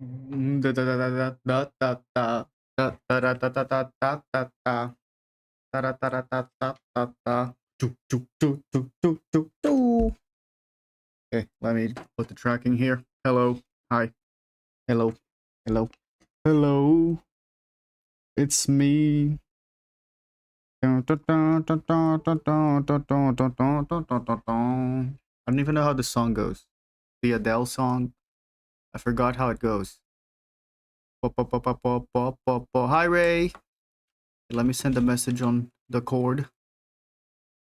Okay, let me put the tracking here. Hello. Hi. Hello. Hello. Hello. It's me. I don't even know how the song goes. The Adele song. I forgot how it goes. Hi, Ray. Let me send a message on the cord.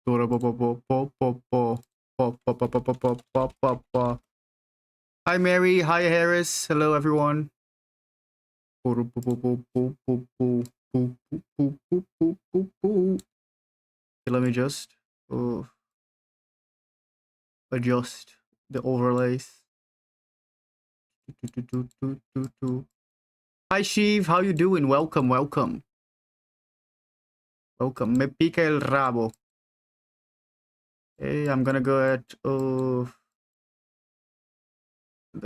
Hi, Mary. Hi, Harris. Hello, everyone. Let me just adjust the overlays. Hi, Shiv. How you doing? Welcome, welcome. Welcome. Me pica el rabo. Hey, I'm gonna go at the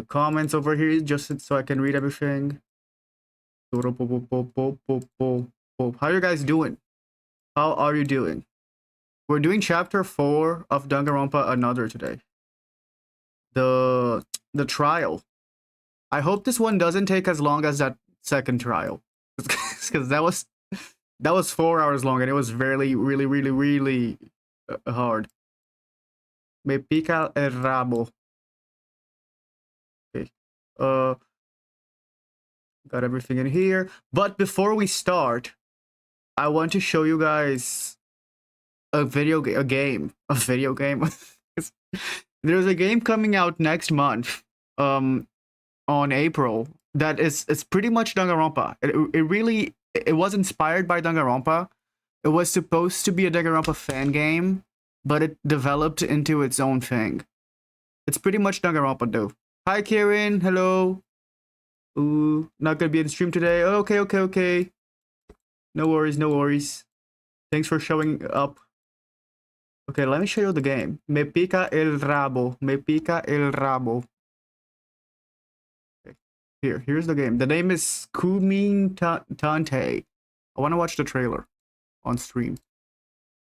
comments over here just so I can read everything. How are you guys doing? How are you doing? We're doing chapter 4 of Danganronpa Another today. The trial. I hope this one doesn't take as long as that second trial, because that was 4 hours long and it was really hard. Me pica el rabo. Okay. Got everything in here. But before we start, I want to show you guys a video game. There's a game coming out next month, on April, that it's pretty much Danganronpa. It was inspired by Danganronpa. It was supposed to be a Danganronpa fan game, but it developed into its own thing. It's pretty much Danganronpa though. Hi Kieran, hello. Ooh, not gonna be in the stream today. Okay. No worries. Thanks for showing up. Okay, let me show you the game. Me pica el rabo. Okay. Here's the game. The name is Kumin Tante. I want to watch the trailer on stream.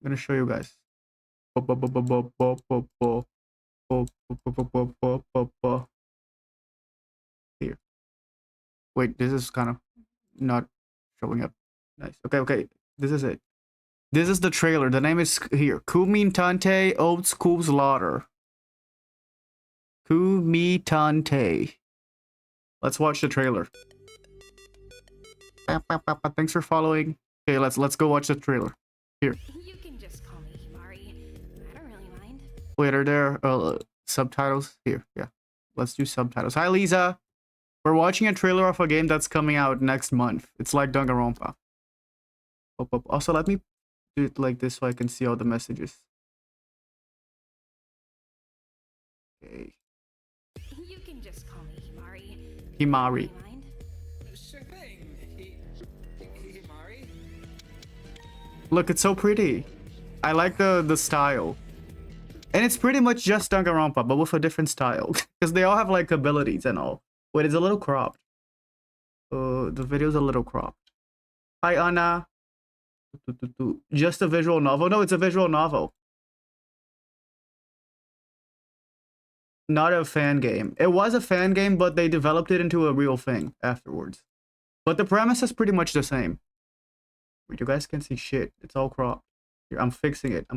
I'm gonna show you guys. Here. Wait, this is kind of not showing up. Nice. Okay. This is it. This is the trailer. The name is here. Kumin Tante Old School Slaughter. Kumi Tante. Let's watch the trailer. Thanks for following. Okay, let's go watch the trailer. Here. You can just call me Himari. I don't really mind. Wait, are there subtitles? Here, yeah. Let's do subtitles. Hi, Lisa. We're watching a trailer of a game that's coming out next month. It's like Danganronpa. Also, let me do it like this so I can see all the messages. Okay. You can just call me Himari. Himari. Sure thing. Himari. Look, it's so pretty. I like the style. And it's pretty much just Danganronpa, but with a different style. Because they all have like abilities and all. Wait, it's a little cropped. The video's a little cropped. Hi, Anna. Just a visual novel? No, it's a visual novel. Not a fan game. It was a fan game, but they developed it into a real thing afterwards. But the premise is pretty much the same. You guys can see shit. It's all cropped. Here, I'm fixing it.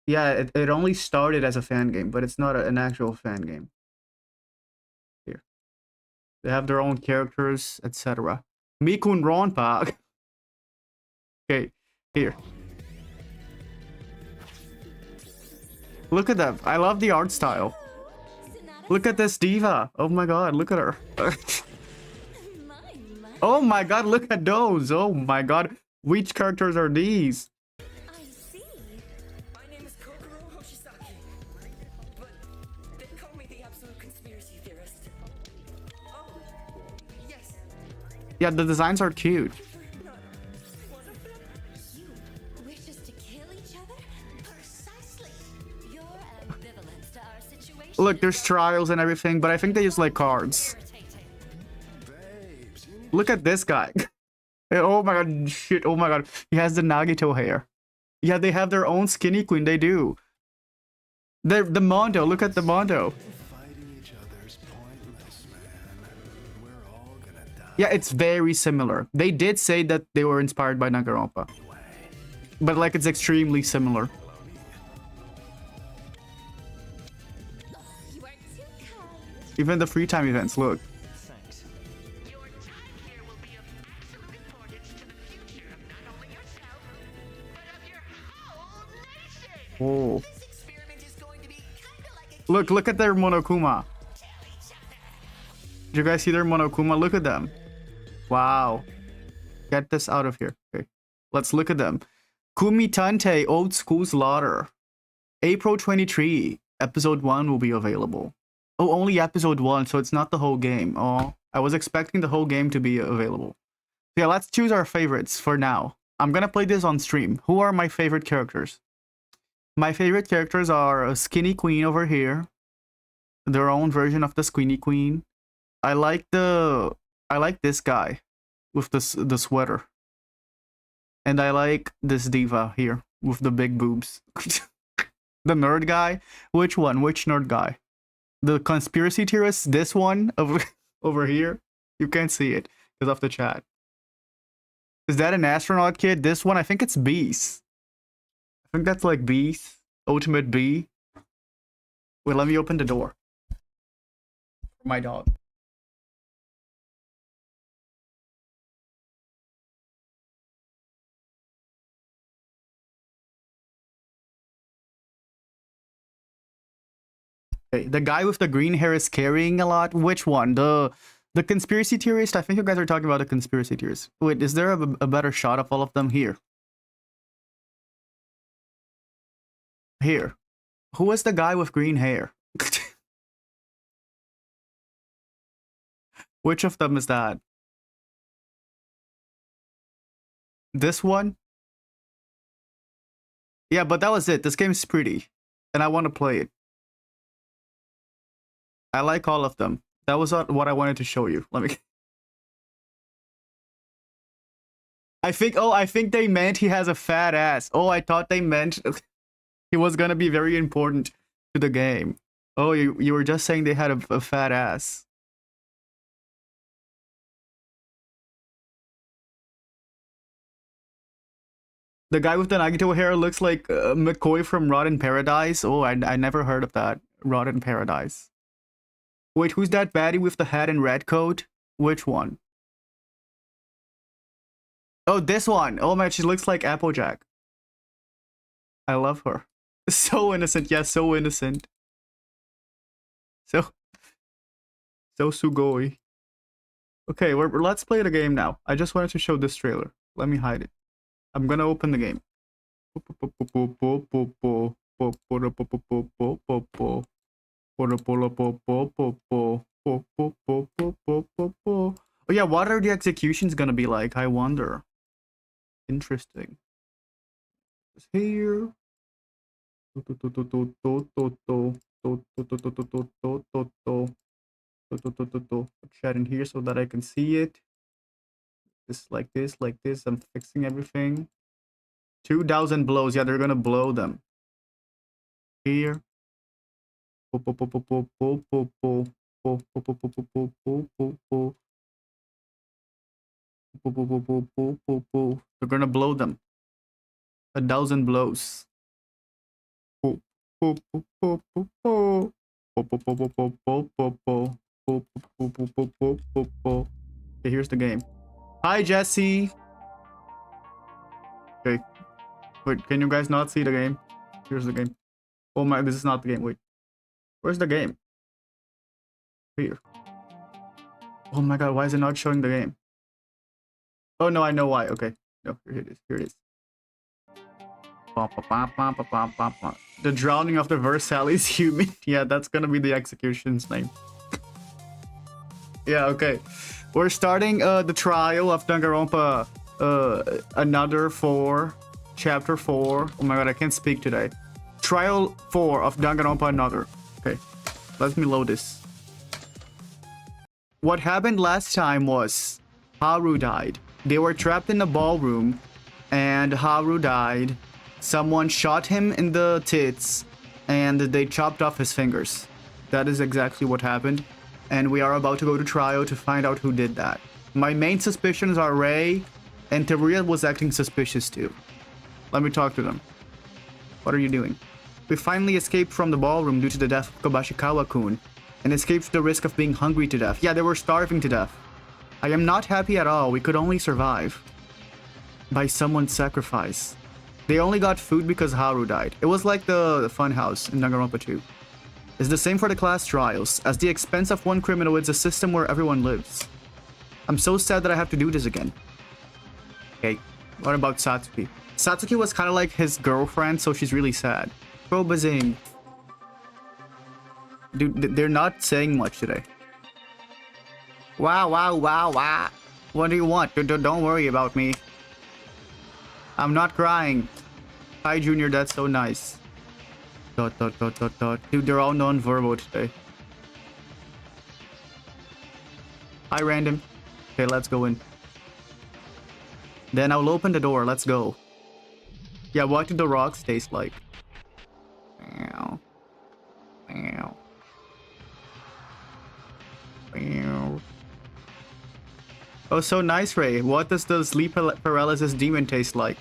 Yeah, it only started as a fan game, but it's not an actual fan game. Here. They have their own characters, etc. Mikun Ronpa. Okay, here. Look at that. I love the art style. Look at this diva. Oh my god, look at her. Oh my god, look at those. Oh my god. Which characters are these? I see. My name is but they call me the absolute conspiracy theorist. Oh, yes. Yeah, the designs are cute. You wish us to kill each other? Precisely. Your ambivalence to our Look, there's trials and everything, but I think they use like cards. Look at this guy. Oh my god, shit, oh my god. He has the Nagito hair. Yeah, they have their own skinny queen, they do. The Mondo, look at the Mondo. Yeah, it's very similar. They did say that they were inspired by Danganronpa. But like, it's extremely similar. You are too kind. Even the free time events, look. Thanks. Your time here will be of absolute importance to the future of not only yourself, but of your whole nation. Oh. This experiment is going to be kind of like a Look at their Monokuma. Did you guys see their Monokuma? Look at them. Wow. Get this out of here. Okay. Let's look at them. Kumitante Old School Slaughter. April 23. Episode 1 will be available. Oh, only episode 1, so it's not the whole game. Oh, I was expecting the whole game to be available. So yeah, let's choose our favorites for now. I'm gonna play this on stream. Who are my favorite characters? My favorite characters are a Skinny Queen over here. Their own version of the Skinny Queen. I like this guy with the sweater. And I like this diva here with the big boobs. The nerd guy? Which one? Which nerd guy? The conspiracy theorist? This one over here? You can't see it because of the chat. Is that an astronaut kid? This one? I think it's Beast. I think that's like Beast. Ultimate B. Wait, let me open the door. For my dog. Okay, the guy with the green hair is carrying a lot. Which one? The conspiracy theorist? I think you guys are talking about the conspiracy theorist. Wait, is there a better shot of all of them here? Here. Who is the guy with green hair? Which of them is that? This one? Yeah, but that was it. This game's pretty. And I want to play it. I like all of them. That was what I wanted to show you. Let me... I think they meant he has a fat ass. Oh, I thought they meant he was gonna be very important to the game. Oh, you were just saying they had a fat ass. The guy with the Nagito hair looks like McCoy from Rotten Paradise. Oh, I never heard of that. Rotten Paradise. Wait, who's that baddie with the hat and red coat? Which one? Oh, this one. Oh man, she looks like Applejack. I love her. So innocent. Yeah, so innocent. So sugoi. Okay, let's play the game now. I just wanted to show this trailer. Let me hide it. I'm gonna open the game. Oh yeah, what are the executions gonna be like? I wonder. Interesting. It's here. Chat in here so that I can see it. Just like this, like this. I'm fixing everything. 2,000 blows. Yeah, they're gonna blow them. Here. Okay, they're gonna blow them. 1,000 blows. Okay, here's the game. Hi, Jesse. Okay. Wait, can you guys not see the game? Here's the game. Oh my, this is not the game. Wait. Where's the game? Here. Oh my god, why is it not showing the game? Oh no, I know why. Okay. No, here it is. Here it is. The drowning of the Versailles human. Yeah, that's gonna be the execution's name. Yeah, okay. We're starting the trial of Danganronpa Another 4, Chapter 4. Oh my god, I can't speak today. Trial 4 of Danganronpa Another. Okay. Let me load this. What happened last time was Haru died. They were trapped in a ballroom and Haru died. Someone shot him in the tits and they chopped off his fingers. That is exactly what happened. And we are about to go to trial to find out who did that. My main suspicions are Rei, and Teruya was acting suspicious too. Let me talk to them. What are you doing? We finally escaped from the ballroom due to the death of Kobashikawa-kun, and escaped the risk of being hungry to death. Yeah, they were starving to death. I am not happy at all. We could only survive by someone's sacrifice. They only got food because Haru died. It was like the funhouse in Danganronpa 2. It's the same for the class trials. As the expense of one criminal, it's a system where everyone lives. I'm so sad that I have to do this again. Okay, what about Satsuki? Satsuki was kind of like his girlfriend, so she's really sad. Probazing. Dude, they're not saying much today. Wow, wow, wow, wow. What do you want? Don't worry about me. I'm not crying. Hi, Junior, that's so nice. ... Dude, they're all non-verbal today. Hi, random. Okay, let's go in. Then I'll open the door. Let's go. Yeah, what do the rocks taste like? Meow. Meow. Meow. Oh, so nice, Ray. What does the sleep paralysis demon taste like?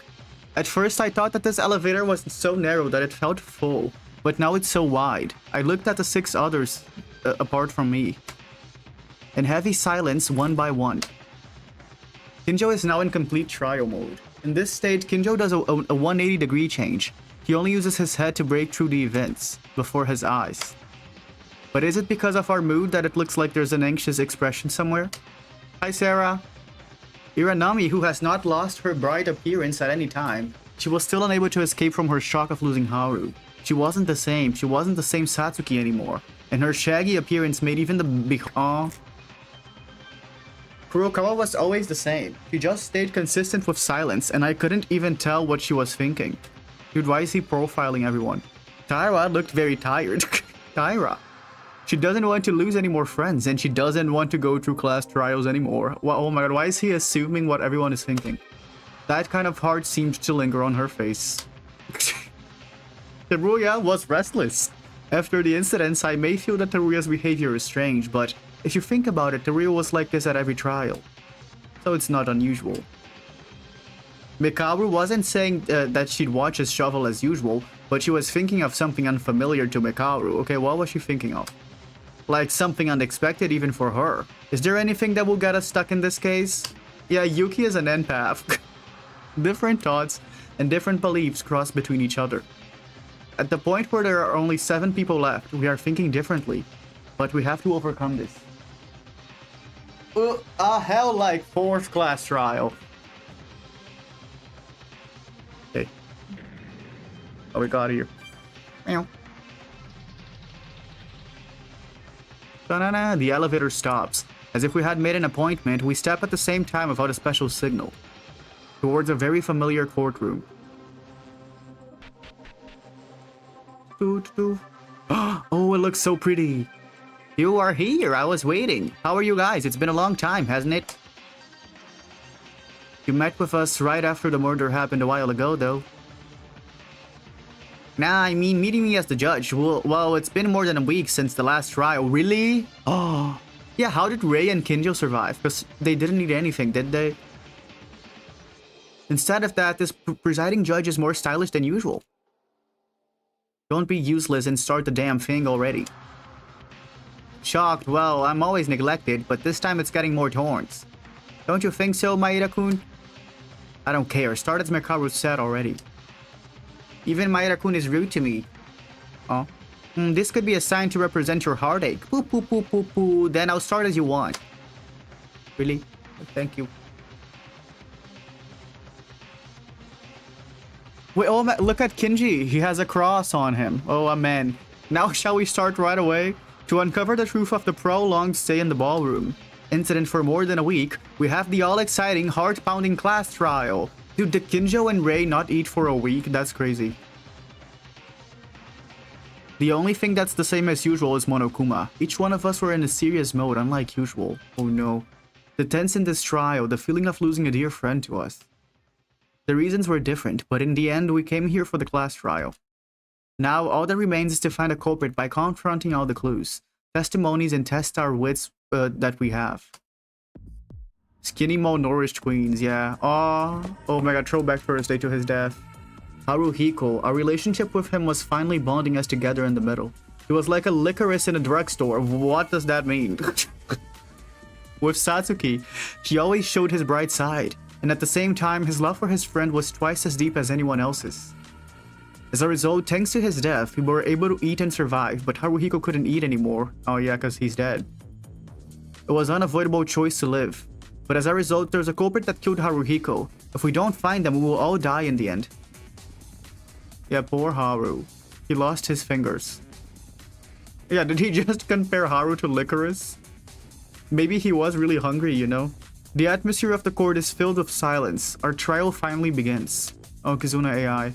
At first, I thought that this elevator was so narrow that it felt full, but now it's so wide. I looked at the 6 others apart from me. In heavy silence, one by one. Kinjo is now in complete trial mode. In this state, Kinjo does a 180-degree change. He only uses his head to break through the events, before his eyes. But is it because of our mood that it looks like there's an anxious expression somewhere? Hi, Sarah. Iranami, who has not lost her bright appearance at any time, she was still unable to escape from her shock of losing Haru. She wasn't the same. She wasn't the same Satsuki anymore. And her shaggy appearance made even the big Kurokawa was always the same. She just stayed consistent with silence, and I couldn't even tell what she was thinking. Dude, why is he profiling everyone? Tyra looked very tired. Tyra. She doesn't want to lose any more friends, and she doesn't want to go through class trials anymore. Well, oh my god, why is he assuming what everyone is thinking? That kind of heart seemed to linger on her face. Teruya was restless. After the incidents, I may feel that Teruya's behavior is strange, but if you think about it, Teruya was like this at every trial. So it's not unusual. Mikaru wasn't saying that she'd watch his shovel as usual, but she was thinking of something unfamiliar to Mikaru. Okay, what was she thinking of? Like something unexpected even for her. Is there anything that will get us stuck in this case? Yeah, Yuki is an empath. Different thoughts and different beliefs cross between each other. At the point where there are only 7 people left, we are thinking differently. But we have to overcome this. A hell like 4th class trial. Okay. What we got here? Meow. Ta-da-da, the elevator stops. As if we had made an appointment, we step at the same time without a special signal. Towards a very familiar courtroom. Oh, it looks so pretty. You are here. I was waiting. How are you guys? It's been a long time, hasn't it? You met with us right after the murder happened a while ago, though. Nah, I mean meeting me as the judge. Well, it's been more than a week since the last trial. Really? Oh. Yeah, how did Rei and Kinjo survive? Because they didn't need anything, did they? Instead of that, this presiding judge is more stylish than usual. Don't be useless and start the damn thing already. Shocked? Well, I'm always neglected, but this time it's getting more thorns. Don't you think so, Maeda-kun? I don't care. Start as Mikaru said already. Even Maeda-kun is rude to me. Oh. This could be a sign to represent your heartache. Poo poo poo poo poo. Then I'll start as you want. Really? Thank you. Wait, oh, look at Kinji. He has a cross on him. Oh, amen. Now shall we start right away? To uncover the truth of the prolonged stay in the ballroom incident for more than a week, we have the all-exciting, heart-pounding class trial. Dude, did Kinjo and Rei not eat for a week? That's crazy. The only thing that's the same as usual is Monokuma. Each one of us were in a serious mode, unlike usual. Oh no. The tense in this trial, the feeling of losing a dear friend to us. The reasons were different, but in the end, we came here for the class trial. Now, all that remains is to find a culprit by confronting all the clues, testimonies, and test our wits that we have. Skinny, malnourished queens, yeah. Oh my god, throwback Thursday to his death. Haruhiko, our relationship with him was finally bonding us together in the middle. He was like a licorice in a drugstore. What does that mean? With Satsuki, she always showed his bright side, and at the same time, his love for his friend was twice as deep as anyone else's. As a result, thanks to his death, we were able to eat and survive, but Haruhiko couldn't eat anymore. Oh yeah, because he's dead. It was an unavoidable choice to live. But as a result, there's a culprit that killed Haruhiko. If we don't find them, we will all die in the end. Yeah, poor Haru. He lost his fingers. Yeah, did he just compare Haru to licorice? Maybe he was really hungry, you know? The atmosphere of the court is filled with silence. Our trial finally begins. Oh, Kizuna AI.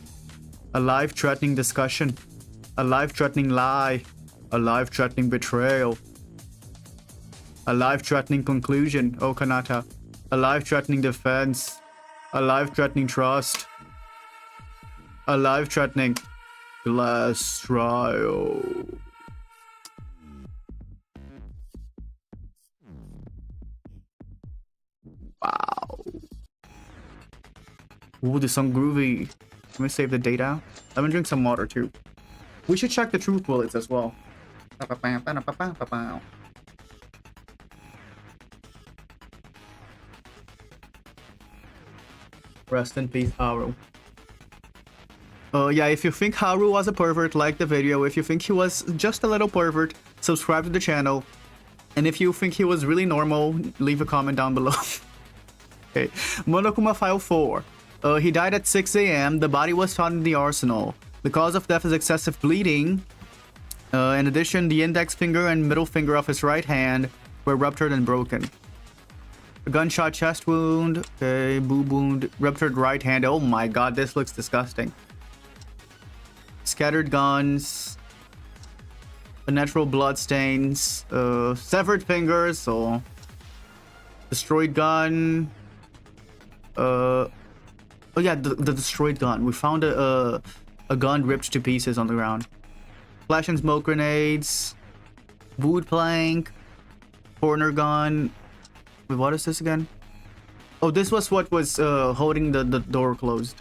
A life-threatening discussion. A life-threatening lie. A life-threatening betrayal. A life-threatening conclusion. Oh, Kanata. A life-threatening defense. A life-threatening trust. A life-threatening class trial. Wow. Ooh, this song groovy. Let me save the data. Let me drink some water too. We should check the truth bullets as well. Rest in peace, Haru. Yeah, if you think Haru was a pervert, like the video. If you think he was just a little pervert, subscribe to the channel. And if you think he was really normal, leave a comment down below. Okay, Monokuma File 4. He died at 6 AM. The body was found in the arsenal. The cause of death is excessive bleeding. In addition, the index finger and middle finger of his right hand were ruptured and broken. A gunshot chest wound. Okay, boob wound. Ruptured right hand. Oh my god, this looks disgusting. Scattered guns. Unnatural blood stains. Severed fingers. So destroyed gun. Oh yeah, the destroyed gun. We found a gun ripped to pieces on the ground. Flash and smoke grenades. Wood plank. Corner gun. Wait, what is this again? Oh, this was what was holding the door closed.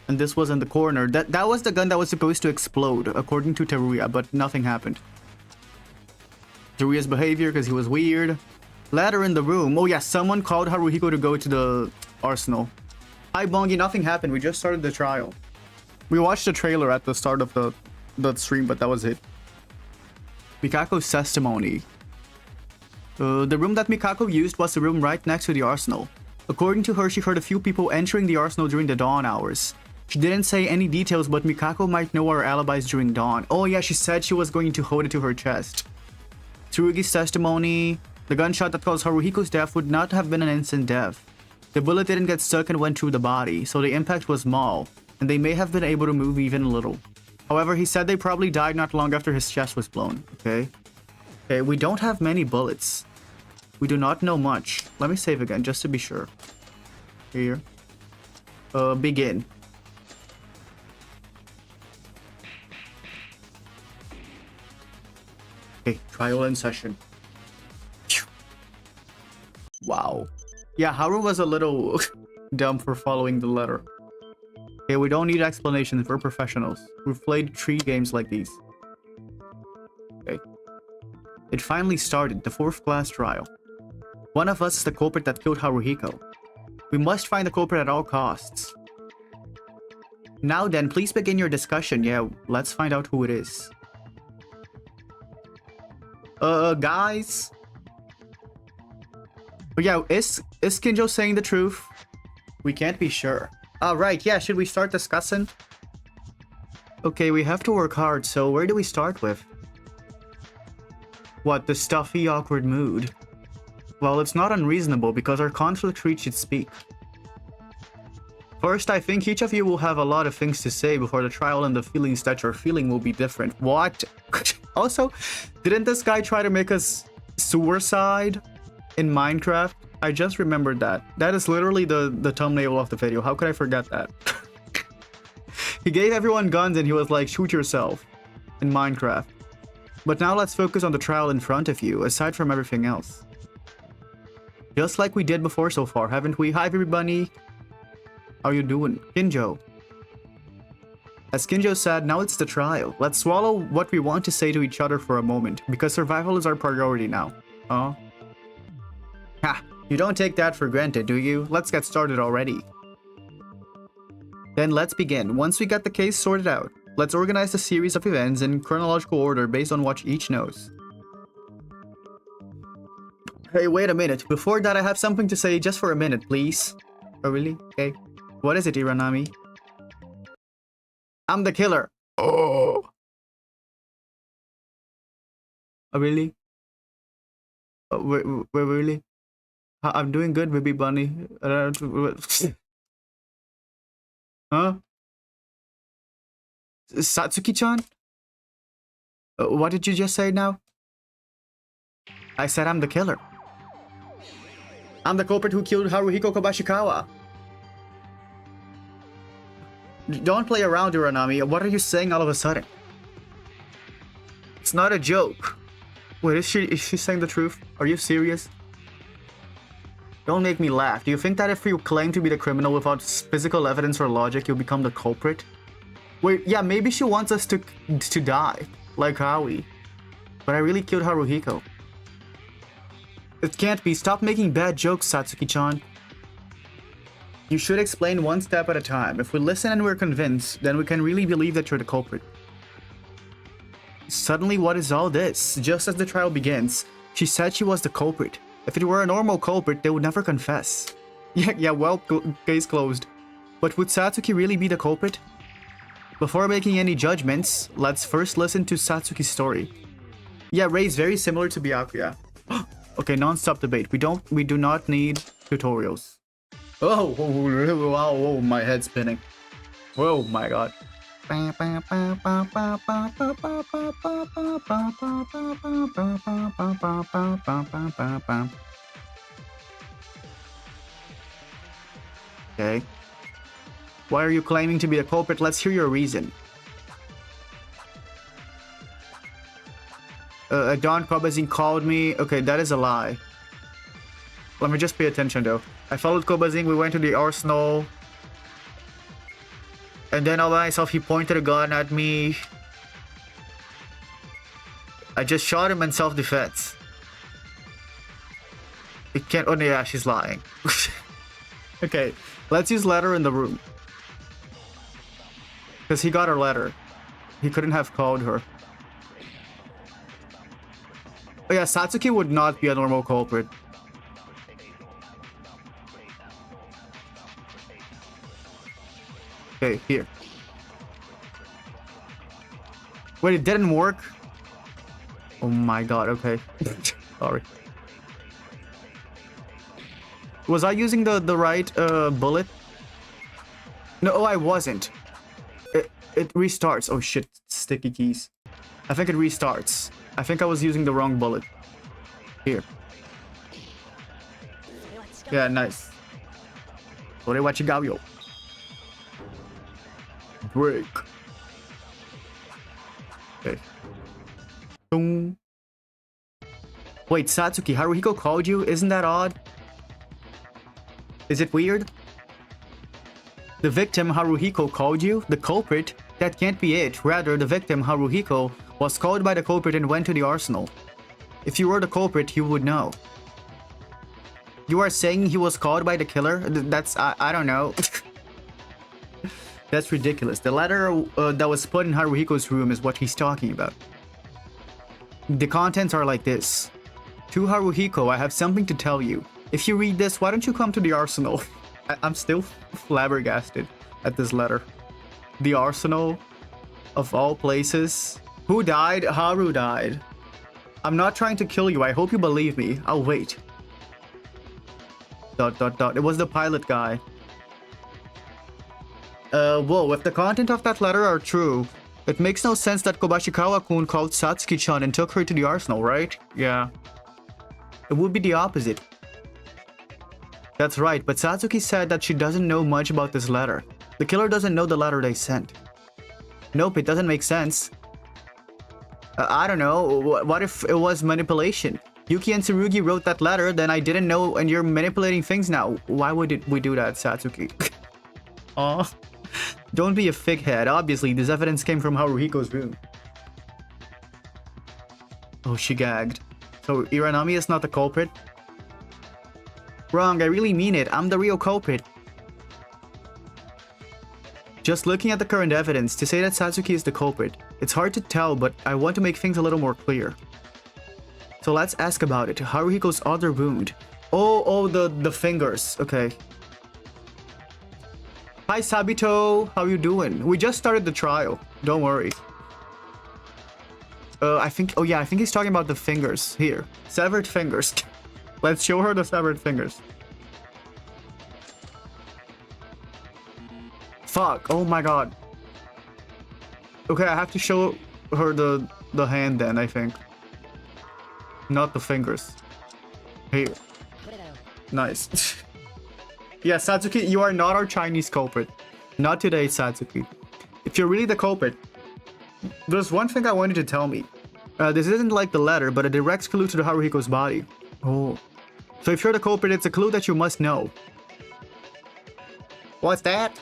And this was in the corner. That was the gun that was supposed to explode, according to Teruya, but nothing happened. Teruya's behavior, because he was weird. Ladder in the room. Oh yeah, someone called Haruhiko to go to the arsenal. Hi Bongi, nothing happened. We just started the trial. We watched the trailer at the start of the stream, but that was it. Mikako's testimony. The room that Mikako used was the room right next to the arsenal. According to her, she heard a few people entering the arsenal during the dawn hours. She didn't say any details, but Mikako might know our alibis during dawn. Oh yeah, she said she was going to hold it to her chest. Tsurugi's testimony. The gunshot that caused Haruhiko's death would not have been an instant death. The bullet didn't get stuck and went through the body, so the impact was small, and they may have been able to move even a little. However, he said they probably died not long after his chest was blown. Okay. Okay, we don't have many bullets. We do not know much. Let me save again, just to be sure. Here. Begin. Okay, trial in session. Wow. Yeah, Haru was a little dumb for following the letter. Okay, we don't need explanations. We're professionals. We've played 3 games like these. Okay. It finally started, the 4th class trial. One of us is the culprit that killed Haruhiko. We must find the culprit at all costs. Now then, please begin your discussion. Yeah, let's find out who it is. Guys? Oh yeah, is Kinjo saying the truth? We can't be sure. Right, yeah, should we start discussing? Okay, we have to work hard, so where do we start with? What, the stuffy, awkward mood? Well, it's not unreasonable because our conflict reached its peak. First, I think each of you will have a lot of things to say before the trial, and the feelings that you're feeling will be different. What? Also, didn't this guy try to make us suicide in Minecraft? I just remembered that. That is literally the thumbnail of the video. How could I forget that? He gave everyone guns and he was like, shoot yourself in Minecraft. But now let's focus on the trial in front of you, aside from everything else. Just like we did before so far, haven't we? Hi everybody. How you doing? Kinjo. As Kinjo said, now it's the trial. Let's swallow what we want to say to each other for a moment, because survival is our priority now. Oh. Ha! You don't take that for granted, do you? Let's get started already. Then let's begin. Once we get the case sorted out, let's organize a series of events in chronological order based on what each knows. Hey, wait a minute. Before that, I have something to say just for a minute, please. Oh, really? Okay. What is it, Iranami? I'm the killer. Oh. Oh, really? Oh, wait, really? I'm doing good, baby bunny. Huh? Satsuki-chan? What did you just say now? I said I'm the killer. I'm the culprit who killed Haruhiko Kobashikawa. Don't play around, Uranami. What are you saying all of a sudden? It's not a joke. Wait, is she saying the truth? Are you serious? Don't make me laugh. Do you think that if you claim to be the criminal without physical evidence or logic, you'll become the culprit? Wait, yeah, maybe she wants us to die, like Howie. But I really killed Haruhiko. It can't be. Stop making bad jokes, Satsuki-chan. You should explain one step at a time. If we listen and we're convinced, then we can really believe that you're the culprit. Suddenly, what is all this? Just as the trial begins, she said she was the culprit. If it were a normal culprit, they would never confess. Yeah, well, case closed. But would Satsuki really be the culprit? Before making any judgments, let's first listen to Satsuki's story. Yeah, Rei's very similar to Byakuya. Okay, non-stop debate. We do not need tutorials. Oh, wow, oh, my head's spinning. Oh my god. Okay. Why are you claiming to be the culprit? Let's hear your reason. Don Kobazin called me. Okay, that is a lie. Let me just pay attention though. I followed Kobazin, we went to the arsenal. And then all by myself, he pointed a gun at me. I just shot him in self-defense. It can't. Oh, yeah, she's lying. Okay, let's use letter in the room. Because he got her letter. He couldn't have called her. Oh, yeah, Satsuki would not be a normal culprit. Okay, here. Wait, it didn't work? Oh my god, okay. Sorry. Was I using the right bullet? No, oh, I wasn't. It restarts. Oh shit, sticky keys. I think it restarts. I think I was using the wrong bullet. Here. Yeah, nice. Yo. Break. Okay. Boom. Wait, Satsuki, Haruhiko called you? Isn't that odd? Is it weird? The victim, Haruhiko, called you? The culprit? That can't be it. Rather, the victim, Haruhiko, was called by the culprit and went to the arsenal. If you were the culprit, you would know. You are saying he was called by the killer? That's... I don't know. That's ridiculous. The letter that was put in Haruhiko's room is what he's talking about. The contents are like this. To Haruhiko, I have something to tell you. If you read this, why don't you come to the arsenal? I'm still flabbergasted at this letter. The arsenal? Of all places? Who died? Haru died. I'm not trying to kill you. I hope you believe me. I'll wait. ... It was the pilot guy. Whoa, if the content of that letter are true, it makes no sense that Kobashikawa-kun called Satsuki-chan and took her to the arsenal, right? Yeah. It would be the opposite. That's right, but Satsuki said that she doesn't know much about this letter. The killer doesn't know the letter they sent. Nope, it doesn't make sense. I don't know, what if it was manipulation? Yuki and Tsurugi wrote that letter, then I didn't know and you're manipulating things now. Why would we do that, Satsuki? Aw. Don't be a fighead. Obviously, this evidence came from Haruhiko's room. Oh, she gagged. So Iranami is not the culprit? Wrong, I really mean it. I'm the real culprit. Just looking at the current evidence, to say that Satsuki is the culprit, it's hard to tell, but I want to make things a little more clear. So let's ask about it. Haruhiko's other wound. Oh, the fingers. Okay. Hi, Sabito. How you doing? We just started the trial. Don't worry. I think he's talking about the fingers. Here. Severed fingers. Let's show her the severed fingers. Fuck. Oh my god. Okay, I have to show her the hand then, I think. Not the fingers. Here. Nice. Yeah, Satsuki, you are not our Chinese culprit. Not today, Satsuki. If you're really the culprit, there's one thing I wanted to tell me. This isn't like the letter, but a direct clue to the Haruhiko's body. Oh. So if you're the culprit, it's a clue that you must know. What's that?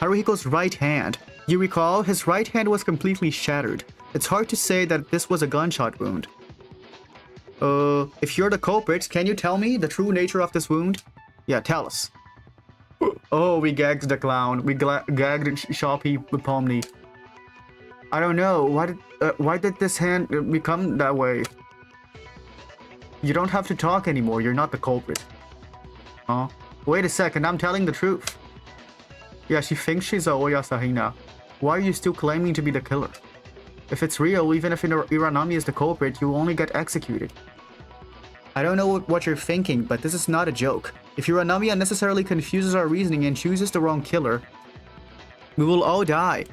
Haruhiko's right hand. You recall, his right hand was completely shattered. It's hard to say that this was a gunshot wound. If you're the culprit, can you tell me the true nature of this wound? Yeah, tell us. Oh, we gagged the clown. We gagged Shoppy Pomni. I don't know. Why did this hand become that way? You don't have to talk anymore. You're not the culprit. Huh? Wait a second. I'm telling the truth. Yeah, she thinks she's a Oya Sahina. Why are you still claiming to be the killer? If it's real, even if Iranami is the culprit, you only get executed. I don't know what you're thinking, but this is not a joke. If Iranami unnecessarily confuses our reasoning and chooses the wrong killer, we will all die.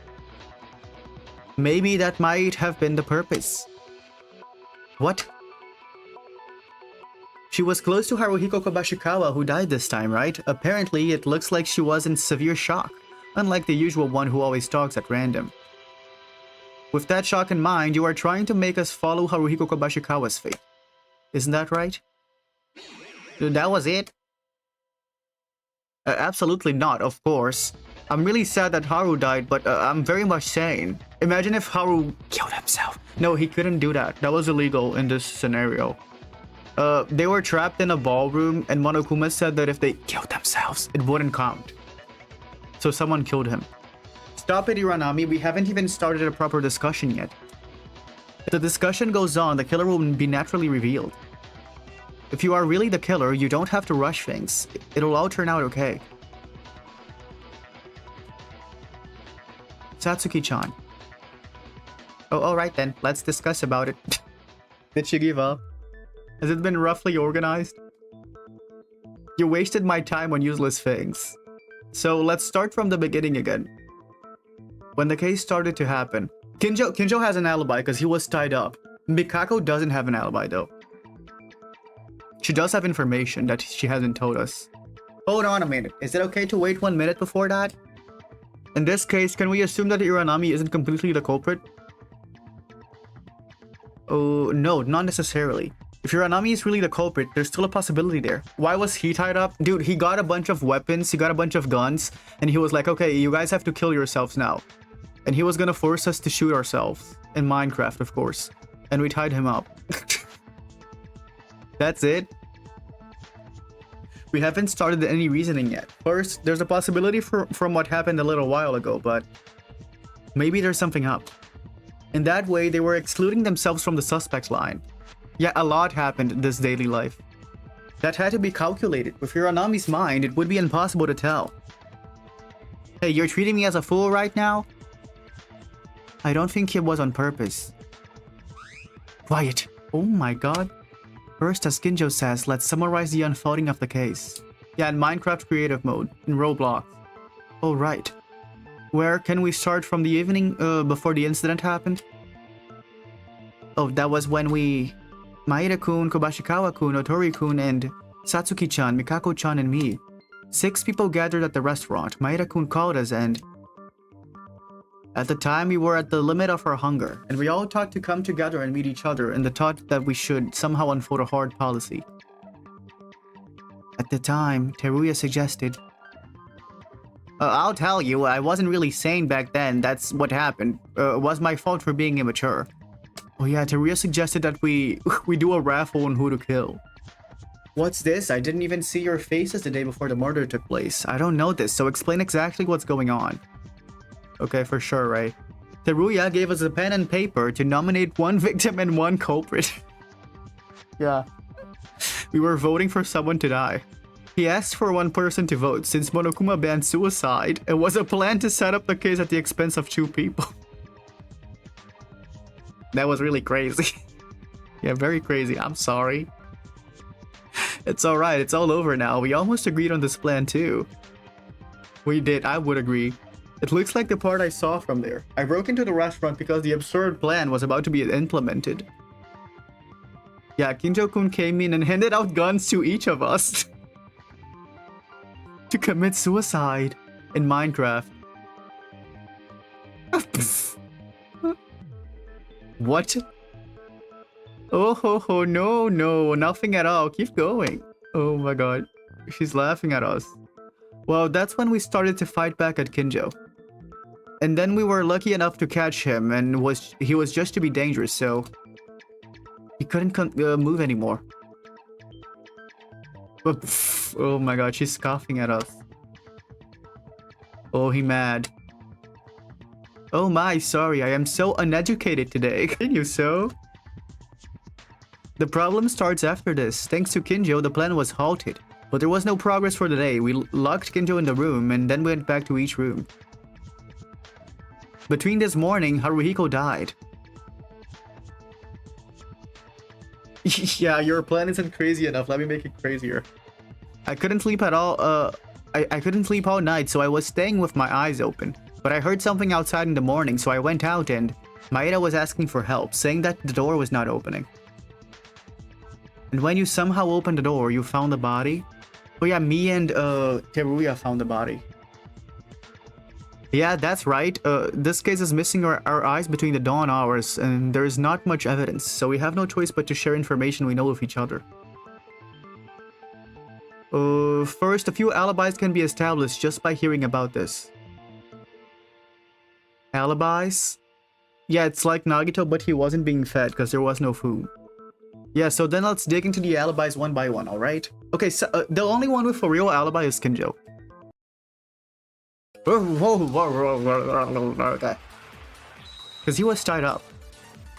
Maybe that might have been the purpose. What? She was close to Haruhiko Kobashikawa, who died this time, right? Apparently, it looks like she was in severe shock, unlike the usual one who always talks at random. With that shock in mind, you are trying to make us follow Haruhiko Kobashikawa's fate. Isn't that right? That was it? Absolutely not, of course. I'm really sad that Haru died, but I'm very much sane. Imagine if Haru killed himself. No, he couldn't do that. That was illegal in this scenario. They were trapped in a ballroom, and Monokuma said that if they killed themselves, it wouldn't count. So someone killed him. Stop it, Iranami. We haven't even started a proper discussion yet. If the discussion goes on, the killer will be naturally revealed. If you are really the killer, you don't have to rush things. It'll all turn out okay. Satsuki-chan. Oh, alright then. Let's discuss about it. Did she give up? Has it been roughly organized? You wasted my time on useless things. So let's start from the beginning again. When the case started to happen, Kinjo has an alibi because he was tied up. Mikako doesn't have an alibi though. She does have information that she hasn't told us. Hold on a minute. Is it okay to wait 1 minute before that? In this case, can we assume that Iranami isn't completely the culprit? Oh, no, not necessarily. If Iranami is really the culprit, there's still a possibility there. Why was he tied up? Dude, he got a bunch of weapons, he got a bunch of guns, and he was like, okay, you guys have to kill yourselves now. And he was gonna force us to shoot ourselves. In Minecraft, of course. And we tied him up. That's it? We haven't started any reasoning yet. First, there's a possibility from what happened a little while ago, but maybe there's something up. In that way, they were excluding themselves from the suspect line. Yeah, a lot happened in this daily life. That had to be calculated. With Hiranami's mind, it would be impossible to tell. Hey, you're treating me as a fool right now? I don't think it was on purpose. Quiet. Oh my god. First, as Kinjo says, let's summarize the unfolding of the case. Yeah, in Minecraft creative mode, in Roblox. Oh, right. Where can we start from the evening before the incident happened? Oh, that was when we... Maeda-kun, Kobashikawa-kun, Otori-kun, and Satsuki-chan, Mikako-chan, and me. 6 people gathered at the restaurant. Maeda-kun called us and... At the time, we were at the limit of our hunger, and we all thought to come together and meet each other in the thought that we should somehow unfold a hard policy. At the time, Teruya suggested... I'll tell you, I wasn't really sane back then. That's what happened. It was my fault for being immature. Oh yeah, Teruya suggested that we do a raffle on who to kill. What's this? I didn't even see your faces the day before the murder took place. I don't know this, so explain exactly what's going on. Okay, for sure, right? Teruya gave us a pen and paper to nominate 1 victim and 1 culprit. Yeah. We were voting for someone to die. He asked for 1 person to vote since Monokuma banned suicide. It was a plan to set up the case at the expense of 2 people. That was really crazy. Yeah, very crazy. I'm sorry. It's alright, it's all over now. We almost agreed on this plan too. We did, I would agree. It looks like the part I saw from there. I broke into the restaurant because the absurd plan was about to be implemented. Yeah, Kinjo-kun came in and handed out guns to each of us. To commit suicide in Minecraft. What? Oh ho ho, no, no, nothing at all. Keep going. Oh my god. She's laughing at us. Well, that's when we started to fight back at Kinjo. And then we were lucky enough to catch him, and he was just to be dangerous, so... He couldn't move anymore. Oh my god, she's scoffing at us. Oh, he mad. Oh my, sorry, I am so uneducated today. Continue, so? The problem starts after this. Thanks to Kinjo, the plan was halted. But there was no progress for the day. We locked Kinjo in the room and then went back to each room. Between this morning, Haruhiko died. Yeah, your plan isn't crazy enough. Let me make it crazier. I couldn't sleep at all. I couldn't sleep all night, so I was staying with my eyes open. But I heard something outside in the morning, so I went out and Maeda was asking for help, saying that the door was not opening. And when you somehow opened the door, you found the body? Oh yeah, me and Teruya found the body. Yeah, that's right. This case is missing our eyes between the dawn hours, and there is not much evidence, so we have no choice but to share information we know with each other. First, a few alibis can be established just by hearing about this. Alibis? Yeah, it's like Nagito, but he wasn't being fed because there was no food. Yeah, so then let's dig into the alibis one by one, alright? Okay, so the only one with a real alibi is Kinjo. Okay. Because he was tied up.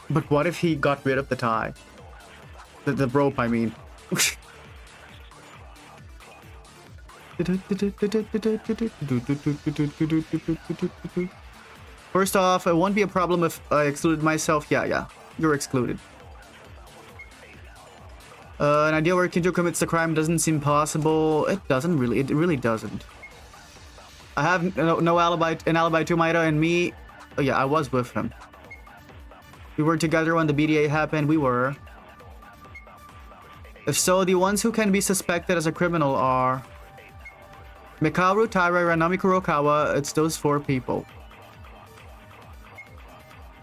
But what if he got rid of the tie? The rope, I mean. First off, it won't be a problem if I excluded myself. Yeah, you're excluded. An idea where Kinjo commits the crime doesn't seem possible. It really doesn't. I have no alibi, an alibi to Maeda and me. Oh yeah, I was with him. We were together when the BDA happened. We were. If so, the ones who can be suspected as a criminal are Mikaru, Taira, Ranami, Kurokawa. It's those 4 people.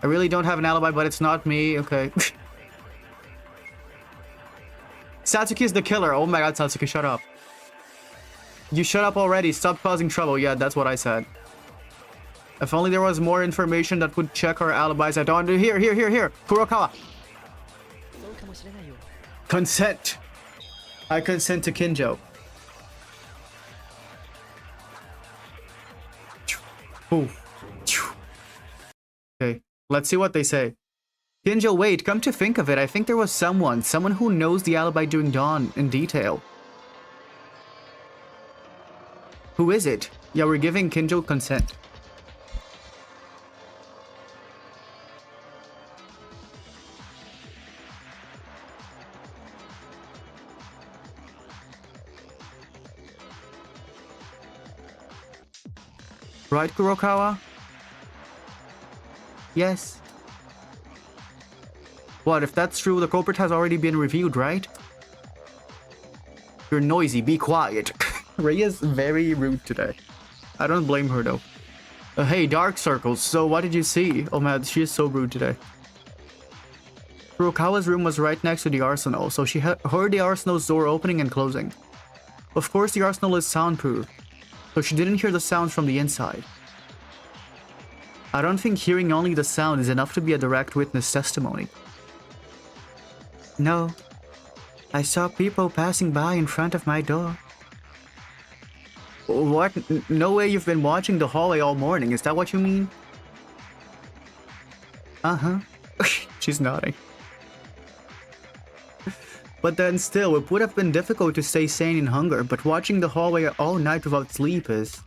I really don't have an alibi, but it's not me. Okay. Satsuki is the killer. Oh my god, Satsuki, shut up. You shut up already. Stop causing trouble. Yeah, that's what I said. If only there was more information that would check our alibis. I don't... Here. Kurokawa. Consent. I consent to Kinjo. Ooh. Okay, let's see what they say. Kinjo, wait, come to think of it, I think there was someone who knows the alibi during dawn in detail. Who is it? Yeah, we're giving Kinjo consent. Right, Kurokawa? Yes. What, if that's true, the culprit has already been reviewed, right? You're noisy, be quiet. Rei is very rude today. I don't blame her though. Hey, dark circles, so what did you see? Oh man, she is so rude today. Kurokawa's room was right next to the arsenal, so she heard the arsenal's door opening and closing. Of course, the arsenal is soundproof, so she didn't hear the sounds from the inside. I don't think hearing only the sound is enough to be a direct witness testimony. No. I saw people passing by in front of my door. What? No way you've been watching the hallway all morning, is that what you mean? Uh-huh. She's nodding. But then still, it would have been difficult to stay sane in hunger, but watching the hallway all night without sleep is...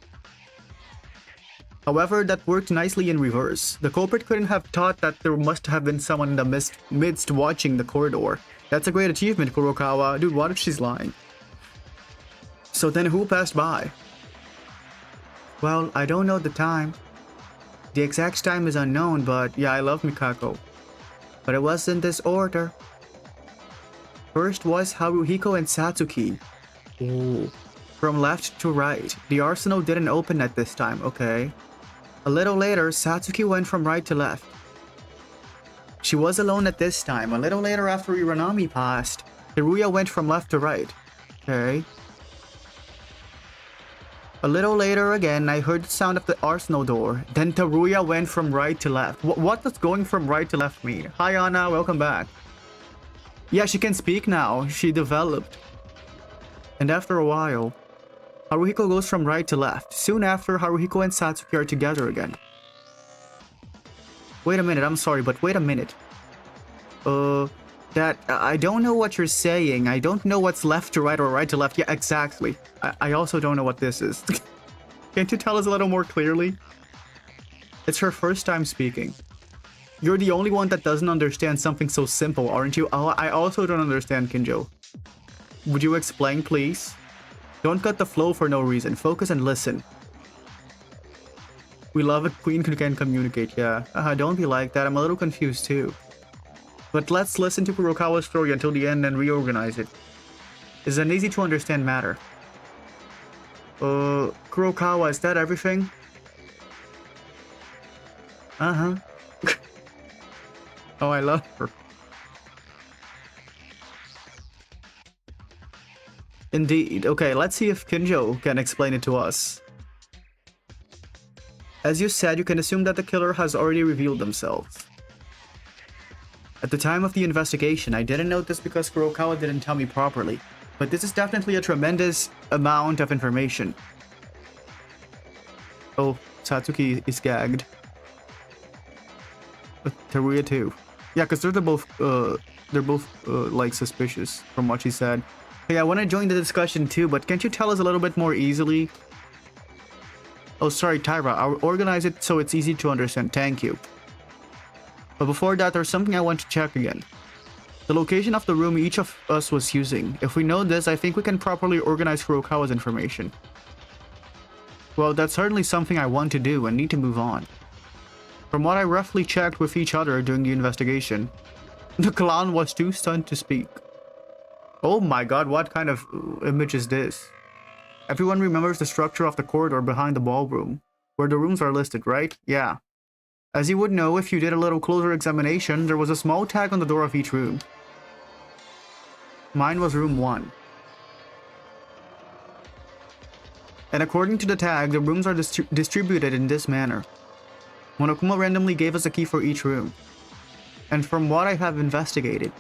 However, that worked nicely in reverse. The culprit couldn't have thought that there must have been someone in the midst watching the corridor. That's a great achievement, Kurokawa. Dude, what if she's lying? So then who passed by? Well, I don't know the time. The exact time is unknown, but yeah, I love Mikako. But it was in this order. First was Haruhiko and Satsuki. Ooh. From left to right. The arsenal didn't open at this time, okay. A little later, Satsuki went from right to left. She was alone at this time. A little later after Iranami passed, Teruya went from left to right. Okay. A little later again, I heard the sound of the arsenal door. Then Teruya went from right to left. What does going from right to left mean? Hi Anna, welcome back. Yeah, she can speak now. She developed. And after a while, Haruhiko goes from right to left. Soon after, Haruhiko and Satsuki are together again. Wait a minute, I'm sorry, but wait a minute. I don't know what you're saying. I don't know what's left to right or right to left. Yeah, exactly. I also don't know what this is. Can't you tell us a little more clearly? It's her first time speaking. You're the only one that doesn't understand something so simple, aren't you? I also don't understand, Kinjo. Would you explain, please? Don't cut the flow for no reason. Focus and listen. We love a queen who can communicate, yeah. Don't be like that. I'm a little confused too. But let's listen to Kurokawa's story until the end and reorganize it. It's an easy to understand matter. Kurokawa, is that everything? Uh-huh. Oh, I love her. Indeed. Okay, let's see if Kinjo can explain it to us. As you said, you can assume that the killer has already revealed themselves. At the time of the investigation, I didn't note this because Kurokawa didn't tell me properly, but this is definitely a tremendous amount of information. Oh, Satsuki is gagged. Teruya too. Yeah, because they're both like suspicious from what she said. Hey, I want to join the discussion too, but can't you tell us a little bit more easily? Oh, sorry, Tyra. I'll organize it so it's easy to understand. Thank you. But before that, there's something I want to check again. The location of the room each of us was using. If we know this, I think we can properly organize Kurokawa's information. Well, that's certainly something I want to do and need to move on. From what I roughly checked with each other during the investigation, the clown was too stunned to speak. Oh my god, what kind of image is this? Everyone remembers the structure of the corridor behind the ballroom, where the rooms are listed, right? Yeah. As you would know if you did a little closer examination, there was a small tag on the door of each room. Mine was room 1. And according to the tag, the rooms are distributed in this manner. Monokuma randomly gave us a key for each room. And from what I have investigated...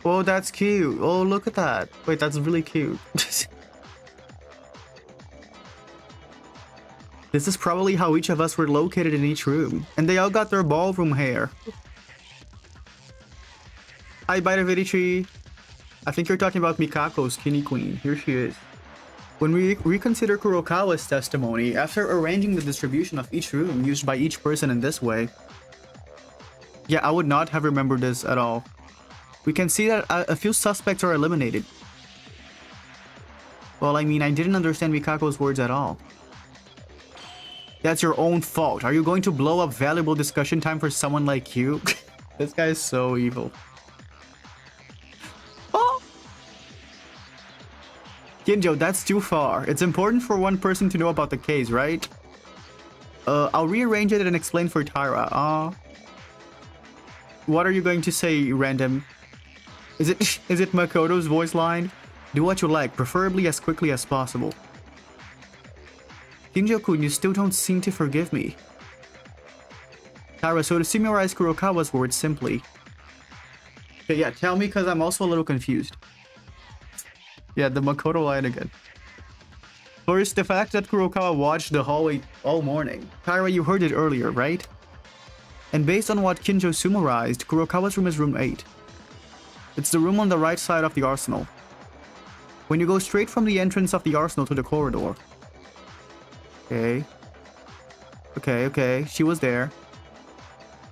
Oh, that's cute. Oh, look at that. Wait, that's really cute. This is probably how each of us were located in each room. And they all got their ballroom hair. Hi, Bite I think you're talking about Mikako's Skinny Queen. Here she is. When we reconsider Kurokawa's testimony, after arranging the distribution of each room used by each person in this way... Yeah, I would not have remembered this at all. We can see that a few suspects are eliminated. Well, I mean, I didn't understand Mikako's words at all. That's your own fault. Are you going to blow up valuable discussion time for someone like you? This guy is so evil. Oh! Kinjo, that's too far. It's important for one person to know about the case, right? I'll rearrange it and explain for Tyra. What are you going to say, random? Is it Makoto's voice line? Do what you like, preferably as quickly as possible. Kinjo-kun, you still don't seem to forgive me. Tyra, so to summarize Kurokawa's words simply. Okay, yeah, tell me, because I'm also a little confused. Yeah, the Makoto line again. First, the fact that Kurokawa watched the hallway all morning. Tyra, you heard it earlier, right? And based on what Kinjo summarized, Kurokawa's room is room 8. It's the room on the right side of the arsenal. When you go straight from the entrance of the arsenal to the corridor. Okay. Okay, she was there.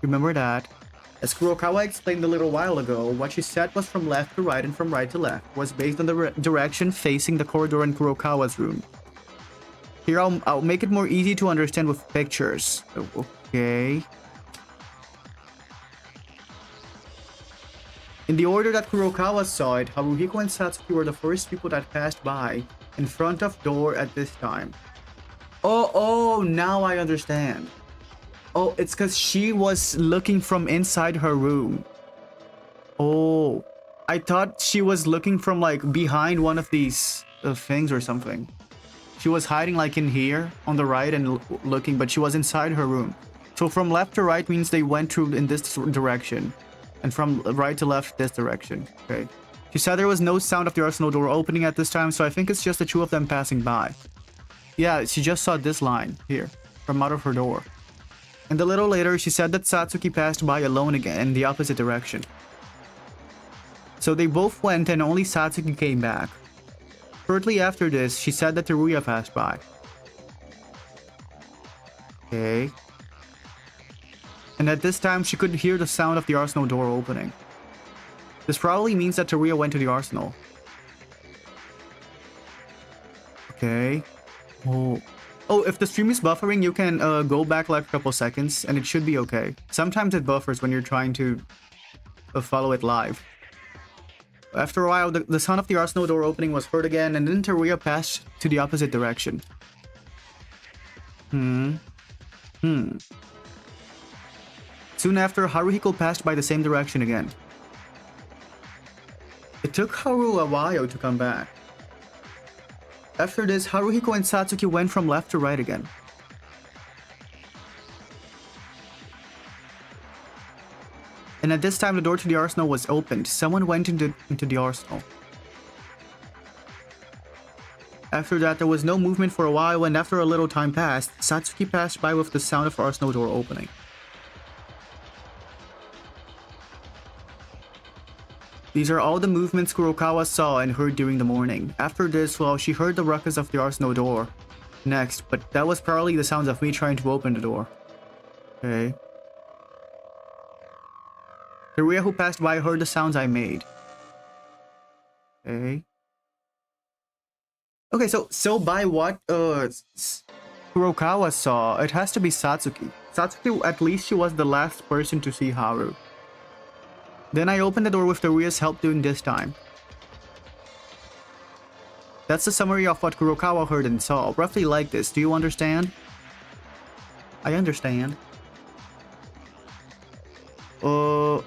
Remember that. As Kurokawa explained a little while ago, what she said was from left to right and from right to left, was based on the direction facing the corridor in Kurokawa's room. Here, I'll make it more easy to understand with pictures. Okay. In the order that Kurokawa saw it, Haruhiko and Satsuki were the first people that passed by in front of door at this time. Oh, now I understand. Oh, it's because she was looking from inside her room. Oh, I thought she was looking from like behind one of these things or something. She was hiding like in here on the right and looking, but she was inside her room. So from left to right means they went through in this direction. And from right to left, this direction. Okay. She said there was no sound of the arsenal door opening at this time, so I think it's just the two of them passing by. Yeah, she just saw this line here from out of her door. And a little later, she said that Satsuki passed by alone again in the opposite direction. So they both went and only Satsuki came back. Shortly after this, she said that Teruya passed by. Okay. And at this time, she could hear the sound of the arsenal door opening. This probably means that Teruya went to the arsenal. Okay. Oh, if the stream is buffering, you can go back like a couple seconds and it should be okay. Sometimes it buffers when you're trying to follow it live. After a while, the sound of the arsenal door opening was heard again, and then Teruya passed to the opposite direction. Soon after, Haruhiko passed by the same direction again. It took Haru a while to come back. After this, Haruhiko and Satsuki went from left to right again. And at this time, the door to the arsenal was opened. Someone went into the arsenal. After that, there was no movement for a while, and after a little time passed, Satsuki passed by with the sound of the arsenal door opening. These are all the movements Kurokawa saw and heard during the morning. After this, well, she heard the ruckus of the arsenal door next, but that was probably the sounds of me trying to open the door. Okay. Teruya, who passed by, heard the sounds I made. Okay. Okay, so by what Kurokawa saw, it has to be Satsuki. Satsuki, at least she was the last person to see Haru. Then I opened the door with Teruya's help doing this time. That's the summary of what Kurokawa heard and saw, roughly like this. Do you understand? I understand. Wow,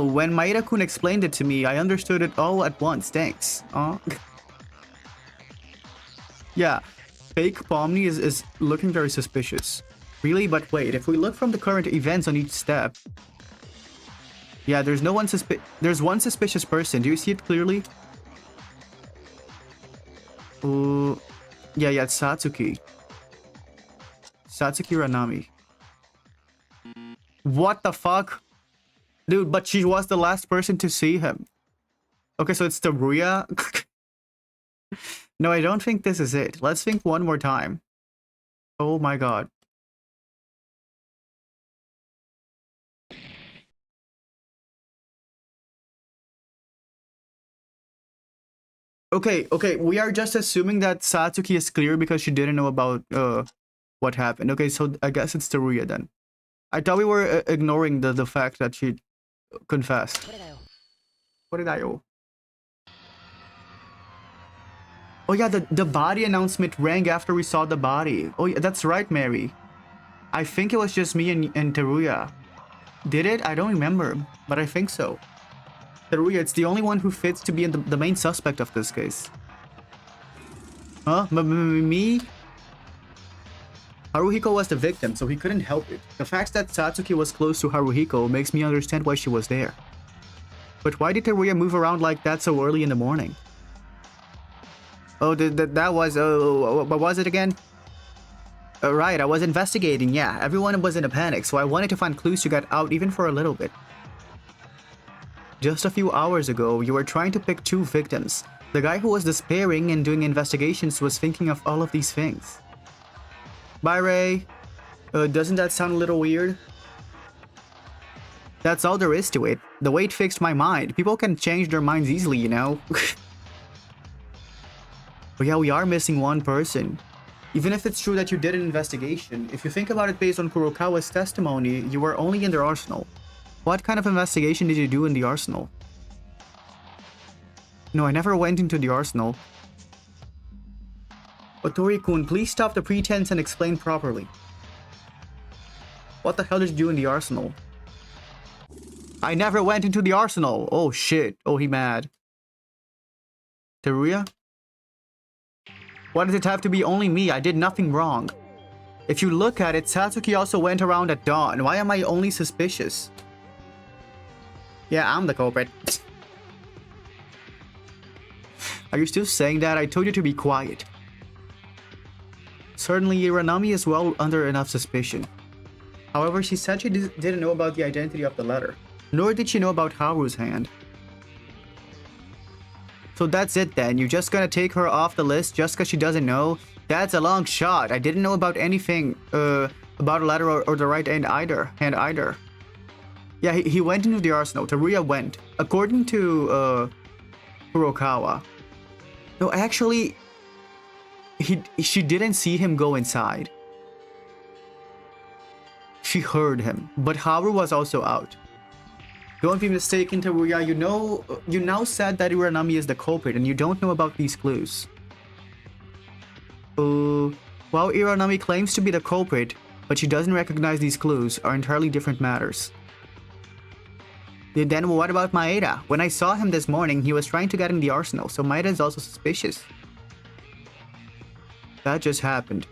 when Maeda-kun explained it to me, I understood it all at once. Thanks. Yeah, fake Pomni is looking very suspicious. Really? But wait, if we look from the current events on each step... Yeah, there's one suspicious person. Do you see it clearly? Yeah, it's Satsuki. Satsuki Ranami. What the fuck? Dude, but she was the last person to see him. Okay, so it's Teruya? No, I don't think this is it. Let's think one more time. Oh my god. Okay, we are just assuming that Satsuki is clear because she didn't know about what happened. Okay, so I guess it's Teruya then. I thought we were ignoring the fact that she confessed. What did I owe? Oh yeah, the body announcement rang after we saw the body. Oh yeah, that's right, Mary. I think it was just me and Teruya. Did it? I don't remember, but I think so. Teruya, it's the only one who fits to be the main suspect of this case. Huh? Me? Haruhiko was the victim, so he couldn't help it. The fact that Satsuki was close to Haruhiko makes me understand why she was there. But why did Teruya move around like that so early in the morning? Oh, that was... what was it again? Right, I was investigating, yeah. Everyone was in a panic, so I wanted to find clues to get out even for a little bit. Just a few hours ago, you were trying to pick 2 victims. The guy who was despairing and doing investigations was thinking of all of these things. Bye, Ray. Doesn't that sound a little weird? That's all there is to it. The way it fixed my mind. People can change their minds easily, you know? But yeah, we are missing one person. Even if it's true that you did an investigation, if you think about it based on Kurokawa's testimony, you were only in their arsenal. What kind of investigation did you do in the arsenal? No, I never went into the arsenal. Otori-kun, please stop the pretense and explain properly. What the hell did you do in the arsenal? I never went into the arsenal! Oh shit. Oh, he mad. Teruya? Why does it have to be only me? I did nothing wrong. If you look at it, Satsuki also went around at dawn. Why am I only suspicious? Yeah, I'm the culprit. Are you still saying that? I told you to be quiet. Certainly, Iranami is well under enough suspicion. However, she said she didn't know about the identity of the letter. Nor did she know about Haru's hand. So that's it then. You're just gonna take her off the list just because she doesn't know? That's a long shot. I didn't know about anything about a letter or the right hand either. Yeah, he went into the arsenal. Teruya went. According to Kurokawa. No, actually, she didn't see him go inside. She heard him, but Haru was also out. Don't be mistaken, Teruya. You now said that Iranami is the culprit and you don't know about these clues. While Iranami claims to be the culprit, but she doesn't recognize these clues, are entirely different matters. Then what about Maeda? When I saw him this morning, he was trying to get in the arsenal, so Maeda is also suspicious. That just happened.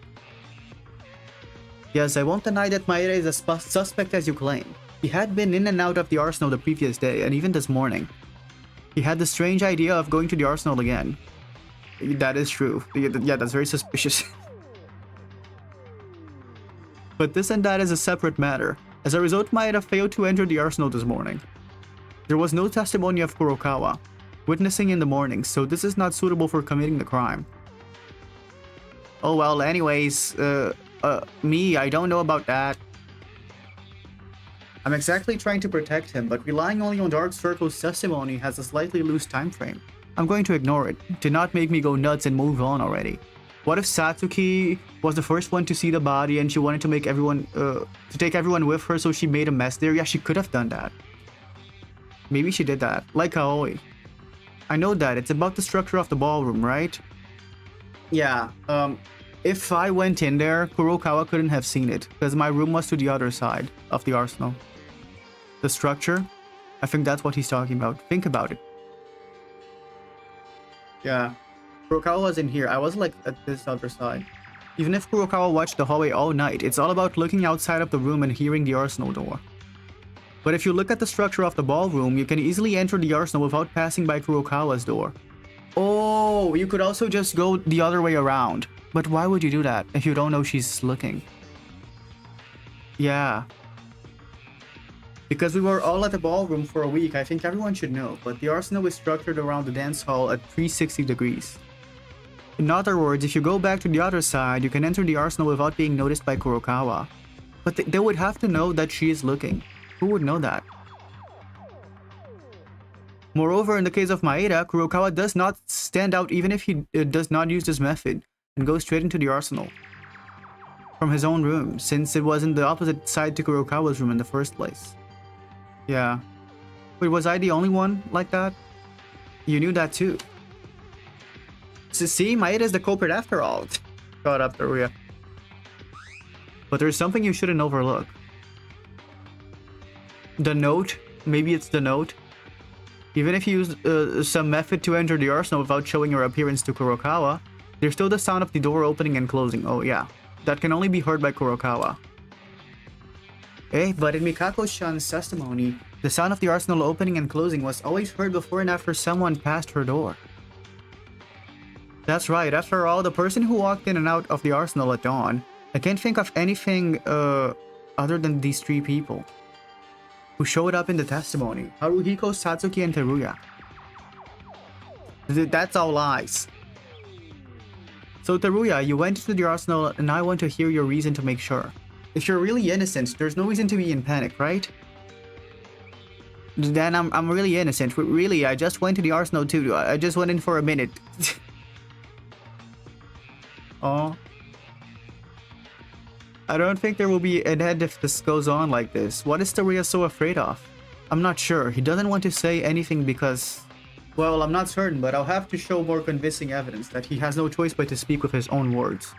Yes, I won't deny that Maeda is as suspect as you claim. He had been in and out of the arsenal the previous day, and even this morning. He had the strange idea of going to the arsenal again. That is true. Yeah, that's very suspicious. But this and that is a separate matter. As a result, Maeda failed to enter the arsenal this morning. There was no testimony of Kurokawa witnessing in the morning, so this is not suitable for committing the crime. Oh well, anyways, me, I don't know about that. I'm exactly trying to protect him, but relying only on Dark Circle's testimony has a slightly loose time frame. I'm going to ignore it, to not make me go nuts and move on already. What if Satsuki was the first one to see the body and she wanted to make everyone, to take everyone with her, so she made a mess there? Yeah, she could have done that. Maybe she did that, like Aoi. I know that, it's about the structure of the ballroom, right? Yeah, if I went in there, Kurokawa couldn't have seen it, because my room was to the other side of the arsenal. The structure? I think that's what he's talking about. Think about it. Yeah. Kurokawa was in here. I was like at this other side. Even if Kurokawa watched the hallway all night, it's all about looking outside of the room and hearing the arsenal door. But if you look at the structure of the ballroom, you can easily enter the arsenal without passing by Kurokawa's door. Oh, you could also just go the other way around. But why would you do that if you don't know she's looking? Yeah. Because we were all at the ballroom for a week, I think everyone should know, but the arsenal is structured around the dance hall at 360 degrees. In other words, if you go back to the other side, you can enter the arsenal without being noticed by Kurokawa. But they would have to know that she is looking. Who would know that? Moreover, in the case of Maeda, Kurokawa does not stand out even if he does not use this method and goes straight into the arsenal. from his own room, since it was in the opposite side to Kurokawa's room in the first place. Yeah. Wait, was I the only one like that? You knew that too. So see, Maeda's the culprit after all. Got up, Teruya. But there's something you shouldn't overlook. The note. Maybe it's the note. Even if you use some method to enter the arsenal without showing your appearance to Kurokawa, there's still the sound of the door opening and closing. Oh yeah. That can only be heard by Kurokawa. But in Mikako-chan's testimony, the sound of the arsenal opening and closing was always heard before and after someone passed her door. That's right, after all, the person who walked in and out of the arsenal at dawn, I can't think of anything other than these three people who showed up in the testimony. Haruhiko, Satsuki, and Teruya. That's all lies. So Teruya, you went to the arsenal and I want to hear your reason to make sure. If you're really innocent, there's no reason to be in panic, right? Then I'm really innocent. Really, I just went to the arsenal too. I just went in for a minute. Oh. I don't think there will be an end if this goes on like this. What is Teruya so afraid of? I'm not sure. He doesn't want to say anything because... Well, I'm not certain, but I'll have to show more convincing evidence that he has no choice but to speak with his own words.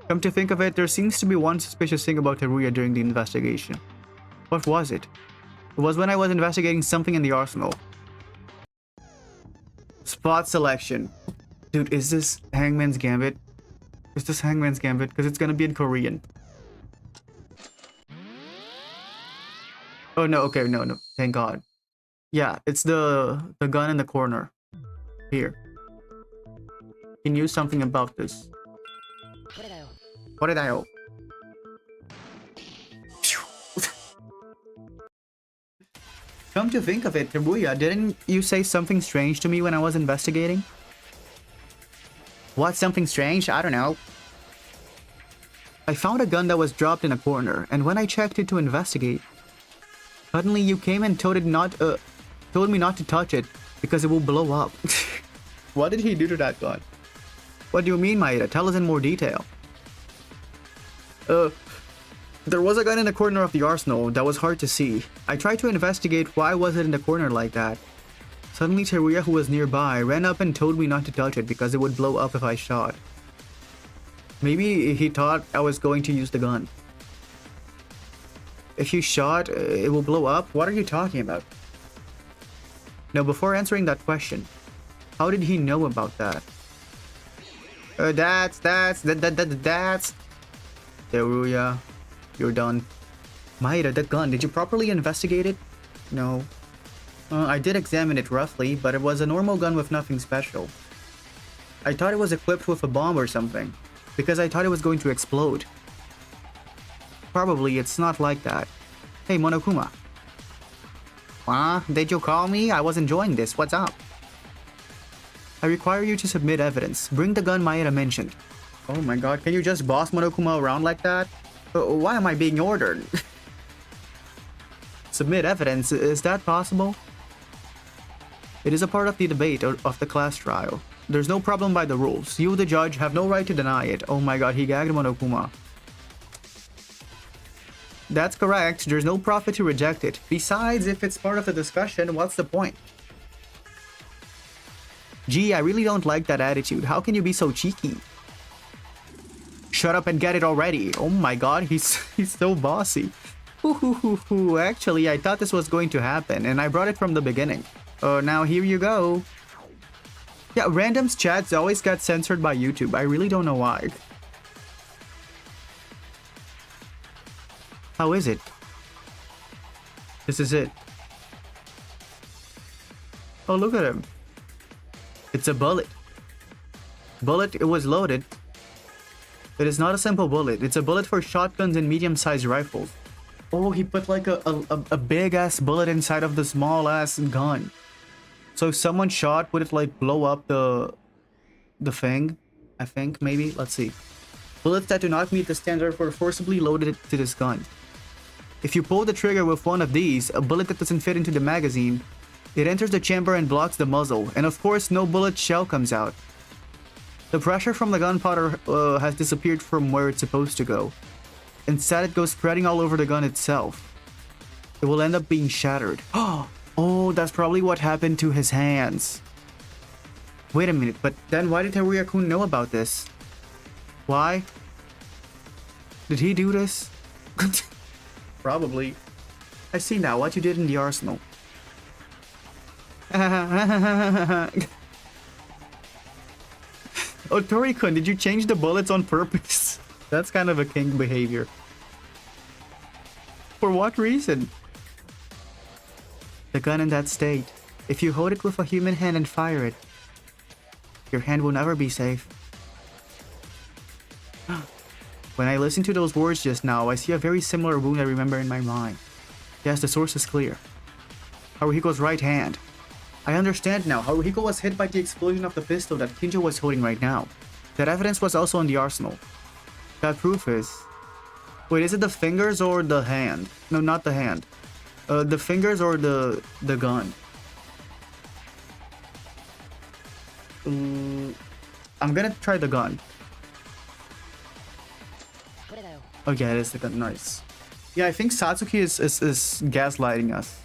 Come to think of it, there seems to be one suspicious thing about Teruya during the investigation. What was it? It was when I was investigating something in the arsenal. Spot selection. Dude, is this Hangman's Gambit? Is this Hangman's Gambit? Because it's gonna be in Korean. Oh no, okay, no, thank God. Yeah, it's the gun in the corner. Here. He knew something about this. What did I owe? Come to think of it, Teruya, didn't you say something strange to me when I was investigating? What, something strange? I don't know. I found a gun that was dropped in a corner, and when I checked it to investigate, suddenly you came and told me not to touch it because it will blow up. What did he do to that gun? What do you mean, Maeda? Tell us in more detail. There was a gun in the corner of the arsenal that was hard to see. I tried to investigate why was it in the corner like that. Suddenly Teruya, who was nearby, ran up and told me not to touch it because it would blow up if I shot. Maybe he thought I was going to use the gun. If you shot, it will blow up? What are you talking about? Now, before answering that question, how did he know about that? That's... Teruya, you're done. Maeda, that gun, did you properly investigate it? No. I did examine it roughly, but it was a normal gun with nothing special. I thought it was equipped with a bomb or something, because I thought it was going to explode. Probably it's not like that. Hey, Monokuma. Did you call me? I was enjoying this. What's up? I require you to submit evidence. Bring the gun Maeda mentioned. Oh my god, can you just boss Monokuma around like that? Why am I being ordered? Submit evidence, is that possible? It is a part of the debate of the class trial. There's no problem by the rules. You, the judge, have no right to deny it. Oh my god, he gagged Monokuma. That's correct. There's no profit to reject it. Besides, if it's part of the discussion, what's the point? Gee, I really don't like that attitude. How can you be so cheeky? Shut up and get it already. Oh my god, he's so bossy. Actually, I thought this was going to happen, and I brought it from the beginning. Now here you go. Yeah, random's chats always get censored by YouTube. I really don't know why. How is it? This is it. Oh, look at him. It's a bullet. Bullet, it was loaded. It is not a simple bullet. It's a bullet for shotguns and medium-sized rifles. Oh, he put like a big-ass bullet inside of the small-ass gun. So if someone shot, would it like blow up the thing? I think, maybe? Let's see. Bullets that do not meet the standard were forcibly loaded to this gun. If you pull the trigger with one of these, a bullet that doesn't fit into the magazine, it enters the chamber and blocks the muzzle, and of course no bullet shell comes out. The pressure from the gunpowder has disappeared from where it's supposed to go. Instead, it goes spreading all over the gun itself. It will end up being shattered. Oh, that's probably what happened to his hands. Wait a minute, but then why did Teruya-kun know about this? Why? Did he do this? Probably. I see now what you did in the arsenal. Oh, Tori-kun, did you change the bullets on purpose? That's kind of a king behavior. For what reason? The gun in that state. If you hold it with a human hand and fire it, your hand will never be safe. When I listen to those words just now, I see a very similar wound I remember in my mind. Yes, the source is clear. Haruhiko's right hand. I understand now. Haruhiko was hit by the explosion of the pistol that Kinjo was holding right now. That evidence was also in the arsenal. That proof is... Wait, is it the fingers or the hand? No, not the hand. The fingers or the gun? I'm gonna try the gun. Oh yeah, it is the gun. Nice. Yeah, I think Satsuki is gaslighting us.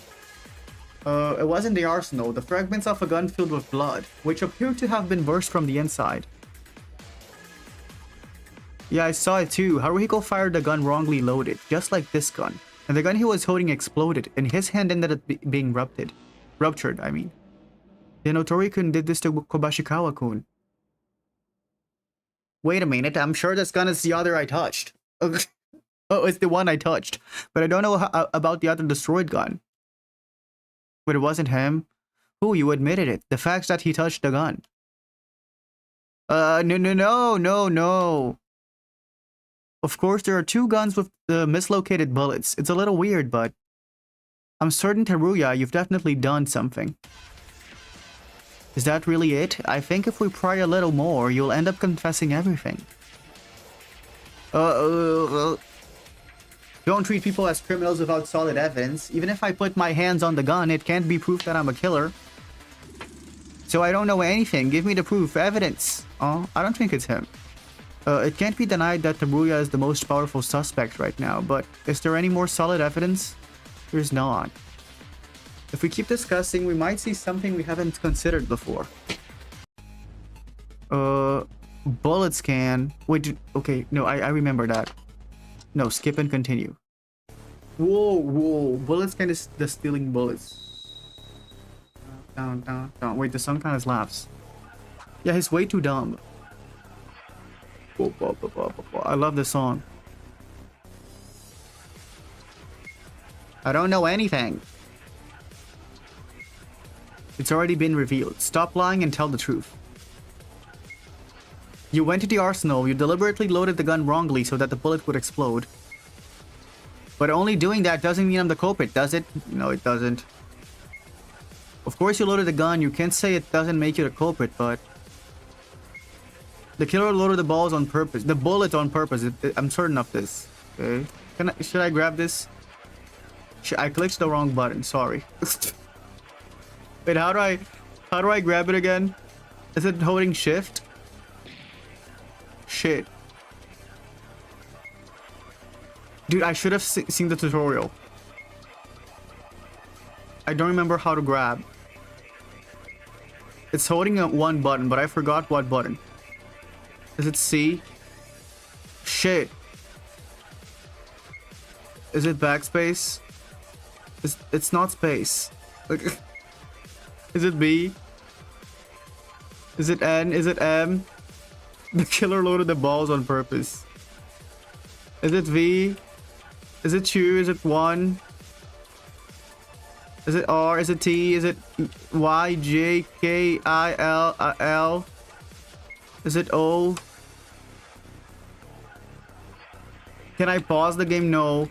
It was in the arsenal, the fragments of a gun filled with blood, which appeared to have been burst from the inside. Yeah, I saw it too. Haruhiko fired the gun wrongly loaded, just like this gun. And the gun he was holding exploded, and his hand ended up being ruptured, I mean. Then Otori-kun did this to Kobashikawa-kun. Wait a minute, I'm sure this gun is the other I touched. Oh, it's the one I touched. But I don't know about the other destroyed gun. But it wasn't him. Oh, you admitted it. The fact that he touched the gun. No. Of course, there are two guns with the mislocated bullets. It's a little weird, but... I'm certain, Teruya, you've definitely done something. Is that really it? I think if we pry a little more, you'll end up confessing everything. Don't treat people as criminals without solid evidence. Even if I put my hands on the gun, it can't be proof that I'm a killer. So I don't know anything. Give me the proof, evidence. Oh, I don't think it's him. It can't be denied that Teruya is the most powerful suspect right now, but is there any more solid evidence? There's not. If we keep discussing, we might see something we haven't considered before. Bullet scan. Wait, okay, no, I remember that. No, skip and continue. Whoa. Bullet scan is the stealing bullets. Down. Wait, the song kind of laughs. Yeah, he's way too dumb. I love this song. I don't know anything. It's already been revealed. Stop lying and tell the truth. You went to the arsenal, you deliberately loaded the gun wrongly so that the bullet would explode. But only doing that doesn't mean I'm the culprit, does it? No, it doesn't. Of course you loaded the gun, you can't say it doesn't make you the culprit, but... The killer loaded the balls on purpose. The bullet on purpose. I'm certain of this. Okay. Should I grab this? I clicked the wrong button, sorry. Wait, how do I grab it again? Is it holding shift? Shit. Dude, I should have seen the tutorial. I don't remember how to grab. It's holding one button, but I forgot what button. Is it C? Shit. Is it backspace? It's not space. Is it B? Is it N? Is it M? The killer loaded the balls on purpose. Is it V? Is it 2? Is it 1? Is it R? Is it T? Is it Y, J, K, I, L? Is it O? Can I pause the game? No.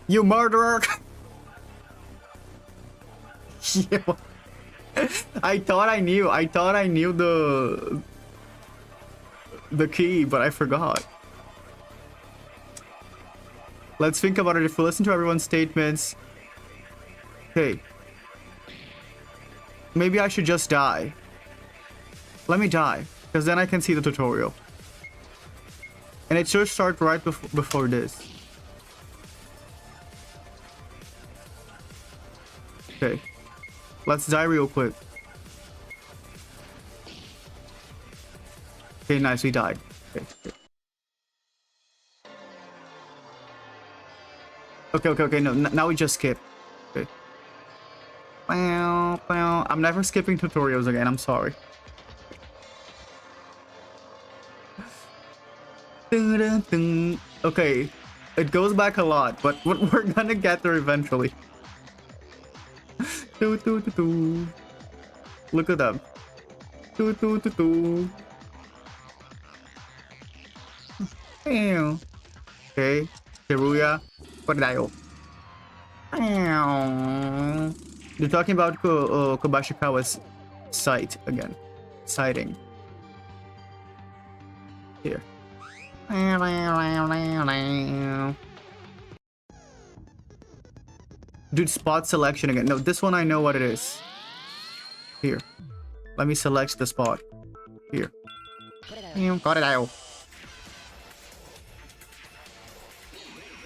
You murderer! Yeah. I thought I knew the key, but I forgot. Let's think about it. If we listen to everyone's statements... Hey. Maybe I should just die. Let me die. Because then I can see the tutorial. And it should start right before this. Okay. Let's die real quick. Okay, nice, we died. Okay. Okay, no, now we just skip. Okay. I'm never skipping tutorials again, I'm sorry. Okay, it goes back a lot, but we're gonna get there eventually. Look at them. Okay, Teruya. Crocodile. You're talking about Kobashikawa's site again. Sighting. Here. Dude, spot selection again. No, this one I know what it is. Here. Let me select the spot. Here. Crocodile.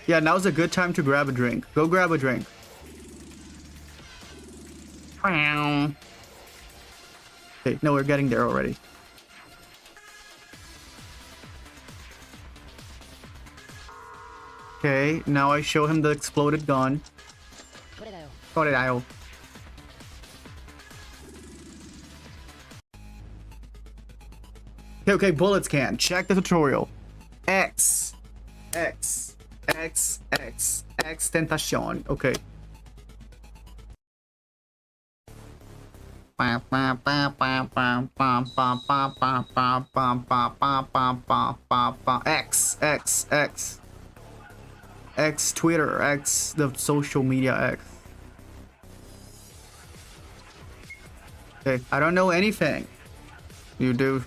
Yeah, now's a good time to grab a drink. Go grab a drink. Okay, no, we're getting there already. Okay, now I show him the exploded gun. Crocodile. Okay, bullets can. Check the tutorial. X. Tentacion. Okay. X Twitter, X the social media X. Okay, I don't know anything. You do.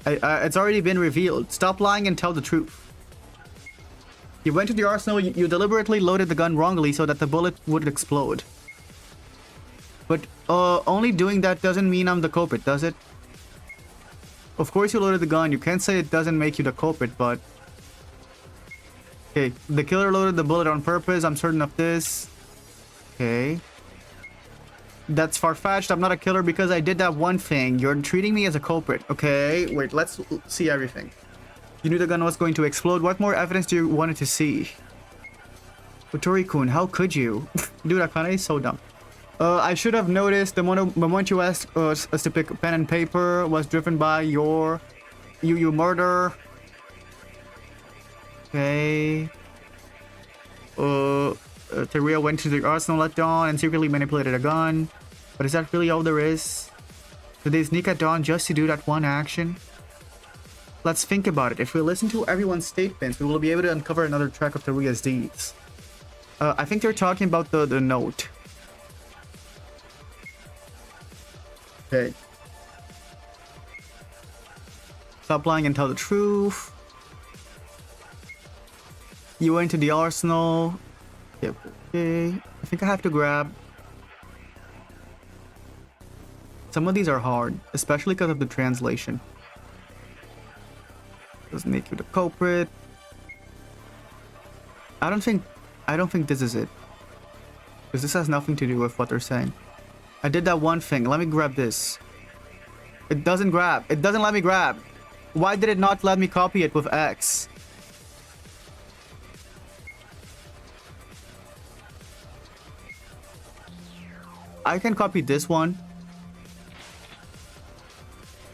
It's already been revealed. Stop lying and tell the truth. You went to the arsenal, you deliberately loaded the gun wrongly so that the bullet would explode. But only doing that doesn't mean I'm the culprit, does it? Of course you loaded the gun, you can't say it doesn't make you the culprit, but... Okay, the killer loaded the bullet on purpose, I'm certain of this. Okay. That's far-fetched, I'm not a killer because I did that one thing. You're treating me as a culprit. Okay, wait, let's see everything. You knew the gun was going to explode. What more evidence do you wanted to see? Otori-kun, how could you? Dude, Akane is so dumb. I should have noticed the moment you asked us to pick pen and paper was driven by you murder. Okay. Teruya went to the arsenal at dawn and secretly manipulated a gun. But is that really all there is? Did they sneak at dawn just to do that one action? Let's think about it. If we listen to everyone's statements, we will be able to uncover another track of Teruya's deeds. I think they're talking about the note. Okay. Stop lying and tell the truth. You went to the arsenal. Yep. Okay. I think I have to grab. Some of these are hard, especially because of the translation. Doesn't make you the culprit. I don't think this is it. Because this has nothing to do with what they're saying. I did that one thing. Let me grab this. It doesn't grab. It doesn't let me grab. Why did it not let me copy it with X? I can copy this one.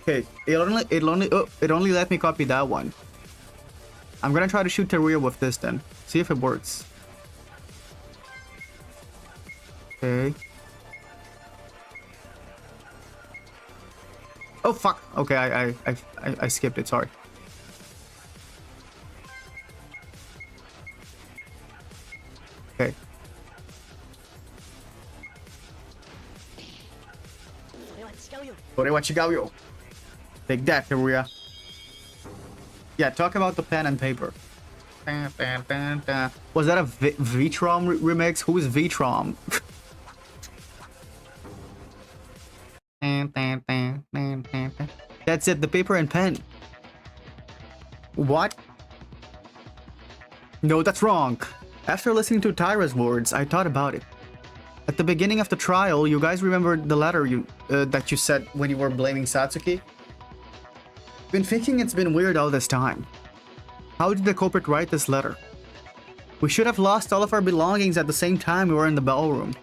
Okay, it only let me copy that one. I'm gonna try to shoot Teruya with this then. See if it works. Okay. Oh fuck. Okay, I skipped it, sorry. Okay. Take that, Teruya. Yeah, talk about the pen and paper. Was that a Vtrom remix? Who is Vtrom? That's it, the paper and pen. What? No, that's wrong. After listening to Tyra's words, I thought about it. At the beginning of the trial, you guys remembered the letter that you said when you were blaming Satsuki? Been thinking it's been weird all this time. How did the culprit write this letter? We should have lost all of our belongings at the same time we were in the ballroom.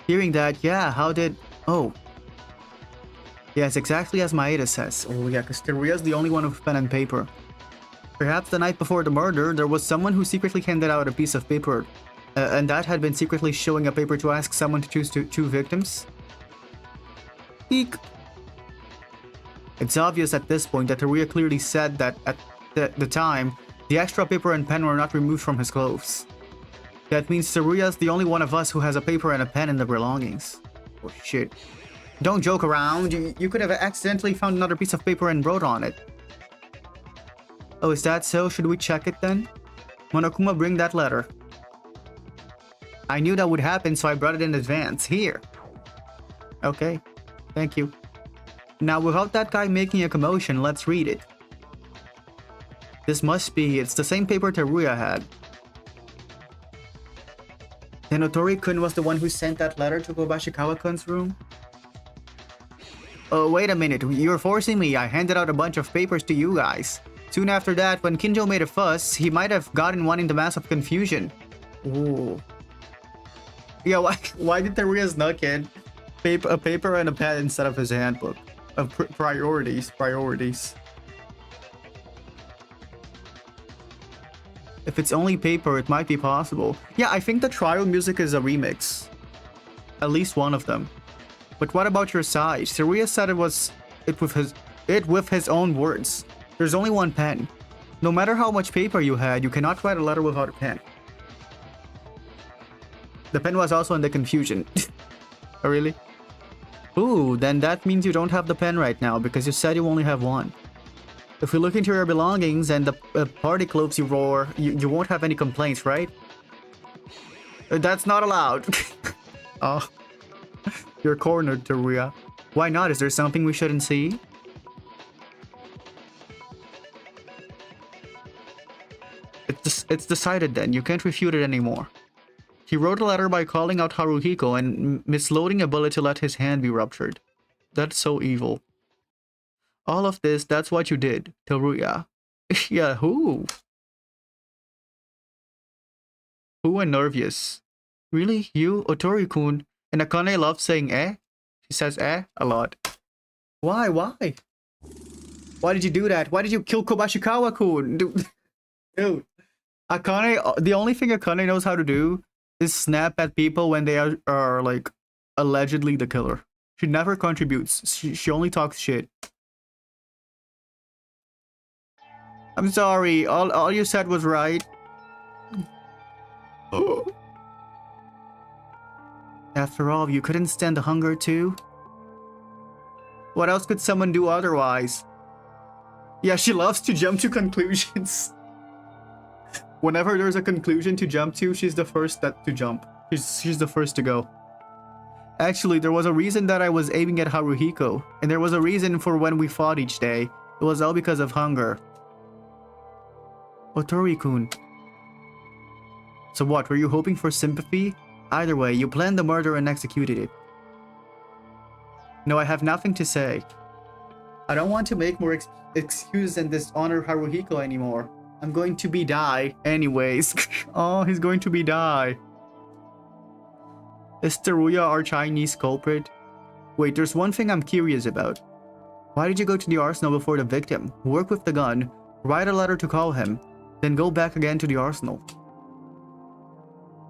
Hearing that, yeah, how did... Oh. Yes, exactly as Maeda says. Oh yeah, because Teruya's the only one with pen and paper. Perhaps the night before the murder, there was someone who secretly handed out a piece of paper. And that had been secretly showing a paper to ask someone to choose two victims? Eek. It's obvious at this point that Teruya clearly said that at the time, the extra paper and pen were not removed from his clothes. That means Teruya's the only one of us who has a paper and a pen in the belongings. Oh shit. Don't joke around, you could have accidentally found another piece of paper and wrote on it. Oh, is that so? Should we check it then? Monokuma, bring that letter. I knew that would happen, so I brought it in advance. Here. Okay. Thank you. Now, without that guy making a commotion, let's read it. This must be... It's the same paper Teruya had. Then Otori-kun was the one who sent that letter to Kobashikawa-kun's room? Oh, wait a minute. You're forcing me. I handed out a bunch of papers to you guys. Soon after that, when Kinjo made a fuss, he might have gotten one in the mass of confusion. Ooh. Yeah, why did Teruya's knuckhead a paper and a pen instead of his handbook? Of priorities. If it's only paper, it might be possible. Yeah, I think the trial music is a remix. At least one of them. But what about your side? Teruya said it with his own words. There's only one pen. No matter how much paper you had, you cannot write a letter without a pen. The pen was also in the confusion. Oh, really? Ooh, then that means you don't have the pen right now because you said you only have one. If we look into your belongings and the party clothes you wore, you won't have any complaints, right? That's not allowed. Oh. You're cornered, Teruya. Why not? Is there something we shouldn't see? It's decided then. You can't refute it anymore. He wrote a letter by calling out Haruhiko and misloading a bullet to let his hand be ruptured. That's so evil. All of this, that's what you did, Teruya. Yeah, who? Who and Nervious? Really? You, Otori-kun? And Akane loves saying eh? She says eh a lot. Why? Why? Why did you do that? Why did you kill Kobashikawa-kun? Dude. Akane, the only thing Akane knows how to do is snap at people when they are like, allegedly the killer. She never contributes. She only talks shit. I'm sorry. All you said was right. Oh. After all, you couldn't stand the hunger too? What else could someone do otherwise? Yeah, she loves to jump to conclusions. Whenever there's a conclusion to jump to, she's the first to jump. She's the first to go. Actually, there was a reason that I was aiming at Haruhiko, and there was a reason for when we fought each day. It was all because of hunger. Otori-kun. So what, were you hoping for sympathy? Either way, you planned the murder and executed it. No, I have nothing to say. I don't want to make more excuses and dishonor Haruhiko anymore. I'm going to be die anyways. Oh, he's going to be die. Is Teruya our Chinese culprit? Wait, there's one thing I'm curious about. Why did you go to the arsenal before the victim, work with the gun, write a letter to call him, then go back again to the arsenal?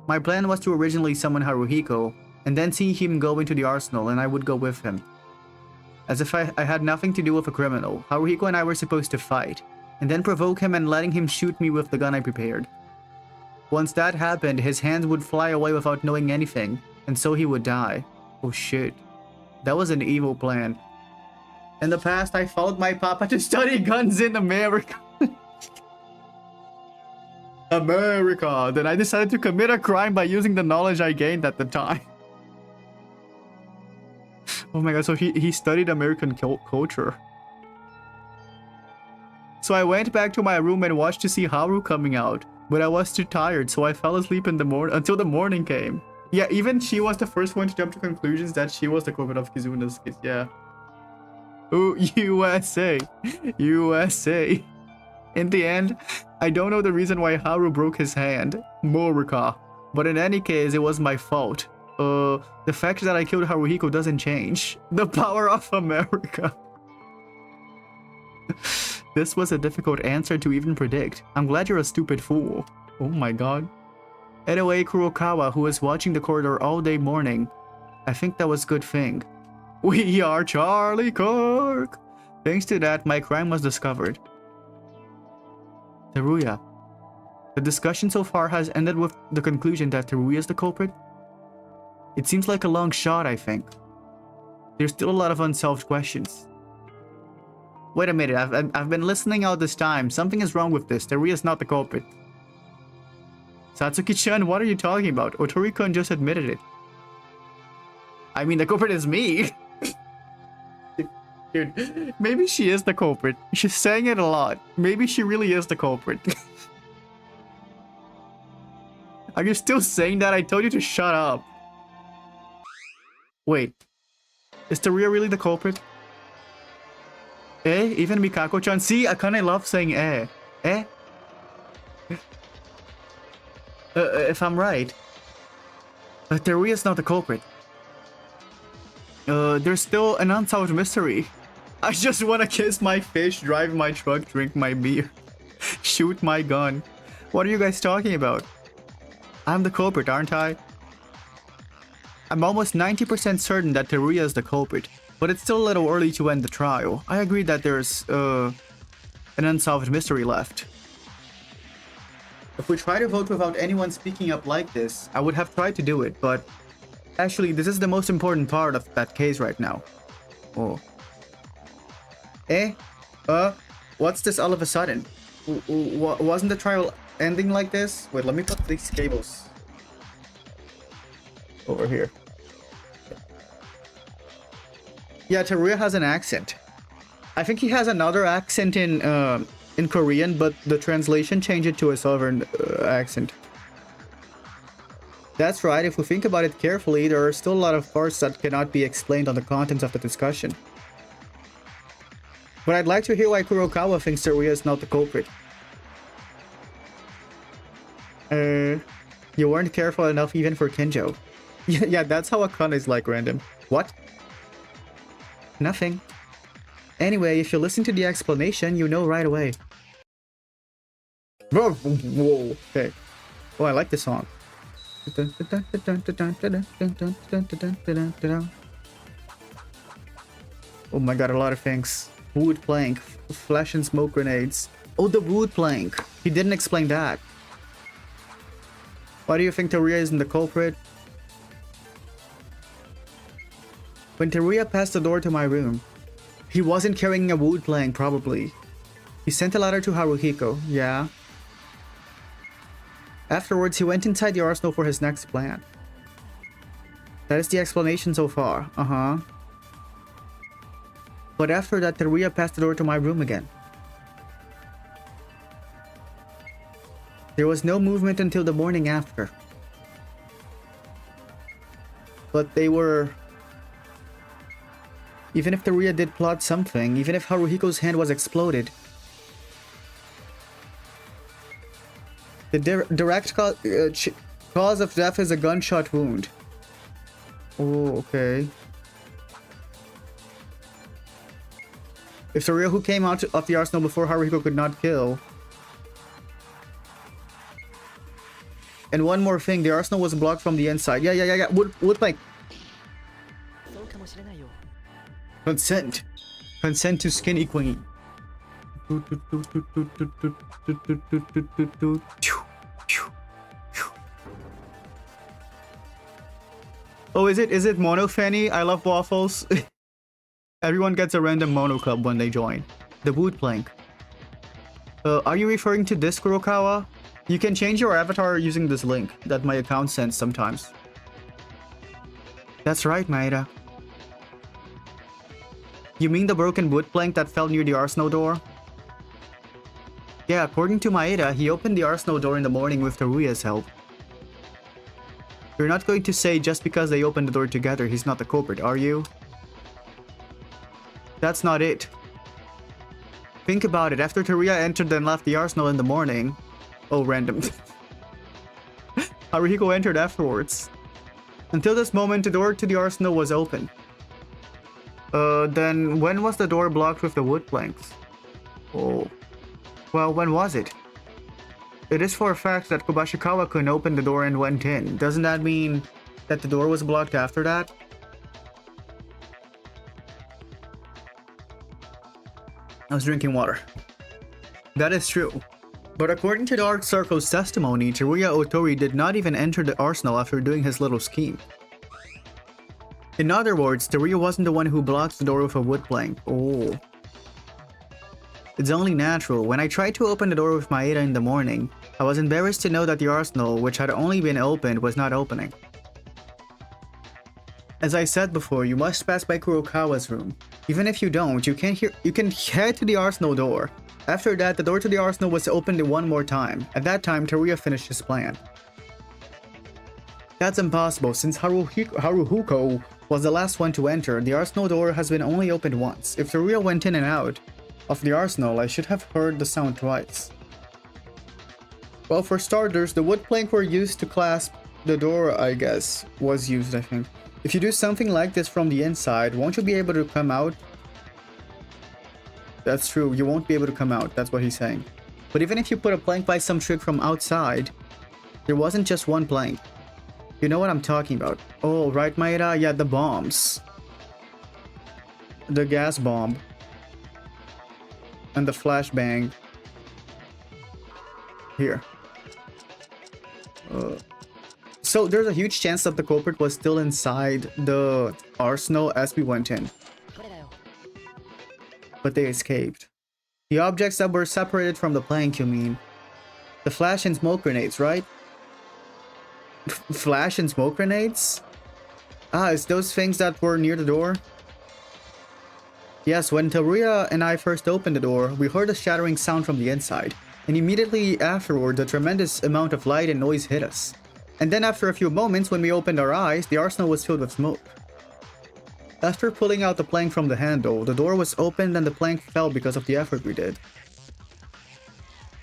My plan was to originally summon Haruhiko, and then see him go into the arsenal and I would go with him. As if I had nothing to do with a criminal, Haruhiko and I were supposed to fight, and then provoke him and letting him shoot me with the gun I prepared. Once that happened, his hands would fly away without knowing anything, and so he would die. Oh shit. That was an evil plan. In the past, I followed my papa to study guns in America. America! Then I decided to commit a crime by using the knowledge I gained at the time. Oh my god, so he studied American culture. So I went back to my room and watched to see Haru coming out. But I was too tired, so I fell asleep in the morning until the morning came. Yeah, even she was the first one to jump to conclusions that she was the culprit of Kizuna's case. Yeah. Ooh, USA. USA. In the end, I don't know the reason why Haru broke his hand. Morika. But in any case, it was my fault. The fact that I killed Haruhiko doesn't change. The power of America. This was a difficult answer to even predict. I'm glad you're a stupid fool. Oh my god. Anyway, Kurokawa, who was watching the corridor all day morning. I think that was good thing. We are Charlie Kirk! Thanks to that, my crime was discovered. Teruya. The discussion so far has ended with the conclusion that Teruya is the culprit. It seems like a long shot, I think. There's still a lot of unsolved questions. Wait a minute, I've been listening all this time. Something is wrong with this. Teruya is not the culprit. Satsuki-chan, what are you talking about? Otori-kun just admitted it. I mean, the culprit is me. Dude, maybe she is the culprit. She's saying it a lot. Maybe she really is the culprit. Are you still saying that? I told you to shut up. Wait. Is Teruya really the culprit? Eh? Even Mikako-chan? See, I kinda love saying eh. Eh? If I'm right. Teruya's not the culprit. There's still an unsolved mystery. I just wanna kiss my fish, drive my truck, drink my beer, shoot my gun. What are you guys talking about? I'm the culprit, aren't I? I'm almost 90% certain that Teruya is the culprit, but it's still a little early to end the trial. I agree that there's, an unsolved mystery left. If we try to vote without anyone speaking up like this, I would have tried to do it, but actually, this is the most important part of that case right now. Oh. Eh? What's this all of a sudden? Wasn't the trial ending like this? Wait, let me put these cables over here. Yeah, Teruya has an accent. I think he has another accent in Korean, but the translation changed it to a southern accent. That's right, if we think about it carefully, there are still a lot of parts that cannot be explained on the contents of the discussion. But I'd like to hear why Kurokawa thinks Teruya is not the culprit. You weren't careful enough even for Kinjo. Yeah, that's how Akane is like, random. What? Nothing. Anyway, if you listen to the explanation, you know right away. Whoa, okay. Oh, I like this song. Oh my god, a lot of things. Wood plank, flash and smoke grenades. Oh, the wood plank. He didn't explain that. Why do you think Teruya isn't the culprit? When Teruya passed the door to my room, he wasn't carrying a wood plank, probably. He sent a letter to Haruhiko, yeah. Afterwards, he went inside the arsenal for his next plan. That is the explanation so far, But after that, Teruya passed the door to my room again. There was no movement until the morning after. But they were... Even if Teruya did plot something, even if Haruhiko's hand was exploded, the direct cause of death is a gunshot wound. Oh, okay. If Teruya who came out of the arsenal before Haruhiko could not kill. And one more thing, the arsenal was blocked from the inside. Yeah. Wood plank. Consent. Consent to skinny queen. Oh, is it Mono Fanny? I love waffles. Everyone gets a random Mono Club when they join. The wood plank. Are you referring to this, Kurokawa? You can change your avatar using this link that my account sends sometimes. That's right, Maeda. You mean the broken wood plank that fell near the arsenal door? Yeah, according to Maeda, he opened the arsenal door in the morning with Teruya's help. You're not going to say just because they opened the door together he's not the culprit, are you? That's not it. Think about it, after Teruya entered and left the arsenal in the morning... Oh, random. Haruhiko entered afterwards. Until this moment, the door to the arsenal was open. Then when was the door blocked with the wood planks? Oh. Well, when was it? It is for a fact that Kubashikawa-kun opened the door and went in. Doesn't that mean that the door was blocked after that? I was drinking water. That is true. But according to the Dark Circle's testimony, Teruya Otori did not even enter the arsenal after doing his little scheme. In other words, Teruya wasn't the one who blocked the door with a wood plank. Oh. It's only natural. When I tried to open the door with Maeda in the morning, I was embarrassed to know that the arsenal, which had only been opened, was not opening. As I said before, you must pass by Kurokawa's room. Even if you don't, you can head to the arsenal door. After that, the door to the arsenal was opened one more time. At that time, Teruya finished his plan. That's impossible, since Haruhiko was the last one to enter. The arsenal door has been only opened once. If Teruya went in and out of the arsenal, I should have heard the sound twice. Well, for starters, the wood plank were used to clasp the door, I guess. Was used, I think. If you do something like this from the inside, won't you be able to come out? That's true, you won't be able to come out, that's what he's saying. But even if you put a plank by some trick from outside, there wasn't just one plank. You know what I'm talking about. Oh, right, Maeda? Yeah, the bombs. The gas bomb. And the flashbang. Here. So there's a huge chance that the culprit was still inside the arsenal as we went in. But they escaped. The objects that were separated from the plank, you mean? The flash and smoke grenades, right? Flash and smoke grenades? Ah, it's those things that were near the door? Yes, when Teruya and I first opened the door, we heard a shattering sound from the inside. And immediately afterward, a tremendous amount of light and noise hit us. And then after a few moments, when we opened our eyes, the arsenal was filled with smoke. After pulling out the plank from the handle, the door was opened and the plank fell because of the effort we did.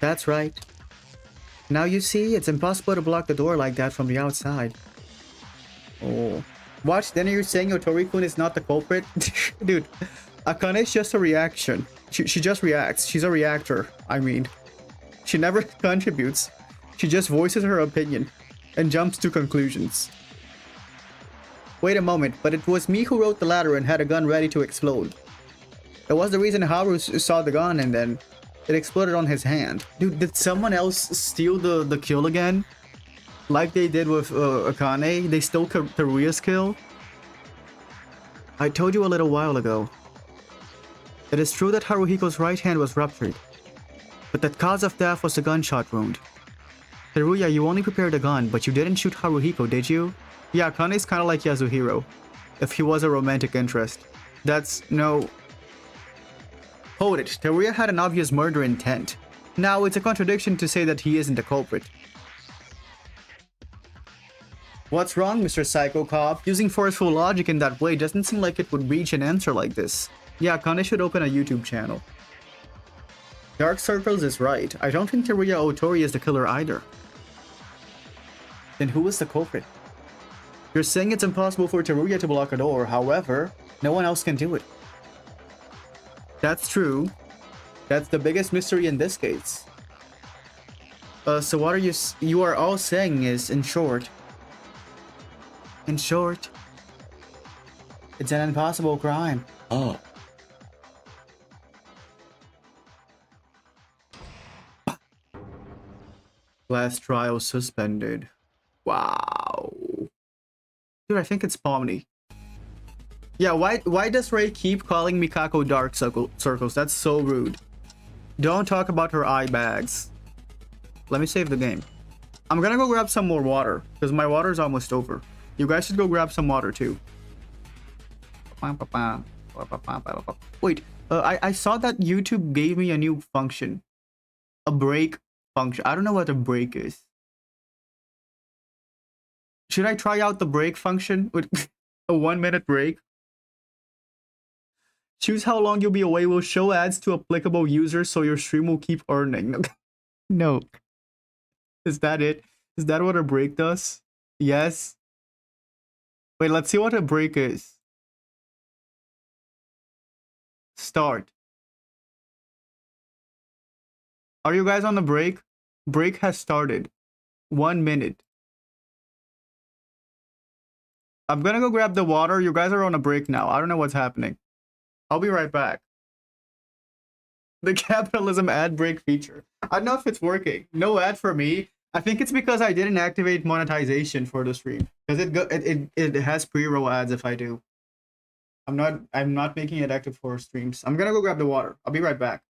That's right. Now you see, it's impossible to block the door like that from the outside. Oh. What? Then you're saying Otori-kun is not the culprit? Dude, Akane is just a reaction. She just reacts. She's a reactor, I mean. She never contributes. She just voices her opinion and jumps to conclusions. Wait a moment, but it was me who wrote the letter and had a gun ready to explode. It was the reason Haru saw the gun and then it exploded on his hand. Dude, did someone else steal the kill again? Like they did with Akane? They stole Teruya's kill? I told you a little while ago. It is true that Haruhiko's right hand was ruptured, but the cause of death was a gunshot wound. Teruya, you only prepared a gun, but you didn't shoot Haruhiko, did you? Yeah, Kane's kinda like Yasuhiro, if he was a romantic interest. That's no... Hold it, Teruya had an obvious murder intent. Now, it's a contradiction to say that he isn't a culprit. What's wrong, Mr. Psycho Cop? Using forceful logic in that way doesn't seem like it would reach an answer like this. Yeah, Kane should open a YouTube channel. Dark Circles is right. I don't think Teruya Otori is the killer either. Then who is the culprit? You're saying it's impossible for Teruya to block a door, however, no one else can do it. That's true. That's the biggest mystery in this case. So what are you are all saying is, in short, it's an impossible crime. Oh. Last trial suspended. Wow. Dude, I think it's Pomni. Yeah, why does Ray keep calling Mikako Dark Circles? That's so rude. Don't talk about her eye bags. Let me save the game. I'm gonna go grab some more water, because my water's almost over. You guys should go grab some water too. Wait, I saw that YouTube gave me a new function. A break function. I don't know what a break is. Should I try out the break function with a 1-minute break? Choose how long you'll be away. Will show ads to applicable users so your stream will keep earning. No. Is that it? Is that what a break does? Yes. Wait, let's see what a break is. Start. Are you guys on the break? Break has started. 1 minute. I'm gonna go grab the water. You guys are on a break now. I don't know what's happening. I'll be right back. The capitalism ad break feature. I don't know if it's working. No ad for me. I think it's because I didn't activate monetization for the stream. Because it has pre-roll ads if I do. I'm not making it active for streams. I'm gonna go grab the water. I'll be right back.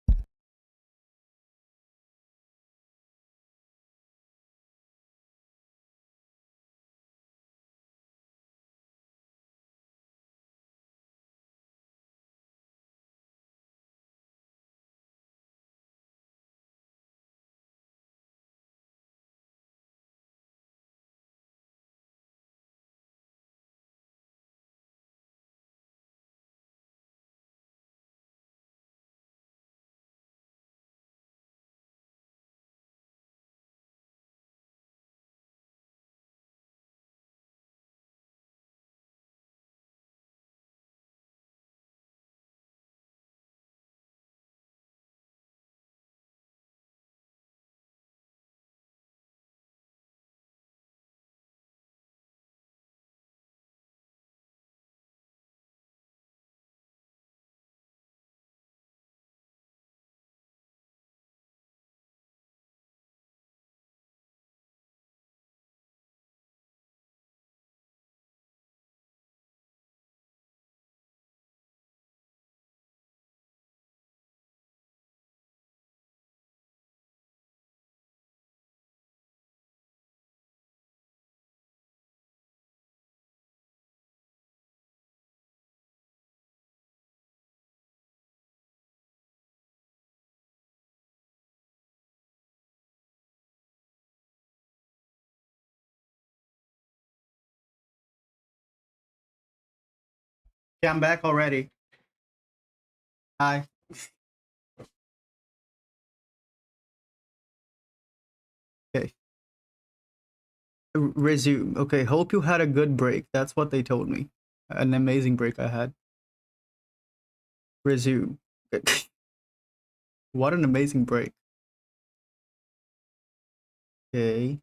Yeah, I'm back already. Hi. Okay. Resume. Okay, hope you had a good break. That's what they told me. An amazing break I had. Resume. What an amazing break. Okay.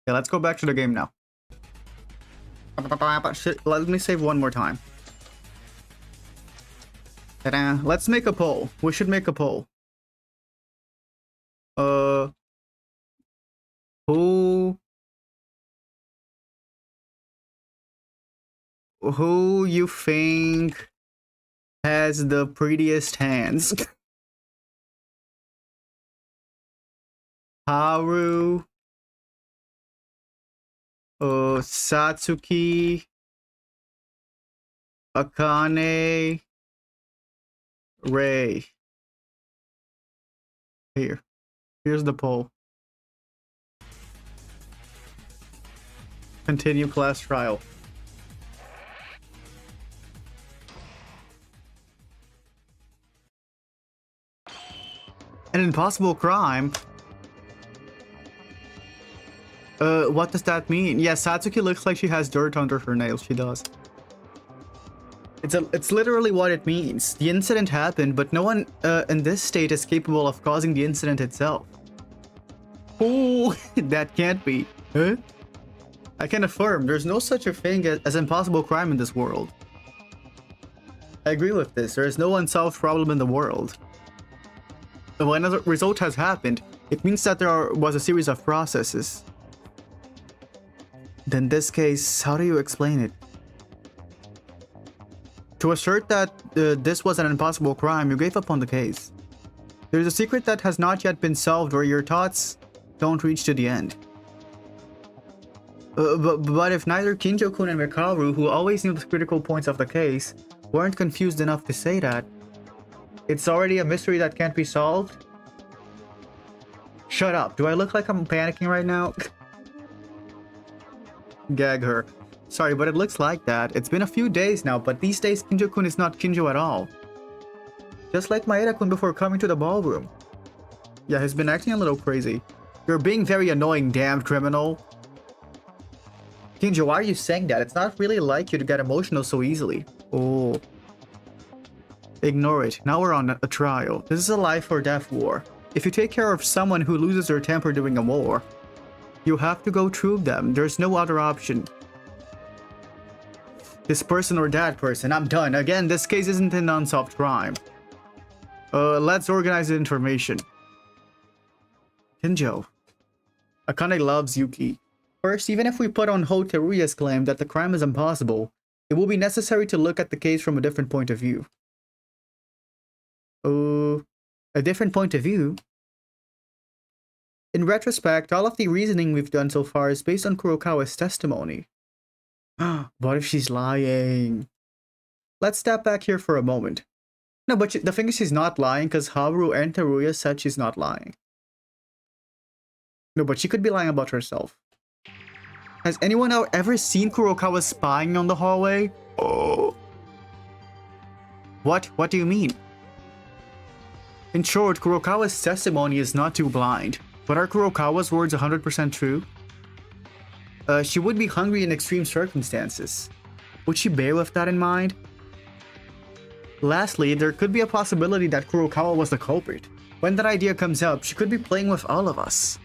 Yeah, let's go back to the game now. Let me save one more time. Ta-da. Let's make a poll. We should make a poll. Who you think has the prettiest hands? Haru, Satsuki, Akane, Ray. Here's the poll. Continue class trial. An impossible crime? What does that mean? Yeah, Satsuki looks like she has dirt under her nails. She does. It's literally what it means. The incident happened, but no one in this state is capable of causing the incident itself. Oh, that can't be. Huh? I can affirm there's no such a thing as impossible crime in this world. I agree with this. There is no unsolved problem in the world. When a result has happened, it means that there was a series of processes. In this case, how do you explain it? To assert that this was an impossible crime, you gave up on the case. There's a secret that has not yet been solved where your thoughts don't reach to the end. But if neither Kinjo-kun and Mikaru, who always knew the critical points of the case, weren't confused enough to say that, it's already a mystery that can't be solved? Shut up. Do I look like I'm panicking right now? Gag her. Sorry, but it looks like that. It's been a few days now, but these days Kinjo-kun is not Kinjo at all. Just like Maeda-kun before coming to the ballroom. Yeah, he's been acting a little crazy. You're being very annoying, damned criminal. Kinjo, why are you saying that? It's not really like you to get emotional so easily. Oh. Ignore it. Now we're on a trial. This is a life or death war. If you take care of someone who loses their temper during a war, you have to go through them. There's no other option. This person or that person. I'm done. Again, this case isn't an unsolved crime. Let's organize the information. Kinjo. Akane loves Yuki. First, even if we put on hold Teruya's claim that the crime is impossible, it will be necessary to look at the case from a different point of view. A different point of view? In retrospect, all of the reasoning we've done so far is based on Kurokawa's testimony. What if she's lying? Let's step back here for a moment. No, but the thing is she's not lying because Haru and Teruya said she's not lying. No, but she could be lying about herself. Has anyone ever seen Kurokawa spying on the hallway? Oh. What? What do you mean? In short, Kurokawa's testimony is not too blind. But are Kurokawa's words 100% true? She would be hungry in extreme circumstances. Would she bear with that in mind? Lastly, there could be a possibility that Kurokawa was the culprit. When that idea comes up, she could be playing with all of us.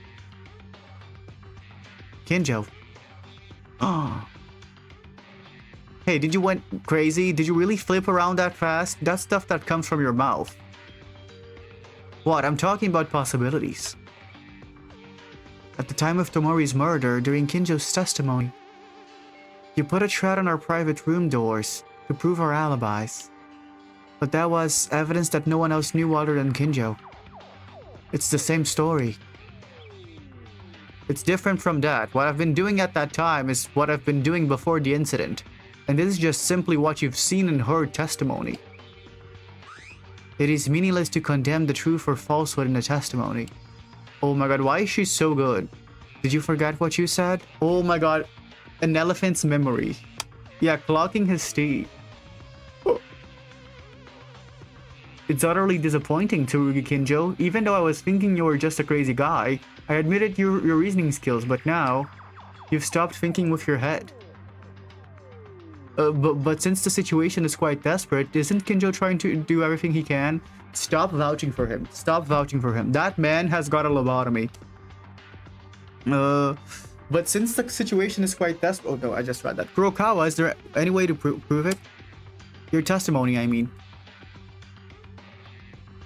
Kinjo. Oh. Hey, did you went crazy? Did you really flip around that fast? That's stuff that comes from your mouth. What? I'm talking about possibilities. At the time of Tomori's murder, during Kinjo's testimony, you put a thread on our private room doors to prove our alibis. But that was evidence that no one else knew other than Kinjo. It's the same story. It's different from that. What I've been doing at that time is what I've been doing before the incident. And this is just simply what you've seen and heard testimony. It is meaningless to condemn the truth or falsehood in a testimony. Oh my god, why is she so good? Did you forget what you said? Oh my god, an elephant's memory. Yeah, clocking his teeth. Oh. It's utterly disappointing, Teruya Kinjo. Even though I was thinking you were just a crazy guy, I admitted your reasoning skills, but now, you've stopped thinking with your head. But since the situation is quite desperate, isn't Kinjo trying to do everything he can? Stop vouching for him. Stop vouching for him. That man has got a lobotomy. But since the situation is quite desperate... Oh no, I just read that. Kurokawa, is there any way to prove it? Your testimony, I mean.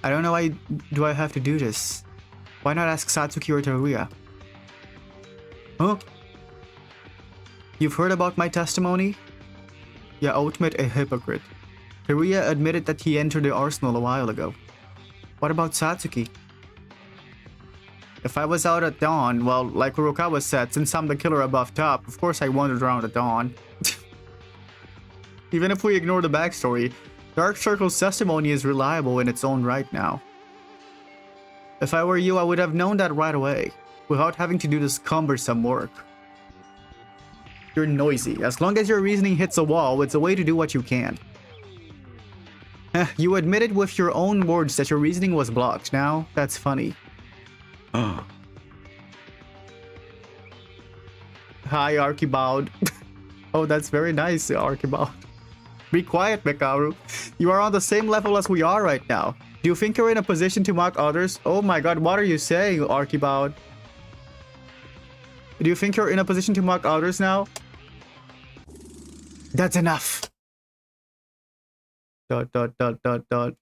I don't know why do I have to do this. Why not ask Satsuki or Teruya? Huh? You've heard about my testimony? Yeah, ultimate a hypocrite. Teruya admitted that he entered the arsenal a while ago. What about Satsuki? If I was out at dawn, well, like Kurokawa said, since I'm the killer above top, of course I wandered around at dawn. Even if we ignore the backstory, Dark Circle's testimony is reliable in its own right now. If I were you, I would have known that right away, without having to do this cumbersome work. You're noisy. As long as your reasoning hits a wall, it's a way to do what you can. You admitted with your own words that your reasoning was blocked. Now, that's funny. Hi, Archibald. Oh, that's very nice, Archibald. Be quiet, Mikaru. You are on the same level as we are right now. Do you think you're in a position to mock others? Oh my god, what are you saying, Archibald? Do you think you're in a position to mock others now? That's enough. Dot dot dot dot dot.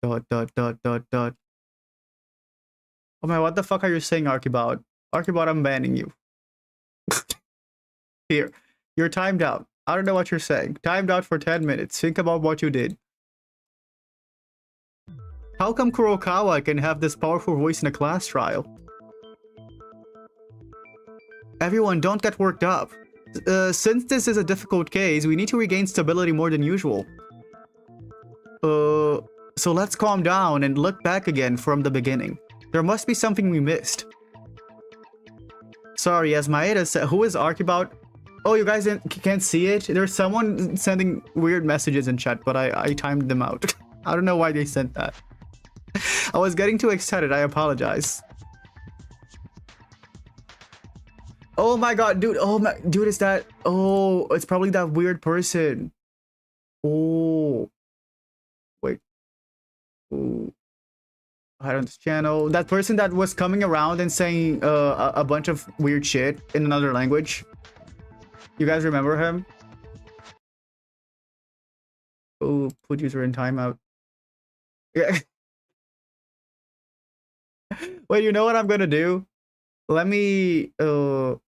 Dot dot dot dot dot. Oh my, what the fuck are you saying, Archibald? Archibald, I'm banning you. Here, you're timed out. I don't know what you're saying. Timed out for 10 minutes. Think about what you did. How come Kurokawa can have this powerful voice in a class trial? Everyone, don't get worked up. Since this is a difficult case, we need to regain stability more than usual. So let's calm down and look back again from the beginning. There must be something we missed. Sorry, as Maeda said, who is Archibald? Oh, you guys can't see it? There's someone sending weird messages in chat, but I timed them out. I don't know why they sent that. I was getting too excited, I apologize. Oh my god, dude, oh my, dude, is that, oh, it's probably that weird person. Oh. Wait. Oh. Hide on this channel. That person that was coming around and saying a bunch of weird shit in another language. You guys remember him? Oh, put user in timeout. Yeah. Wait, you know what I'm gonna do? Let me oh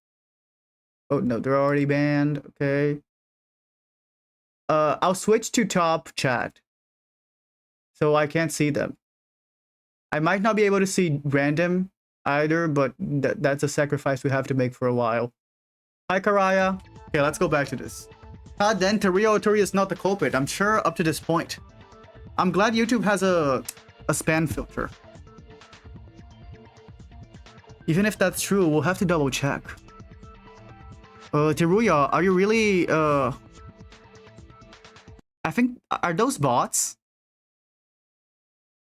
no, they're already banned. Okay. I'll switch to top chat. So I can't see them. I might not be able to see random either, but that's a sacrifice we have to make for a while. Hi, Karaya. Okay, let's go back to this. Then Teruya is not the culprit, I'm sure up to this point. I'm glad YouTube has a spam filter. Even if that's true, we'll have to double check. Teruya, are you really, I think, are those bots?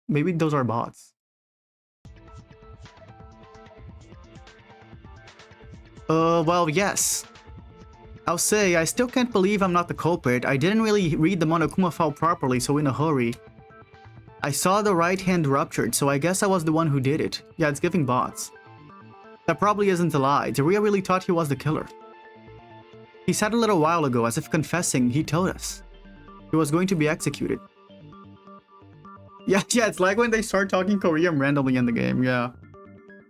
Maybe those are bots. Well, yes. I'll say, I still can't believe I'm not the culprit. I didn't really read the Monokuma file properly, so in a hurry. I saw the right hand ruptured, so I guess I was the one who did it. Yeah, it's giving bots. That probably isn't a lie. Teruya really thought he was the killer. He said a little while ago, as if confessing, he told us. He was going to be executed. Yeah, it's like when they start talking Korean randomly in the game, yeah.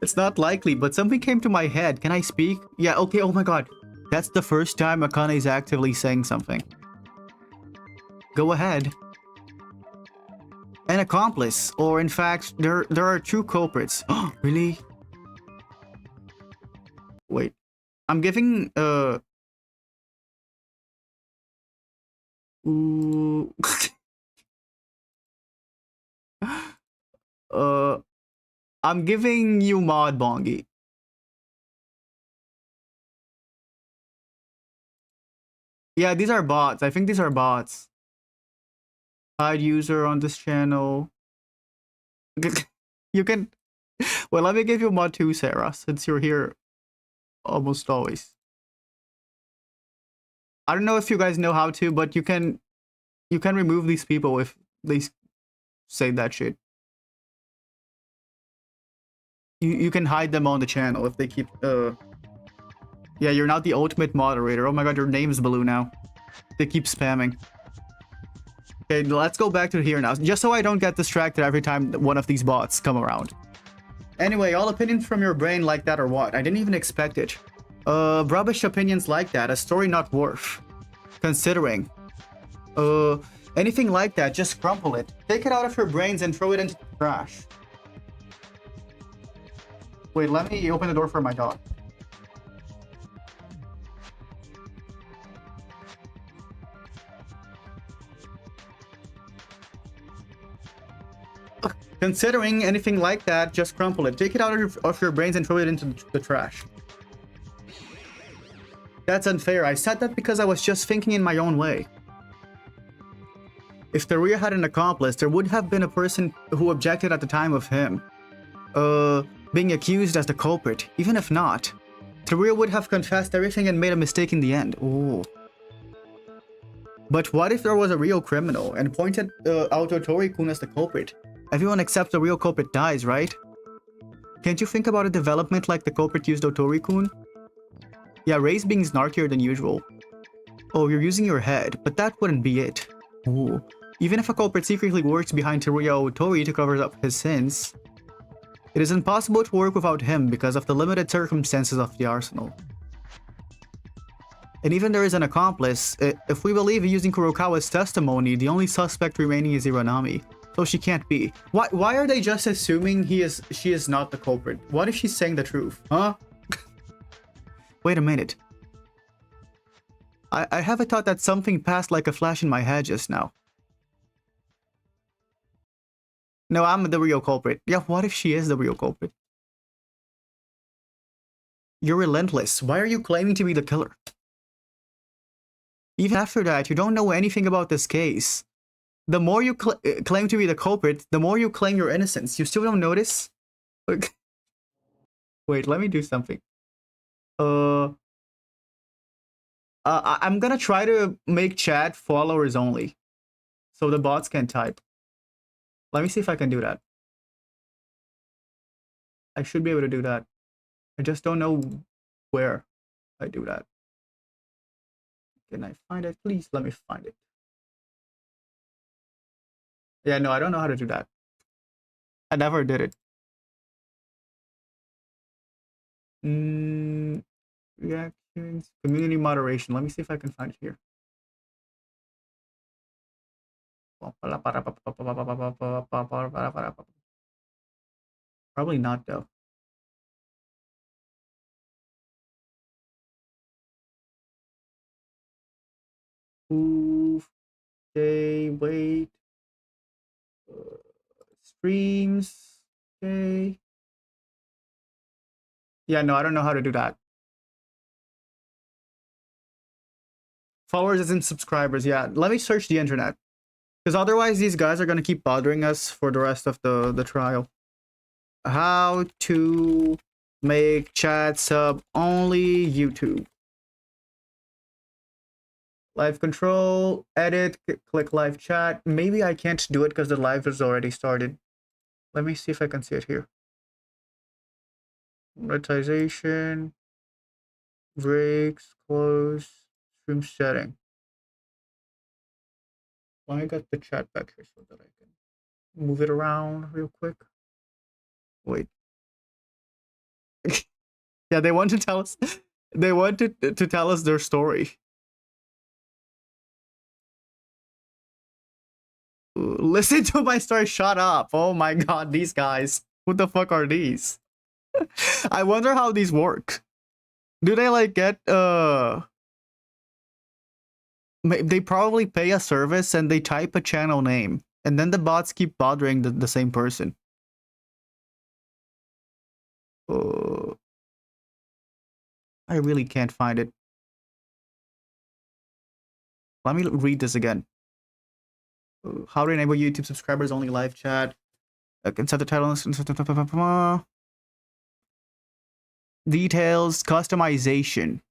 It's not likely, but something came to my head. Can I speak? Yeah, okay, oh my god. That's the first time Akane is actively saying something. Go ahead. An accomplice, or in fact, there are two culprits. Oh, really? Wait. I'm giving, ooh. I'm giving you mod Bongi. Yeah, these are bots. I think these are bots. Hide user on this channel. You can... Well, let me give you mod 2, Sarah, since you're here almost always. I don't know if you guys know how to, but you can remove these people if they say that shit. You can hide them on the channel if they keep yeah, you're not the ultimate moderator. Oh my god, your name is blue now. They keep spamming. Okay, let's go back to here now, just so I don't get distracted every time one of these bots come around. Anyway, all opinions from your brain like that or what? I didn't even expect it. Rubbish opinions like that, a story not worth considering. Anything like that, just crumple it. Take it out of your brains and throw it into the trash. Wait, let me open the door for my dog. Considering anything like that, just crumple it. Take it out of your brains and throw it into the trash. That's unfair. I said that because I was just thinking in my own way. If Teruya had an accomplice, there would have been a person who objected at the time of him being accused as the culprit. Even if not, Teruya would have confessed everything and made a mistake in the end. Ooh. But what if there was a real criminal and pointed out Otori-kun as the culprit? Everyone except the real culprit dies, right? Can't you think about a development like the culprit used Otori-kun? Yeah, Rei's being snarkier than usual. Oh, you're using your head, but that wouldn't be it. Ooh. Even if a culprit secretly works behind Teruya Otori to cover up his sins, it is impossible to work without him because of the limited circumstances of the arsenal. And even there is an accomplice, if we believe using Kurokawa's testimony, the only suspect remaining is Iranami. So she can't be. Why are they just assuming she is not the culprit? What if she's saying the truth? Huh? Wait a minute. I have a thought that something passed like a flash in my head just now. No, I'm the real culprit. Yeah, what if she is the real culprit? You're relentless. Why are you claiming to be the killer? Even after that, you don't know anything about this case. The more you claim to be the culprit, the more you claim your innocence. You still don't notice? Like, wait, let me do something. I'm gonna try to make chat followers only, so the bots can type. Let me see if I can do that. I should be able to do that. I just don't know where I do that. Can I find it? Please let me find it. Yeah, no, I don't know how to do that. I never did it. Reactions, community moderation. Let me see if I can find it here. Probably not though. Oof. Okay, wait. Streams. Okay. Yeah, no, I don't know how to do that. Followers isn't subscribers. Yeah, let me search the internet. Because otherwise these guys are going to keep bothering us for the rest of the trial. How to make chat sub only YouTube. Live control, edit, click live chat. Maybe I can't do it because the live has already started. Let me see if I can see it here. Monetization, breaks, close, stream setting. Let me get the chat back here so that I can move it around real quick. Wait. Yeah, they want to tell us. They wanted to tell us their story. Listen to my story. Shut up. Oh my god, these guys. Who the fuck are these? I wonder how these work. Do they like get they probably pay a service and they type a channel name and then the bots keep bothering the same person. I really can't find it. Let me read this again. How to enable YouTube subscribers only live chat. I can set the title. Details, customization.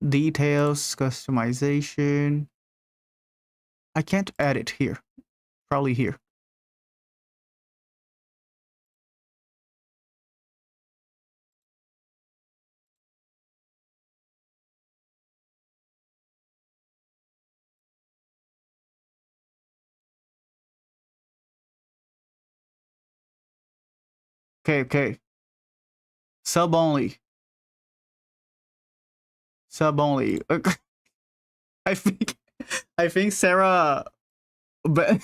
Details, customization. I can't add it here. Probably here. Okay. Sub only. Sub only. I think Sarah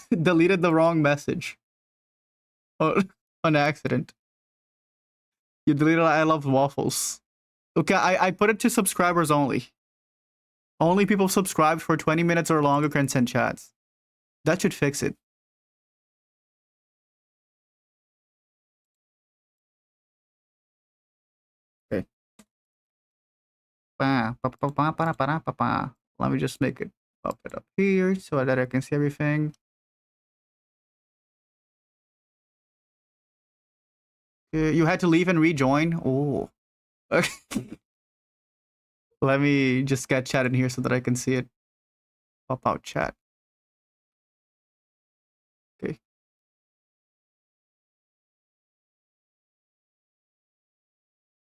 deleted the wrong message. On accident. You deleted I love waffles. Okay, I put it to subscribers only. Only people subscribed for 20 minutes or longer can send chats. That should fix it. Okay. Let me just make it up here so that I can see everything. You had to leave and rejoin? Oh. Okay. Let me just get chat in here so that I can see it. Pop out chat. Okay.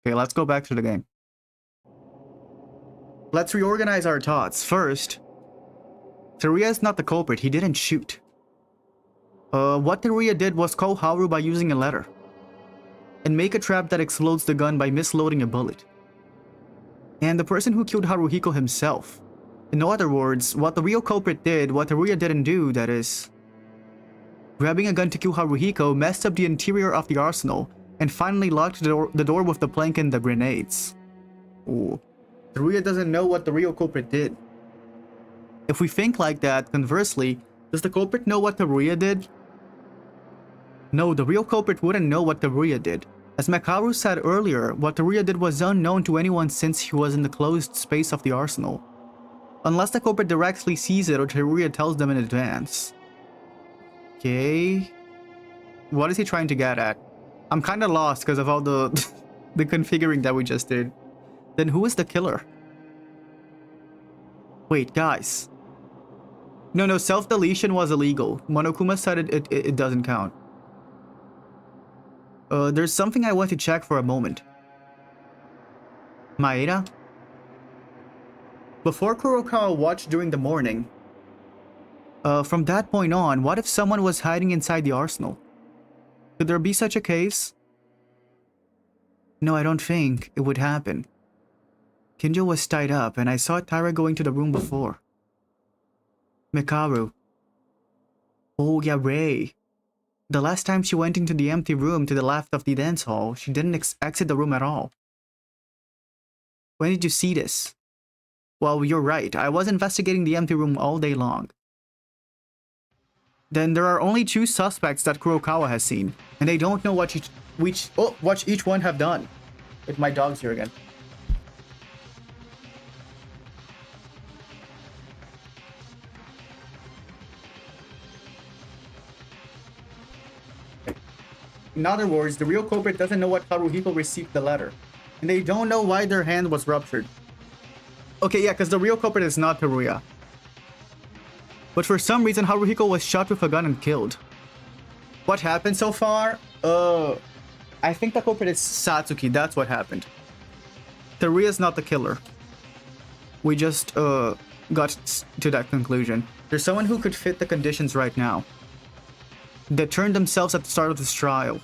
Okay, let's go back to the game. Let's reorganize our thoughts. First, Teruya is not the culprit. He didn't shoot. What Teruya did was call Haru by using a letter. And make a trap that explodes the gun by misloading a bullet. And the person who killed Haruhiko himself. In other words, what the real culprit did, what Teruya didn't do, that is, grabbing a gun to kill Haruhiko messed up the interior of the arsenal and finally locked the door with the plank and the grenades. Ooh. Teruya doesn't know what the real culprit did. If we think like that, conversely, does the culprit know what Teruya did? No, the real culprit wouldn't know what Teruya did. As Makaru said earlier, what Teruya did was unknown to anyone since he was in the closed space of the arsenal. Unless the culprit directly sees it or Teruya tells them in advance. Okay. What is he trying to get at? I'm kinda lost because of all the the configuring that we just did. Then who is the killer? Wait, guys. No, self-deletion was illegal. Monokuma said it doesn't count. There's something I want to check for a moment. Maeda? Before Kurokawa watched during the morning, from that point on, what if someone was hiding inside the arsenal? Could there be such a case? No, I don't think it would happen. Kinjo was tied up, and I saw Taira going to the room before. Mikaru. Oh yeah, Ray. The last time she went into the empty room to the left of the dance hall, she didn't exit the room at all. When did you see this? Well, you're right. I was investigating the empty room all day long. Then there are only 2 suspects that Kurokawa has seen, and they don't know what each one have done. With my dogs here again. In other words, the real culprit doesn't know what Haruhiko received the letter, and they don't know why their hand was ruptured. Okay, yeah, because the real culprit is not Teruya. But for some reason, Haruhiko was shot with a gun and killed. What happened so far? I think the culprit is Satsuki, that's what happened. Teruya's not the killer. We just, got to that conclusion. There's someone who could fit the conditions right now. They turned themselves at the start of this trial.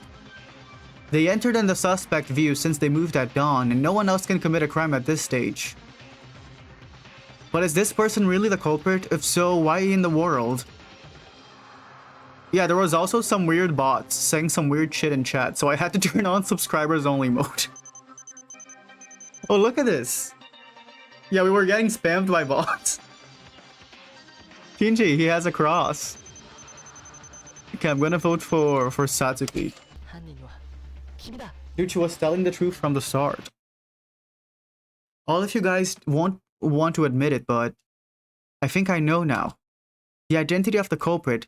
They entered in the suspect view since they moved at dawn, and no one else can commit a crime at this stage. But is this person really the culprit? If so, why in the world? Yeah, there was also some weird bots saying some weird shit in chat, so I had to turn on subscribers only mode. Oh, look at this. Yeah, we were getting spammed by bots. Kinji, he has a cross. Okay, I'm gonna vote for Satsuki. Dude, she was telling the truth from the start. All of you guys won't want to admit it, but I think I know now. The identity of the culprit.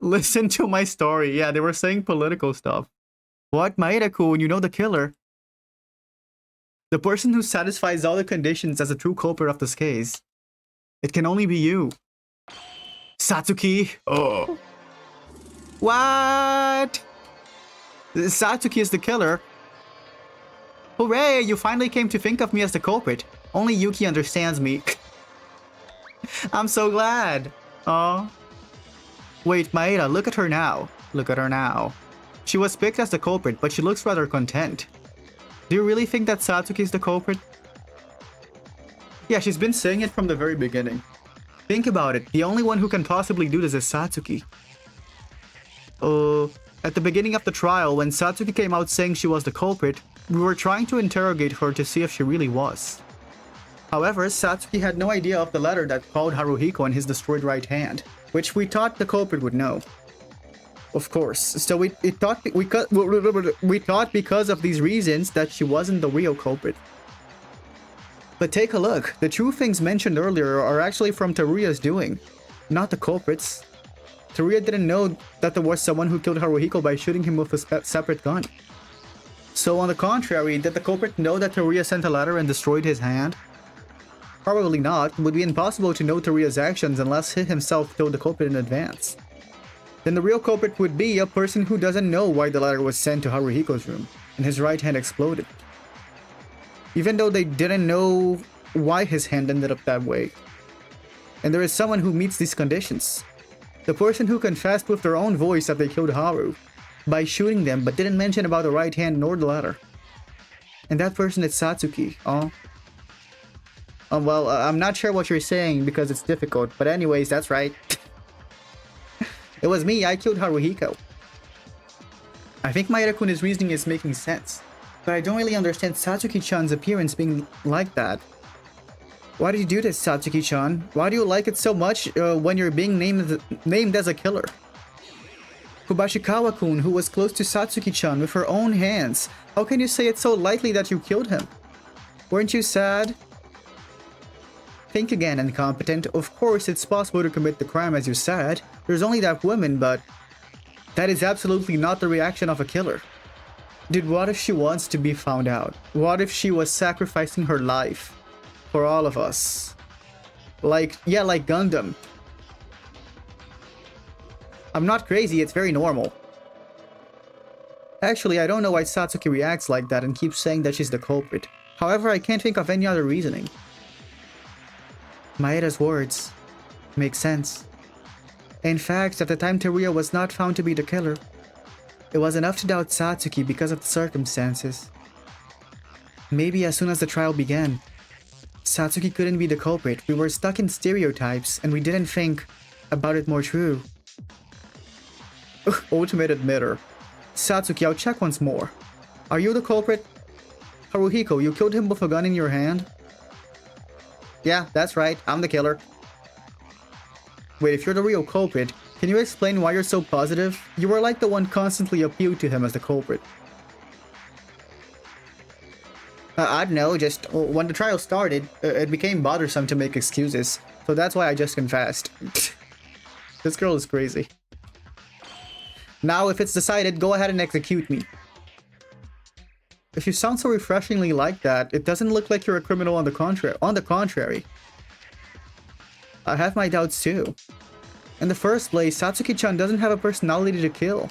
Listen to my story. Yeah, they were saying political stuff. What, Maeda-kun, you know the killer? The person who satisfies all the conditions as a true culprit of this case. It can only be you. Satsuki. Oh. What? Satsuki is the killer. Hooray, you finally came to think of me as the culprit. Only Yuki understands me. I'm so glad. Aw. Wait, Maeda, look at her now. Look at her now. She was picked as the culprit, but she looks rather content. Do you really think that Satsuki is the culprit? Yeah, she's been saying it from the very beginning. Think about it, the only one who can possibly do this is Satsuki. At the beginning of the trial, when Satsuki came out saying she was the culprit, we were trying to interrogate her to see if she really was. However, Satsuki had no idea of the letter that called Haruhiko in his destroyed right hand, which we thought the culprit would know. Of course, so we thought because of these reasons that she wasn't the real culprit. But take a look, the true things mentioned earlier are actually from Teruya's doing, not the culprits. Teruya didn't know that there was someone who killed Haruhiko by shooting him with a separate gun. So on the contrary, did the culprit know that Teruya sent a letter and destroyed his hand? Probably not. It would be impossible to know Teruya's actions unless he himself killed the culprit in advance. Then the real culprit would be a person who doesn't know why the letter was sent to Haruhiko's room, and his right hand exploded. Even though they didn't know why his hand ended up that way. And there is someone who meets these conditions. The person who confessed with their own voice that they killed Haru by shooting them but didn't mention about the right hand nor the letter. And that person is Satsuki. Well, I'm not sure what you're saying because it's difficult, but anyways, that's right. It was me, I killed Haruhiko. I think Maeda-kun's reasoning is making sense, but I don't really understand Satsuki-chan's appearance being like that. Why do you do this, Satsuki-chan? Why do you like it so much when you're being named as a killer? Kubashikawa-kun, who was close to Satsuki-chan with her own hands, how can you say it so lightly that you killed him? Weren't you sad? Think again, incompetent. Of course, it's possible to commit the crime as you said. There's only that woman, but that is absolutely not the reaction of a killer. Dude, what if she wants to be found out? What if she was sacrificing her life for all of us? Like Gundam. I'm not crazy, it's very normal. Actually, I don't know why Satsuki reacts like that and keeps saying that she's the culprit. However, I can't think of any other reasoning. Maeda's words make sense. In fact, at the time Teruya was not found to be the killer, it was enough to doubt Satsuki because of the circumstances. Maybe as soon as the trial began, Satsuki couldn't be the culprit. We were stuck in stereotypes and we didn't think about it more true. Ultimate admitter. Satsuki, I'll check once more. Are you the culprit? Haruhiko, you killed him with a gun in your hand? Yeah, that's right. I'm the killer. Wait, if you're the real culprit, can you explain why you're so positive? You were like the one constantly appealed to him as the culprit. I don't know, just when the trial started, it became bothersome to make excuses. So that's why I just confessed. This girl is crazy. Now, if it's decided, go ahead and execute me. If you sound so refreshingly like that, it doesn't look like you're a criminal on the contrary. I have my doubts too. In the first place, Satsuki-chan doesn't have a personality to kill.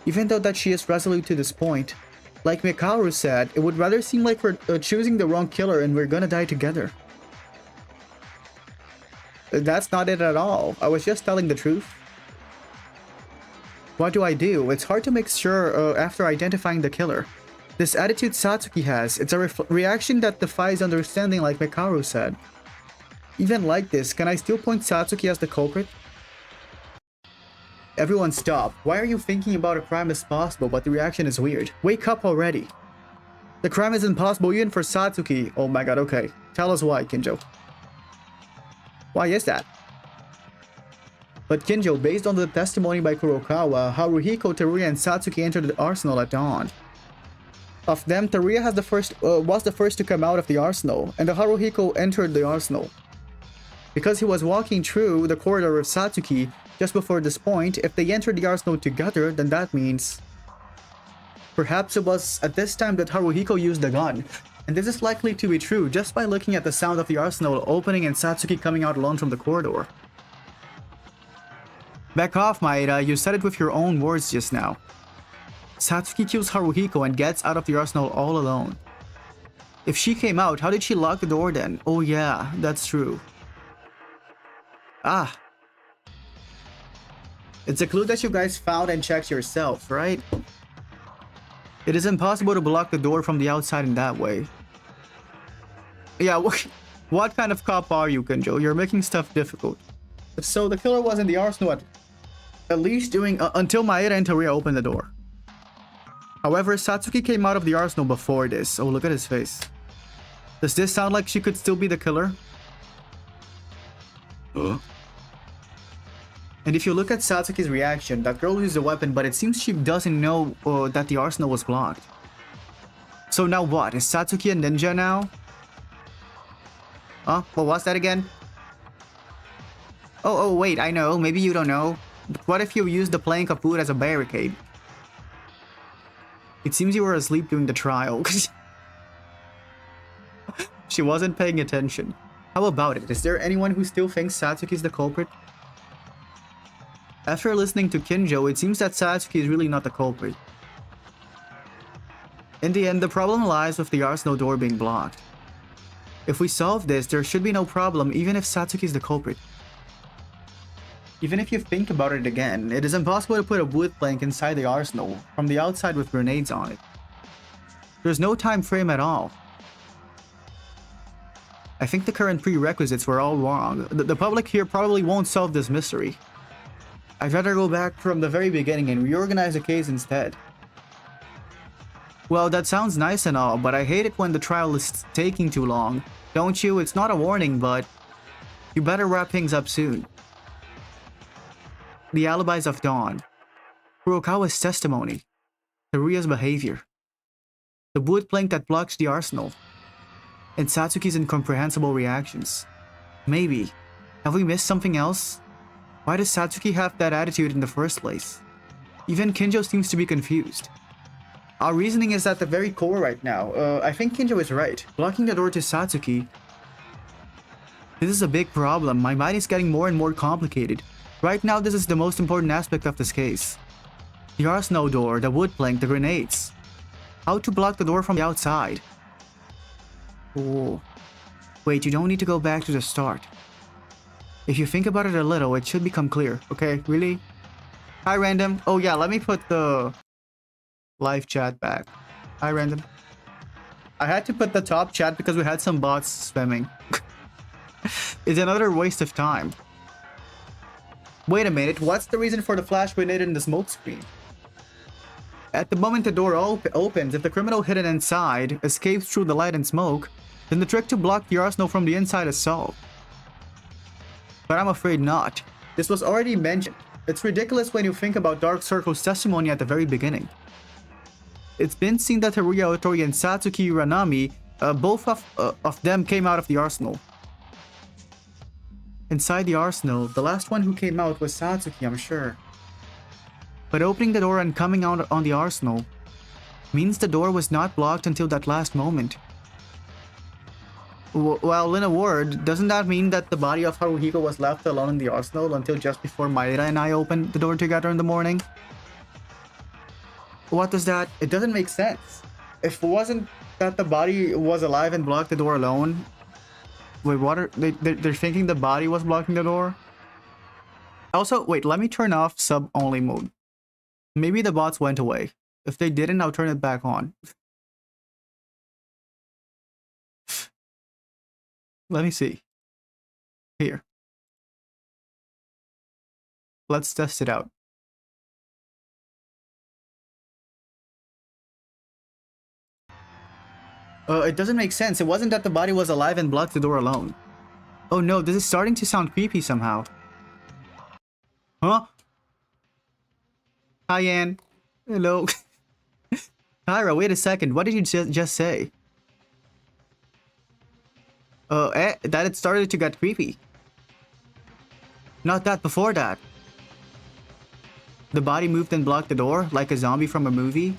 Even though that she is resolute to this point. Like Mikaru said, it would rather seem like we're choosing the wrong killer and we're gonna die together. That's not it at all. I was just telling the truth. What do I do? It's hard to make sure after identifying the killer. This attitude Satsuki has, it's a reaction that defies understanding like Mikaru said. Even like this, can I still point Satsuki as the culprit? Everyone stop. Why are you thinking about a crime as possible but the reaction is weird? Wake up already. The crime is impossible even for Satsuki. Oh my god, okay. Tell us why, Kinjo. Why is that? But Kinjo, based on the testimony by Kurokawa, Haruhiko, Teruya, and Satsuki entered the arsenal at dawn. Of them, Teruya was the first to come out of the arsenal, and the Haruhiko entered the arsenal. Because he was walking through the corridor with Satsuki just before this point, if they entered the arsenal together, then that means perhaps it was at this time that Haruhiko used the gun. And this is likely to be true just by looking at the sound of the arsenal opening and Satsuki coming out alone from the corridor. Back off, Maeda, you said it with your own words just now. Satsuki kills Haruhiko and gets out of the arsenal all alone. If she came out, how did she lock the door then? Oh yeah, that's true. Ah. It's a clue that you guys found and checked yourself, right? It is impossible to block the door from the outside in that way. Yeah, what kind of cop are you, Kinjo? You're making stuff difficult. So the killer was in the arsenal at least doing until Maeda and Teruya opened the door. However, Satsuki came out of the arsenal before this. Oh, look at his face. Does this sound like she could still be the killer? And if you look at Satsuki's reaction, that girl used a weapon, but it seems she doesn't know that the arsenal was blocked. So now what? Is Satsuki a ninja now? Huh? What was that again? Oh, wait, I know. Maybe you don't know. But what if you used the plank of wood as a barricade? It seems you were asleep during the trial. She wasn't paying attention. How about it? Is there anyone who still thinks Satsuki's the culprit? After listening to Kinjo, it seems that Satsuki is really not the culprit. In the end, the problem lies with the arsenal door being blocked. If we solve this, there should be no problem even if Satsuki is the culprit. Even if you think about it again, it is impossible to put a wood plank inside the arsenal from the outside with grenades on it. There's no time frame at all. I think the current prerequisites were all wrong. The public here probably won't solve this mystery. I'd rather go back from the very beginning and reorganize the case instead. Well, that sounds nice and all, but I hate it when the trial is taking too long. Don't you? It's not a warning, but you better wrap things up soon. The alibis of Dawn. Kurokawa's testimony. Teruya's behavior. The wood plank that blocks the arsenal. And Satsuki's incomprehensible reactions. Maybe. Have we missed something else? Why does Satsuki have that attitude in the first place? Even Kinjo seems to be confused. Our reasoning is at the very core right now. I think Kinjo is right. Blocking the door to Satsuki. This is a big problem. My mind is getting more and more complicated. Right now, this is the most important aspect of this case. The arsenal door, the wood plank, the grenades. How to block the door from the outside. Oh. Wait, you don't need to go back to the start. If you think about it a little, it should become clear. Okay, really? Hi, random. Oh yeah, let me put the live chat back. Hi, random. I had to put the top chat because we had some bots spamming. It's another waste of time. Wait a minute, what's the reason for the flash grenade in the smoke screen? At the moment the door opens, if the criminal hidden inside escapes through the light and smoke, then the trick to block the arsenal from the inside is solved. But I'm afraid not. This was already mentioned. It's ridiculous when you think about Dark Circle's testimony at the very beginning. It's been seen that Teruya Otori and Satsuki Uranami, both of them came out of the arsenal. Inside the arsenal, the last one who came out was Satsuki, I'm sure. But opening the door and coming out on the arsenal means the door was not blocked until that last moment. Well, in a word, doesn't that mean that the body of Haruhiko was left alone in the arsenal until just before Maeda and I opened the door together in the morning? What does that... It doesn't make sense. If it wasn't that the body was alive and blocked the door alone... Wait, what are... They're thinking the body was blocking the door? Also, wait, let me turn off sub-only mode. Maybe the bots went away. If they didn't, I'll turn it back on. Let me see. Here. Let's test it out. It doesn't make sense. It wasn't that the body was alive and blocked the door alone. Oh no, this is starting to sound creepy somehow. Huh? Hi, Ann. Hello. Tyra, wait a second. What did you just say? That it started to get creepy. Not that, before that. The body moved and blocked the door, like a zombie from a movie?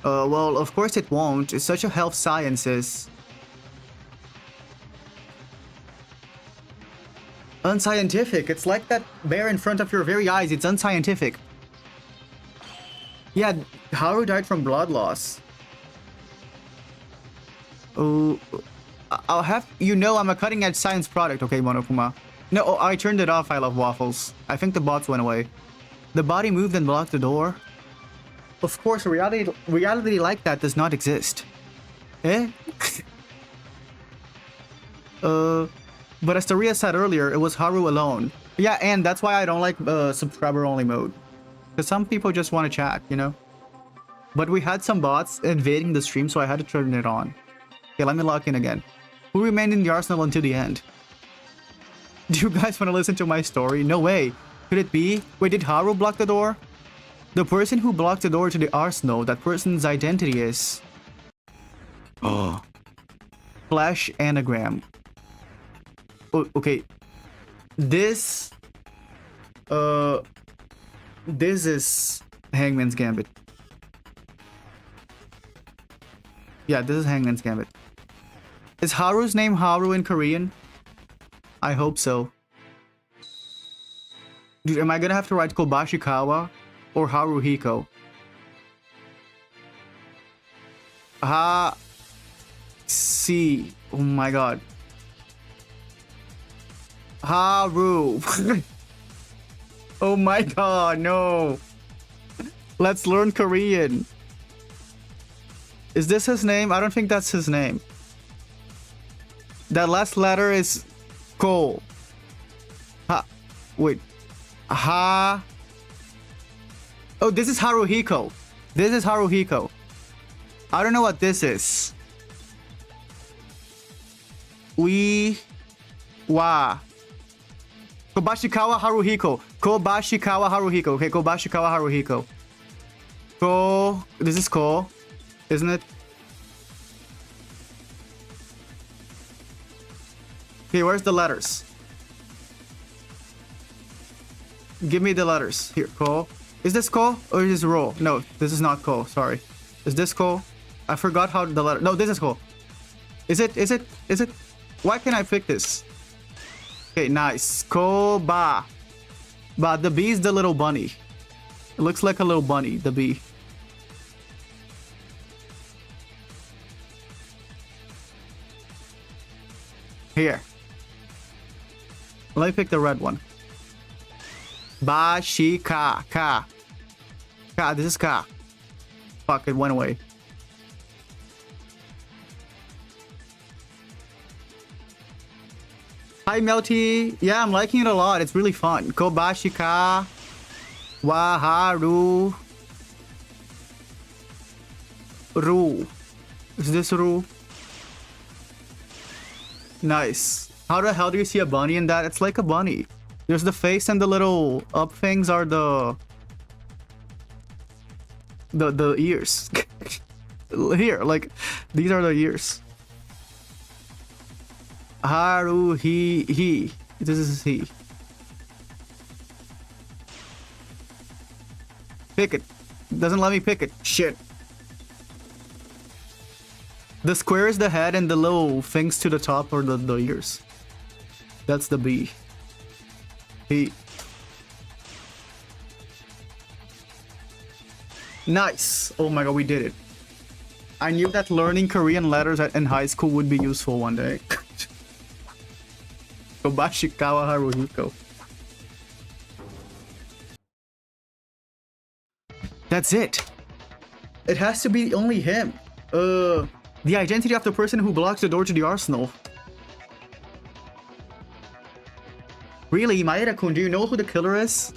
Well, of course it won't. It's such a health sciences. Unscientific. It's like that bear in front of your very eyes. It's unscientific. Yeah, Haru died from blood loss. Oh, I'll have... You know I'm a cutting-edge science product, okay, Monokuma? No, oh, I turned it off, I love waffles. I think the bots went away. The body moved and blocked the door. Of course, reality like that does not exist. Eh? But as Teruya said earlier, it was Haru alone. Yeah, and that's why I don't like subscriber-only mode. Because some people just want to chat, you know? But we had some bots invading the stream, so I had to turn it on. Okay, let me log in again. Who remained in the arsenal until the end? Do you guys want to listen to my story? No way. Could it be? Wait, did Haru block the door? The person who blocked the door to the arsenal, that person's identity is... Oh. Flash anagram. Oh, okay. This... This is Hangman's Gambit. Yeah, this is Hangman's Gambit. Is Haru's name Haru in Korean? I hope so. Dude, am I gonna have to write Kobashikawa or Haruhiko? See. Oh my god. Haru. Oh my god, no. Let's learn Korean. Is this his name? I don't think that's his name. That last letter is Ko. Ha. Wait. Ha. Oh, this is Haruhiko. This is Haruhiko. I don't know what this is. Wa. Kobashikawa Haruhiko. Kobashikawa Haruhiko. Okay, Kobashikawa Haruhiko. This is Ko, isn't it? Okay, where's the letters? Give me the letters. Here, Ko. Is this Ko or is this Ro? No, this is not Ko. Sorry. Is this Ko? I forgot how the letter. No, this is Ko. Is it? Is it? Is it? Why can't I pick this? Okay, nice. Ko ba. Ba. The bee is the little bunny. It looks like a little bunny. The bee. Here. Let me pick the red one. Ba, shi, ka. Ka. Ka. This is ka. Fuck, it went away. Hi, Melty. Yeah, I'm liking it a lot. It's really fun. Kobashika. Waharu. Ru. Is this Ru? Nice. How the hell do you see a bunny in that? It's like a bunny. There's the face and the little up things are the ears. Here, like these are the ears. Haru he. This is he. Pick it. Doesn't let me pick it. Shit. The square is the head and the little things to the top are the ears. That's the B. He. Nice. Oh my god, we did it. I knew that learning Korean letters in high school would be useful one day. Kobashikawa Haruhiko. That's it. It has to be only him. The identity of the person who blocks the door to the arsenal. Really, Maeda-kun, do you know who the killer is?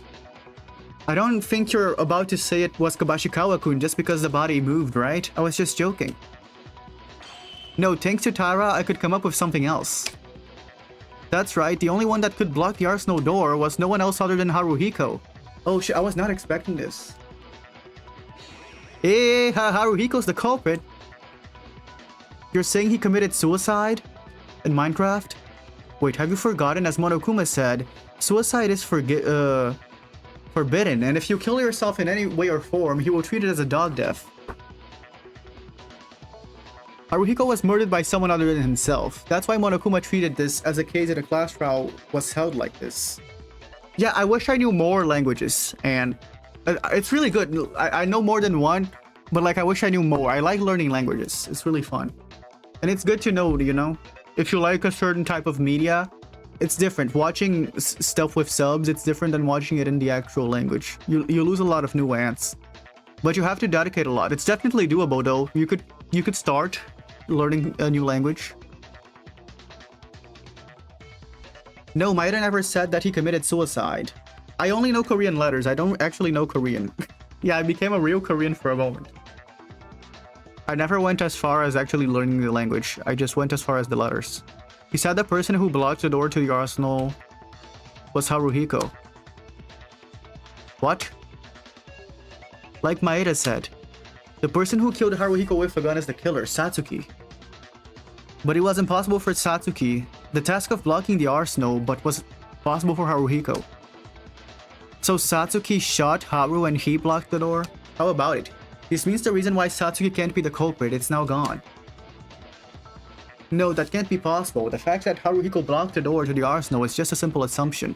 I don't think you're about to say it was Kobashikawa-kun just because the body moved, right? I was just joking. No, thanks to Tara, I could come up with something else. That's right, the only one that could block the arsenal door was no one else other than Haruhiko. Oh shit, I was not expecting this. Hey, Haruhiko's the culprit. You're saying he committed suicide? In Minecraft? Wait, have you forgotten? As Monokuma said, suicide is forbidden, and if you kill yourself in any way or form, he will treat it as a dog death. Haruhiko was murdered by someone other than himself. That's why Monokuma treated this as a case that a class trial was held like this. Yeah, I wish I knew more languages, and it's really good. I know more than one, but like I wish I knew more. I like learning languages. It's really fun. And it's good to know, you know, if you like a certain type of media, it's different. Watching stuff with subs, it's different than watching it in the actual language. You lose a lot of nuance, but you have to dedicate a lot. It's definitely doable though. You could start learning a new language. No, Maeda never said that he committed suicide. I only know Korean letters. I don't actually know Korean. Yeah, I became a real Korean for a moment. I never went as far as actually learning the language. I just went as far as the letters. He said the person who blocked the door to the arsenal was Haruhiko. What? Like Maeda said, the person who killed Haruhiko with a gun is the killer, Satsuki. But it was impossible for Satsuki, the task of blocking the arsenal, but was possible for Haruhiko. So Satsuki shot Haru and he blocked the door? How about it? This means the reason why Satsuki can't be the culprit, it's now gone. No, that can't be possible. The fact that Haruhiko blocked the door to the arsenal is just a simple assumption.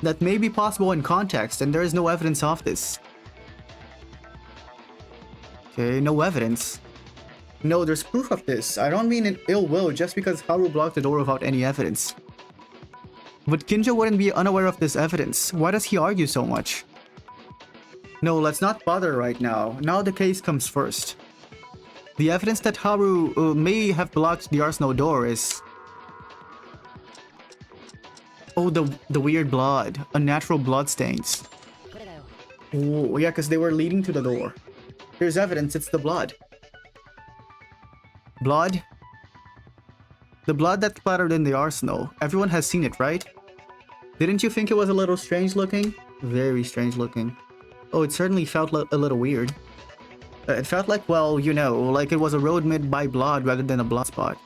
That may be possible in context, and there is no evidence of this. Okay, no evidence. No, there's proof of this. I don't mean in ill will just because Haru blocked the door without any evidence. But Kinjo wouldn't be unaware of this evidence. Why does he argue so much? No, let's not bother right now. Now the case comes first. The evidence that Haru may have blocked the arsenal door is... Oh, the weird blood. Unnatural blood stains. Oh, yeah, because they were leading to the door. Here's evidence, it's the blood. Blood? The blood that splattered in the arsenal. Everyone has seen it, right? Didn't you think it was a little strange looking? Very strange looking. Oh, it certainly felt a little weird. It felt like, well, you know, like it was a road made by blood rather than a blood spot.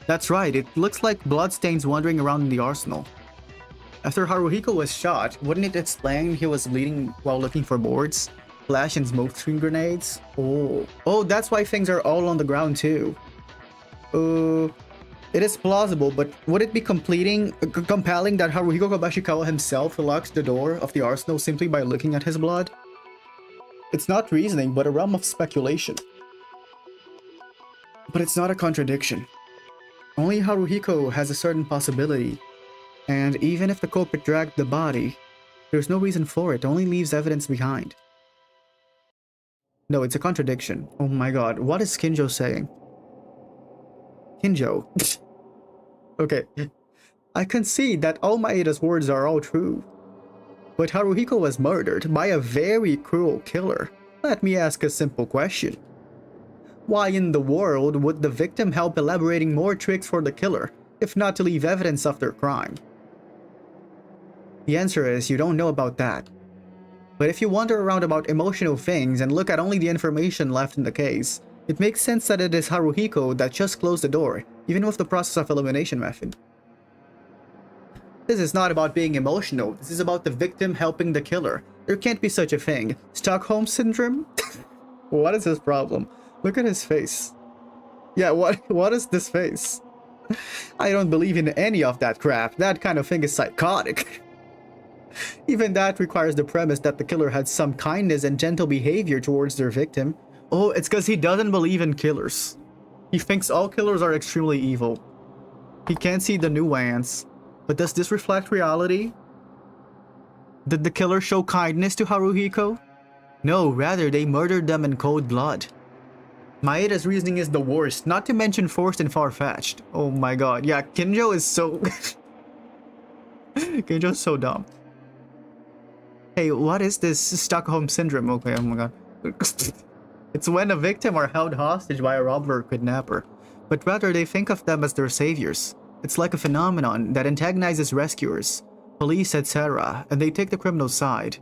That's right, it looks like bloodstains wandering around in the arsenal. After Haruhiko was shot, wouldn't it explain he was bleeding while looking for boards? Flash and smoke screen grenades? Oh, that's why things are all on the ground too. It is plausible, but would it be compelling that Haruhiko Kabashikawa himself locks the door of the arsenal simply by looking at his blood? It's not reasoning, but a realm of speculation. But it's not a contradiction. Only Haruhiko has a certain possibility, and even if the culprit dragged the body, there's no reason for it, only leaves evidence behind. No, it's a contradiction. Oh my god, what is Kinjo saying? Kinjo. Okay, I concede that all Maeda's words are all true. But Haruhiko was murdered by a very cruel killer. Let me ask a simple question. Why in the world would the victim help elaborating more tricks for the killer, if not to leave evidence of their crime? The answer is you don't know about that. But if you wander around about emotional things and look at only the information left in the case, it makes sense that it is Haruhiko that just closed the door, even with the process of elimination method. This is not about being emotional, this is about the victim helping the killer. There can't be such a thing. Stockholm Syndrome? What is his problem? Look at his face. Yeah, what is this face? I don't believe in any of that crap. That kind of thing is psychotic. Even that requires the premise that the killer had some kindness and gentle behavior towards their victim. Oh, it's because he doesn't believe in killers. He thinks all killers are extremely evil. He can't see the nuance. But does this reflect reality? Did the killer show kindness to Haruhiko? No, rather they murdered them in cold blood. Maeda's reasoning is the worst, not to mention forced and far-fetched. Oh my god, yeah, Kinjo is so... Kinjo's so dumb. Hey, what is this Stockholm Syndrome? Okay, oh my god. It's when a victim are held hostage by a robber or kidnapper, but rather they think of them as their saviors. It's like a phenomenon that antagonizes rescuers, police, etc., and they take the criminal's side.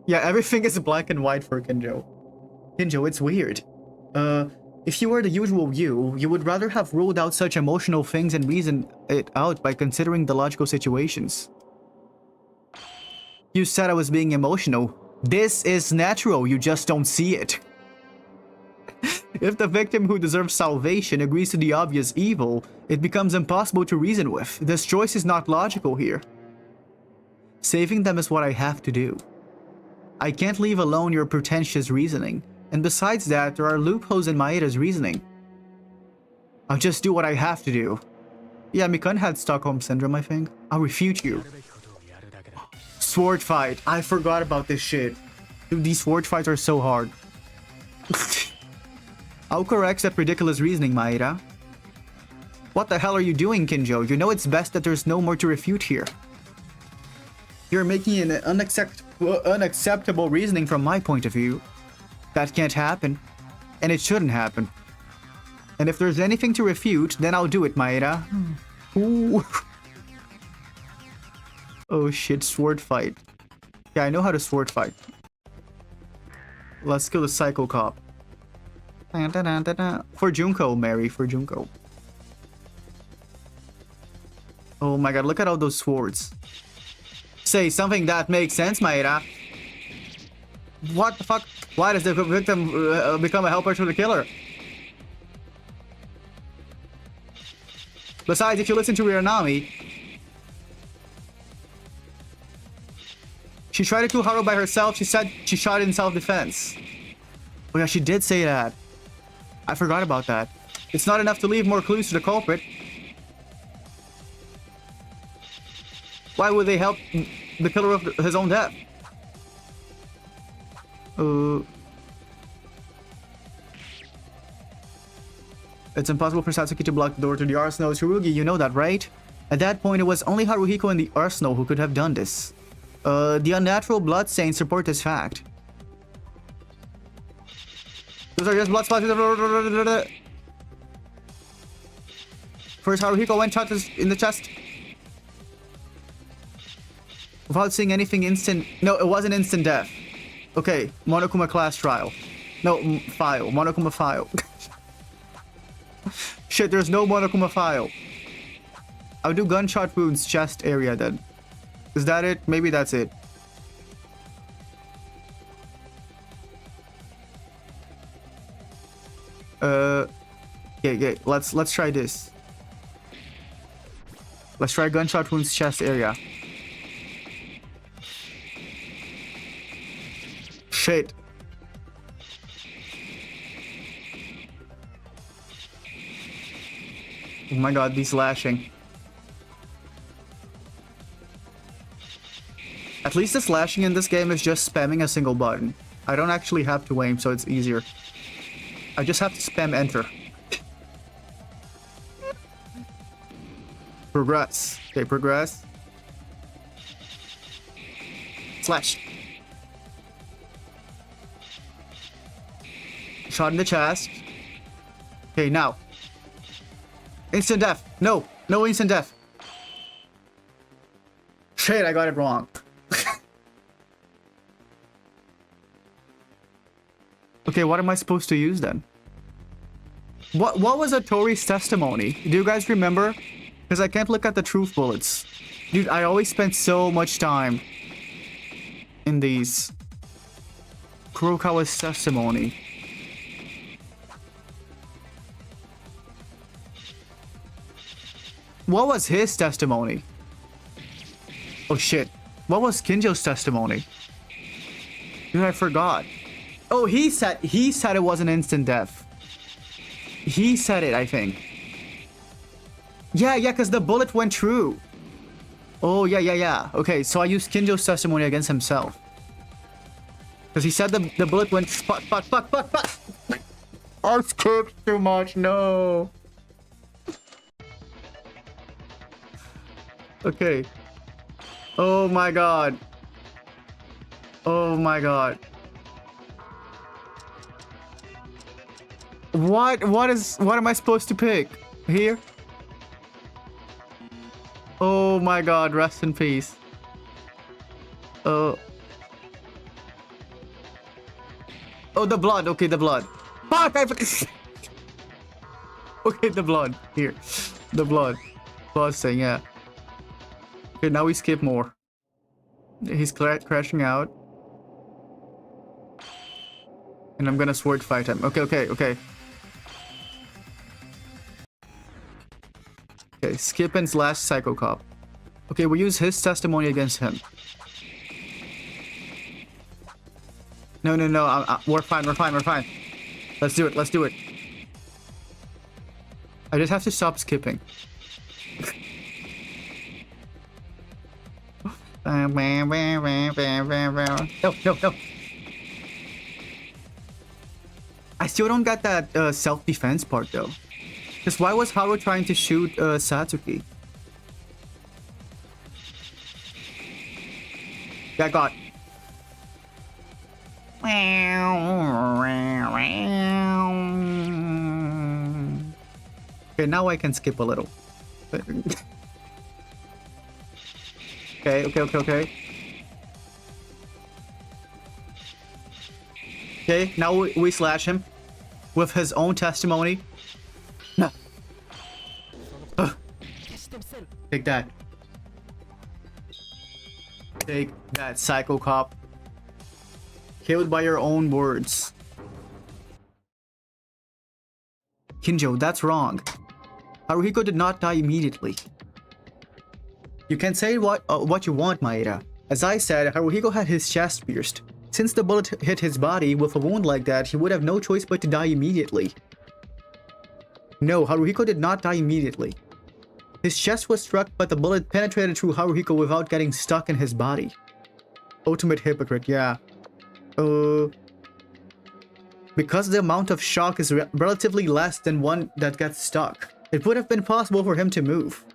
Yeah, everything is black and white for Kinjo. Kinjo, it's weird. If you were the usual you would rather have ruled out such emotional things and reasoned it out by considering the logical situations. You said I was being emotional. This is natural, you just don't see it. If the victim who deserves salvation agrees to the obvious evil, it becomes impossible to reason with. This choice is not logical here. Saving them is what I have to do. I can't leave alone your pretentious reasoning, and besides that, there are loopholes in Maeda's reasoning. I'll just do what I have to do. Yeah, Mikun had Stockholm Syndrome, I think. I'll refute you. Sword fight. I forgot about this shit. Dude, these sword fights are so hard. I'll correct that ridiculous reasoning, Maeda. What the hell are you doing, Kinjo? You know it's best that there's no more to refute here. You're making an unacceptable reasoning from my point of view. That can't happen. And it shouldn't happen. And if there's anything to refute, then I'll do it, Maeda. Ooh. Oh shit, sword fight. Yeah, I know how to sword fight. Let's kill the Psycho Cop. For Junko, Mary, for Junko. Oh my god, look at all those swords. Say something that makes sense, Maeda. What the fuck? Why does the victim become a helper to the killer? Besides, if you listen to Rianami, she tried to kill Haru by herself. She said she shot in self-defense. Oh yeah, she did say that. I forgot about that. It's not enough to leave more clues to the culprit. Why would they help the killer of his own death? It's impossible for Satsuki to block the door to the arsenal. Tsurugi, you know that, right? At that point, it was only Haruhiko in the arsenal who could have done this. The unnatural blood stains support this fact. Those are just blood spots. First, Haruhiko went shot in the chest. Without seeing anything instant. No, it wasn't instant death. Okay, Monokuma class trial. No, file. Monokuma file. Shit, there's no Monokuma file. I'll do gunshot wounds chest area then. Is that it? Maybe that's it. Okay, let's try this. Let's try gunshot wounds chest area. Shit. Oh my god, these slashing. At least the slashing in this game is just spamming a single button. I don't actually have to aim, so it's easier. I just have to spam enter. Progress. Okay, progress. Slash. Shot in the chest. Okay, now. Instant death. No. No instant death. Shit, I got it wrong. Okay, what am I supposed to use then? What was Atori's testimony? Do you guys remember? Because I can't look at the truth bullets. Dude, I always spend so much time in these. Kurokawa's testimony. What was his testimony? Oh shit. What was Kinjo's testimony? Dude, I forgot. Oh, he said it was an instant death. He said it, I think. Yeah, because the bullet went through. Oh, yeah. Okay, so I used Kinjo's testimony against himself. Because he said the bullet went fuck. I skipped too much, no. Okay. Oh my god. Oh my god. What am I supposed to pick? Here? Oh my god, rest in peace. Oh, the blood. Okay, the blood. Fuck, okay, the blood. Here. The blood. Blood thing, yeah. Okay, now we skip more. He's crashing out. And I'm gonna sword fight him. Okay. Okay, skip and slash Psycho Cop. Okay, we use his testimony against him. No. We're fine. Let's do it. I just have to stop skipping. No. I still don't get that self-defense part though. Because why was Haru trying to shoot Satsuki? Yeah, got. Okay, now I can skip a little. Okay. Okay, now we slash him with his own testimony. No. Take that. Take that, Psycho Cop. Killed by your own words. Kinjo, that's wrong. Haruhiko did not die immediately. You can say what you want, Maeda. As I said, Haruhiko had his chest pierced. Since the bullet hit his body with a wound like that, he would have no choice but to die immediately. No, Haruhiko did not die immediately. His chest was struck, but the bullet penetrated through Haruhiko without getting stuck in his body. Ultimate hypocrite, yeah. Because the amount of shock is relatively less than one that gets stuck, it would have been possible for him to move.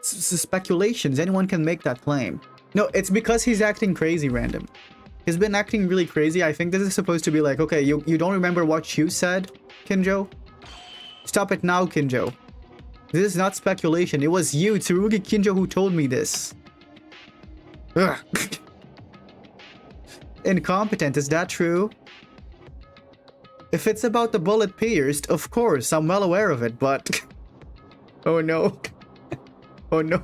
Speculations, anyone can make that claim. No, it's because he's acting crazy random. He's been acting really crazy. I think this is supposed to be like, okay, you don't remember what you said, Kinjo? Stop it now, Kinjo. This is not speculation. It was you, Teruya Kinjo, who told me this. Ugh. Incompetent, is that true? If it's about the bullet pierced, of course, I'm well aware of it, but... Oh no. Oh no.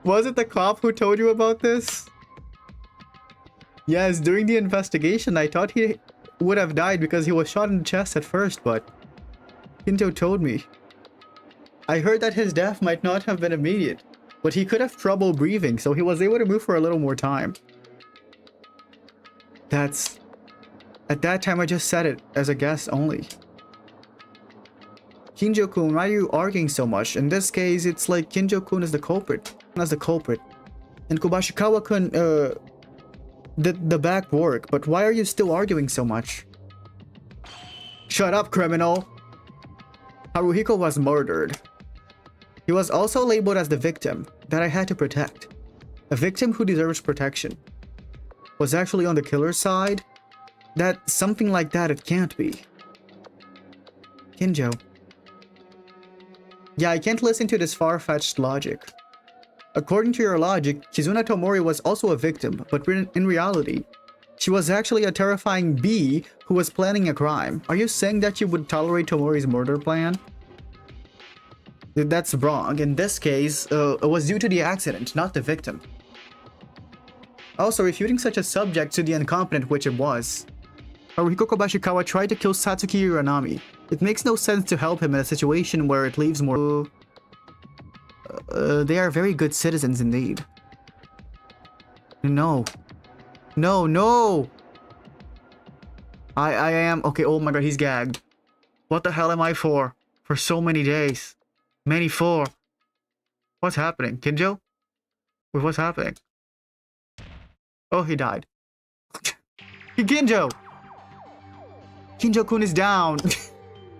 Was it the cop who told you about this? Yes, during the investigation, I thought he would have died because he was shot in the chest at first, but... Kinjo told me. I heard that his death might not have been immediate, but he could have trouble breathing, so he was able to move for a little more time. That's... At that time, I just said it as a guess only. Kinjo-kun, why are you arguing so much? In this case, it's like Kinjo-kun is the culprit. As the culprit. And Kubashikawa-kun, did the back work, but why are you still arguing so much? Shut up, criminal! Haruhiko was murdered. He was also labeled as the victim that I had to protect. A victim who deserves protection. Was actually on the killer's side? That something like that it can't be. Kinjo. Yeah, I can't listen to this far-fetched logic. According to your logic, Kizuna Tomori was also a victim, but in reality, she was actually a terrifying bee who was planning a crime. Are you saying that you would tolerate Tomori's murder plan? That's wrong. In this case, it was due to the accident, not the victim. Also, refuting such a subject to the incompetent which it was. Haruhiko Kubashikawa tried to kill Satsuki Uranami. It makes no sense to help him in a situation where it leaves more... they are very good citizens indeed. No. No, no! I am... Okay, oh my god, he's gagged. What the hell am I for? For so many days. Many for. What's happening? Kinjo? Wait, what's happening? Oh, he died. Kinjo! Kinjo-kun is down.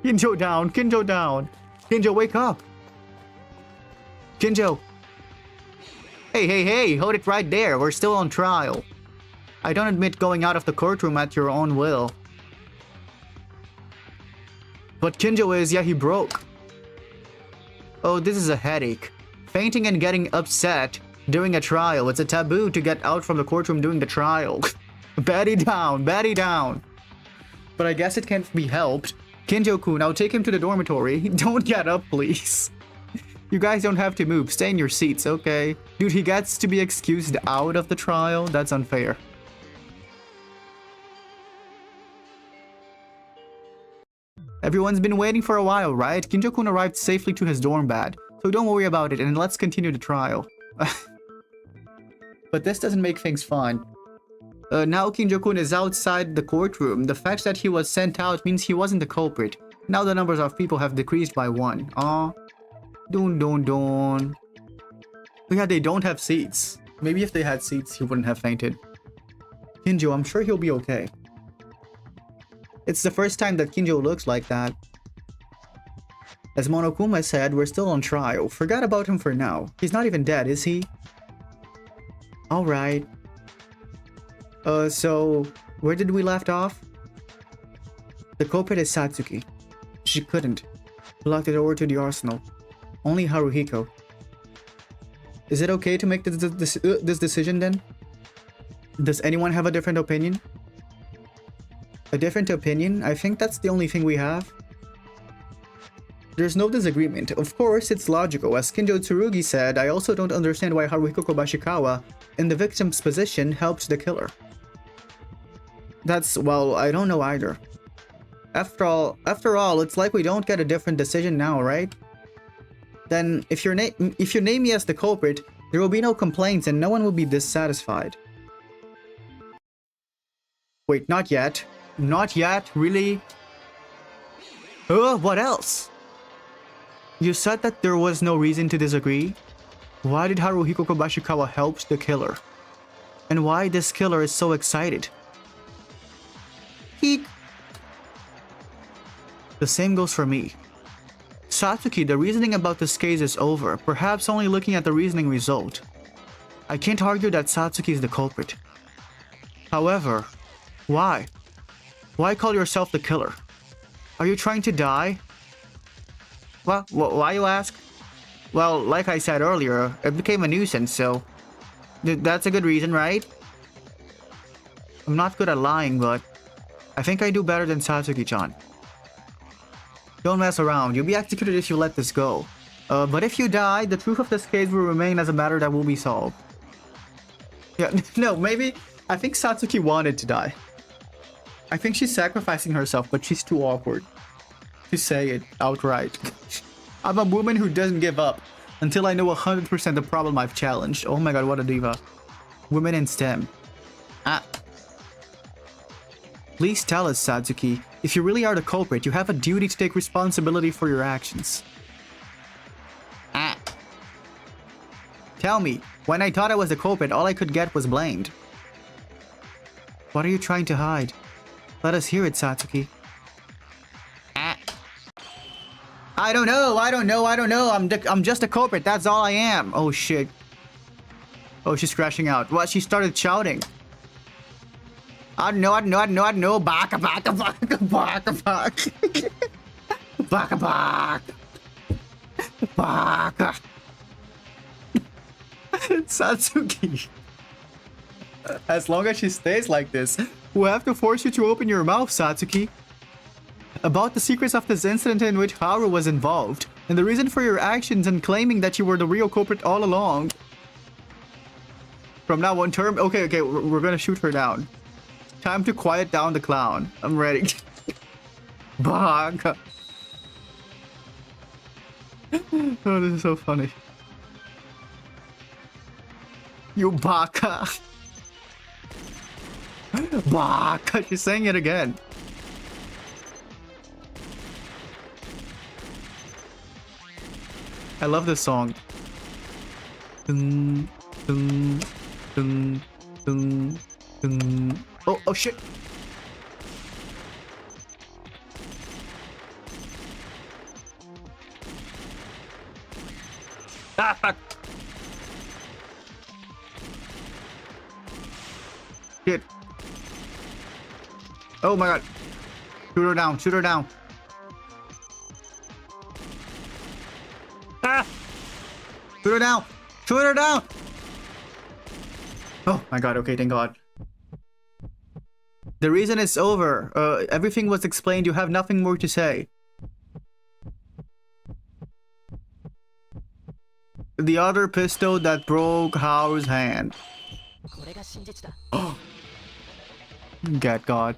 Kinjo down. Kinjo down. Kinjo, wake up. Kinjo. Hey, hold it right there. We're still on trial. I don't admit going out of the courtroom at your own will. But Kinjo is, yeah, he broke. Oh, this is a headache. Fainting and getting upset during a trial. It's a taboo to get out from the courtroom during the trial. Baddie down, baddie down. But I guess it can't be helped. Kinjo-kun, I'll take him to the dormitory. Don't get up, please. You guys don't have to move. Stay in your seats, okay? Dude, he gets to be excused out of the trial? That's unfair. Everyone's been waiting for a while, right? Kinjo-kun arrived safely to his dorm bed, so don't worry about it and let's continue the trial. But this doesn't make things fun. Now Kinjo-kun is outside the courtroom. The fact that he was sent out means he wasn't the culprit. Now the numbers of people have decreased by 1. Aw. Dun. Yeah, they don't have seats. Maybe if they had seats, he wouldn't have fainted. Kinjo, I'm sure he'll be okay. It's the first time that Kinjo looks like that. As Monokuma said, we're still on trial. Forget about him for now. He's not even dead, is he? Alright. So... where did we left off? The culprit is Satsuki. She couldn't. Locked the door to the arsenal. Only Haruhiko. Is it okay to make this decision then? Does anyone have a different opinion? A different opinion? I think that's the only thing we have. There's no disagreement. Of course, it's logical. As Kinjo Tsurugi said, I also don't understand why Haruhiko Kubashikawa, in the victim's position, helped the killer. That's, well, I don't know either. After all, it's like we don't get a different decision now, right? Then, if you name me as the culprit, there will be no complaints and no one will be dissatisfied. Wait, not yet. Not yet? Really? What else? You said that there was no reason to disagree? Why did Haruhiko Kubashikawa help the killer? And why this killer is so excited? Eek. The same goes for me. Satsuki, the reasoning about this case is over, perhaps only looking at the reasoning result. I can't argue that Satsuki is the culprit. However, why? Why call yourself the killer? Are you trying to die? Well, why you ask? Well, like I said earlier, it became a nuisance, so... that's a good reason, right? I'm not good at lying, but... I think I do better than Satsuki-chan. Don't mess around, you'll be executed if you let this go. But if you die, the truth of this case will remain as a matter that will be solved. Yeah, no, maybe... I think Satsuki wanted to die. I think she's sacrificing herself, but she's too awkward to say it outright. I'm a woman who doesn't give up until I know 100% the problem I've challenged. Oh my god, what a diva. Women in STEM. Ah. Please tell us, Satsuki. If you really are the culprit, you have a duty to take responsibility for your actions. Ah. Tell me, when I thought I was the culprit, all I could get was blamed. What are you trying to hide? Let us hear it, Satsuki. Ah. I don't know. I'm just a culprit, that's all I am. Oh shit. Oh, she's crashing out. What? She started shouting. I don't know. Baka. Satsuki. As long as she stays like this, we'll have to force you to open your mouth, Satsuki. About the secrets of this incident in which Haru was involved, and the reason for your actions and claiming that you were the real culprit all along. From now on, okay, we're gonna shoot her down. Time to quiet down the clown. I'm ready. Baka. Oh, this is so funny. You baka. Baka. She's saying it again. I love this song. Dun, dun, dun, dun, dun. Oh shit. Ah, fuck. Shit. Oh my god. Shoot her down. Ah! Shoot her down! Oh my god, okay, thank god. The reason it's over. Everything was explained, you have nothing more to say. The other pistol that broke Haru's hand. Oh. Get God.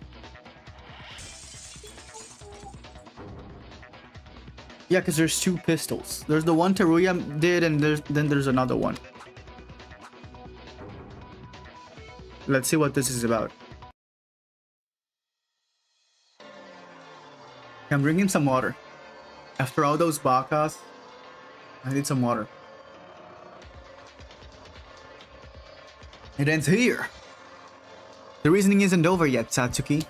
Yeah, because there's two pistols. There's the one Teruya did, and then there's another one. Let's see what this is about. I'm bringing some water. After all those bakas, I need some water. It ends here. The reasoning isn't over yet, Satsuki.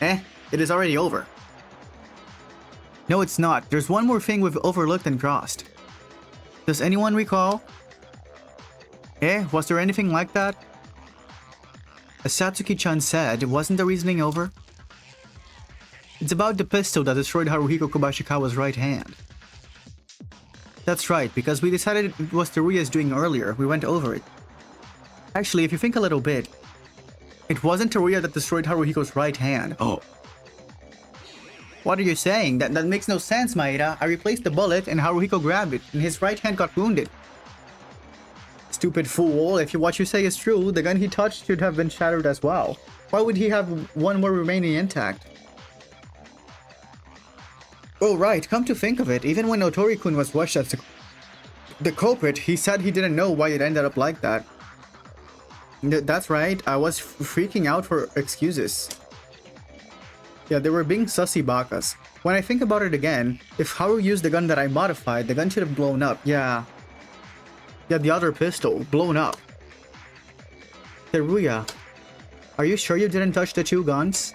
It is already over. No, it's not. There's one more thing we've overlooked and crossed. Does anyone recall? Was there anything like that? As Satsuki-chan said, wasn't the reasoning over? It's about the pistol that destroyed Haruhiko Kubashikawa's right hand. That's right, because we decided it was Teruya's doing earlier. We went over it. Actually, if you think a little bit, it wasn't Teruya that destroyed Haruhiko's right hand. Oh. What are you saying? That makes no sense, Maeda. I replaced the bullet and Haruhiko grabbed it, and his right hand got wounded. Stupid fool, if what you say is true, the gun he touched should have been shattered as well. Why would he have one more remaining intact? Oh right, come to think of it, even when Notori-kun was rushed as the culprit, he said he didn't know why it ended up like that. That's right, I was freaking out for excuses. Yeah, they were being sussy bakas. When I think about it again, if Haru used the gun that I modified, the gun should have blown up, yeah. Yeah, the other pistol, blown up. Teruya, are you sure you didn't touch the two guns?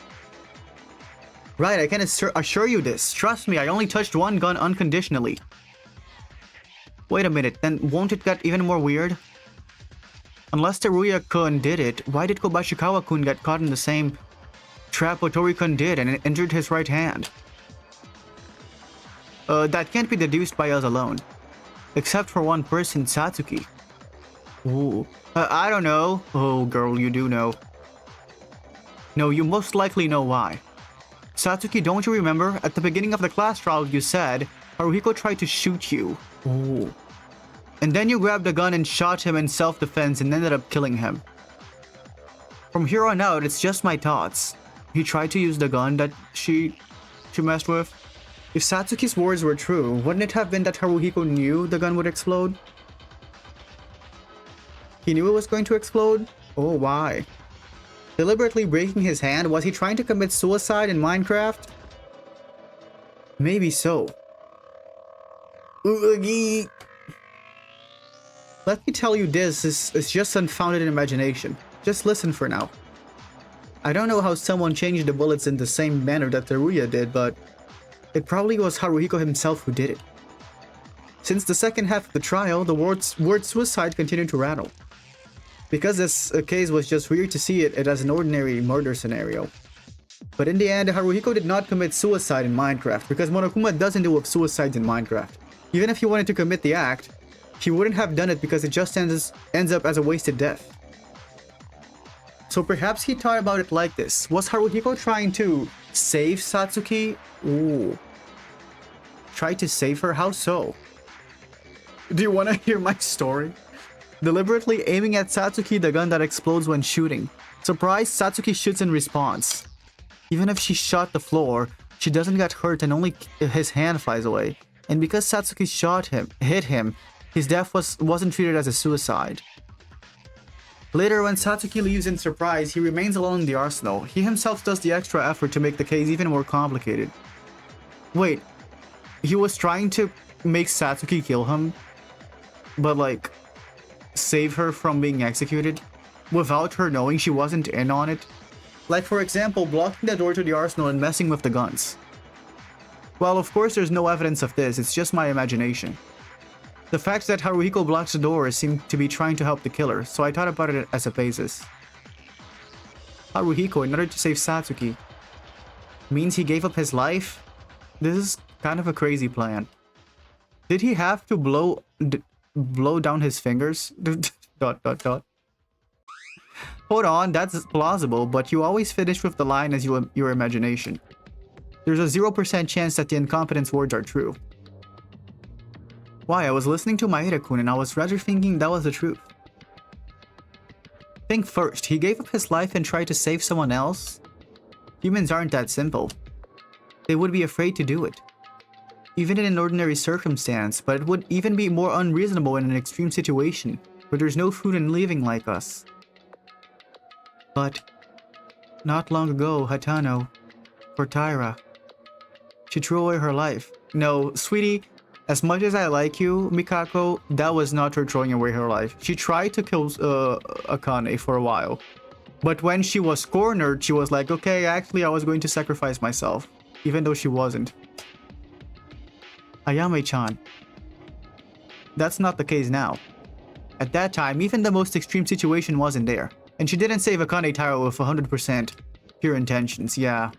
Right, I can assure you this. Trust me, I only touched one gun unconditionally. Wait a minute, then won't it get even more weird? Unless Teruya-kun did it, why did Kobashikawa-kun get caught in the same trap Otori-kun did and injured his right hand? That can't be deduced by us alone. Except for one person, Satsuki. Ooh. I don't know. Oh, girl, you do know. No, you most likely know why. Satsuki, don't you remember? At the beginning of the class trial, you said Haruhiko tried to shoot you. Ooh. And then you grabbed a gun and shot him in self-defense and ended up killing him. From here on out, it's just my thoughts. He tried to use the gun that she messed with. If Satsuki's words were true, wouldn't it have been that Haruhiko knew the gun would explode? He knew it was going to explode? Oh, why? Deliberately breaking his hand? Was he trying to commit suicide in Minecraft? Maybe so. Oogie. Let me tell you this is just unfounded imagination. Just listen for now. I don't know how someone changed the bullets in the same manner that Teruya did, but it probably was Haruhiko himself who did it. Since the second half of the trial, the word suicide continued to rattle. Because this case was just weird to see it as an ordinary murder scenario. But in the end, Haruhiko did not commit suicide in Minecraft, because Monokuma doesn't deal with suicides in Minecraft. Even if he wanted to commit the act, he wouldn't have done it because it just ends up as a wasted death. So perhaps he thought about it like this. Was Haruhiko trying to save Satsuki? Ooh. Try to save her? How so? Do you want to hear my story? Deliberately aiming at Satsuki the gun that explodes when shooting. Surprised, Satsuki shoots in response. Even if she shot the floor, she doesn't get hurt and only his hand flies away. And because Satsuki hit him, his death wasn't treated as a suicide. Later, when Satsuki leaves in surprise, he remains alone in the arsenal. He himself does the extra effort to make the case even more complicated. Wait, he was trying to make Satsuki kill him, but like, save her from being executed, without her knowing she wasn't in on it? Like, for example, blocking the door to the arsenal and messing with the guns. Well, of course there's no evidence of this, it's just my imagination. The fact that Haruhiko blocks the door seemed to be trying to help the killer, so I thought about it as a basis. Haruhiko, in order to save Satsuki, means he gave up his life? This is kind of a crazy plan. Did he have to blow down his fingers? ... Hold on, that's plausible, but you always finish with the line as your imagination. There's a 0% chance that the incompetence words are true. Why? I was listening to Maeda-kun and I was rather thinking that was the truth. Think first, he gave up his life and tried to save someone else? Humans aren't that simple. They would be afraid to do it. Even in an ordinary circumstance, but it would even be more unreasonable in an extreme situation, where there's no food and living like us. But, not long ago, Hatano, for Taira, she threw away her life. No, sweetie, as much as I like you, Mikako, that was not her throwing away her life. She tried to kill Akane for a while. But when she was cornered, she was like, okay, actually I was going to sacrifice myself. Even though she wasn't. Ayame-chan. That's not the case now. At that time, even the most extreme situation wasn't there. And she didn't save Akane Taira with 100% pure intentions, yeah.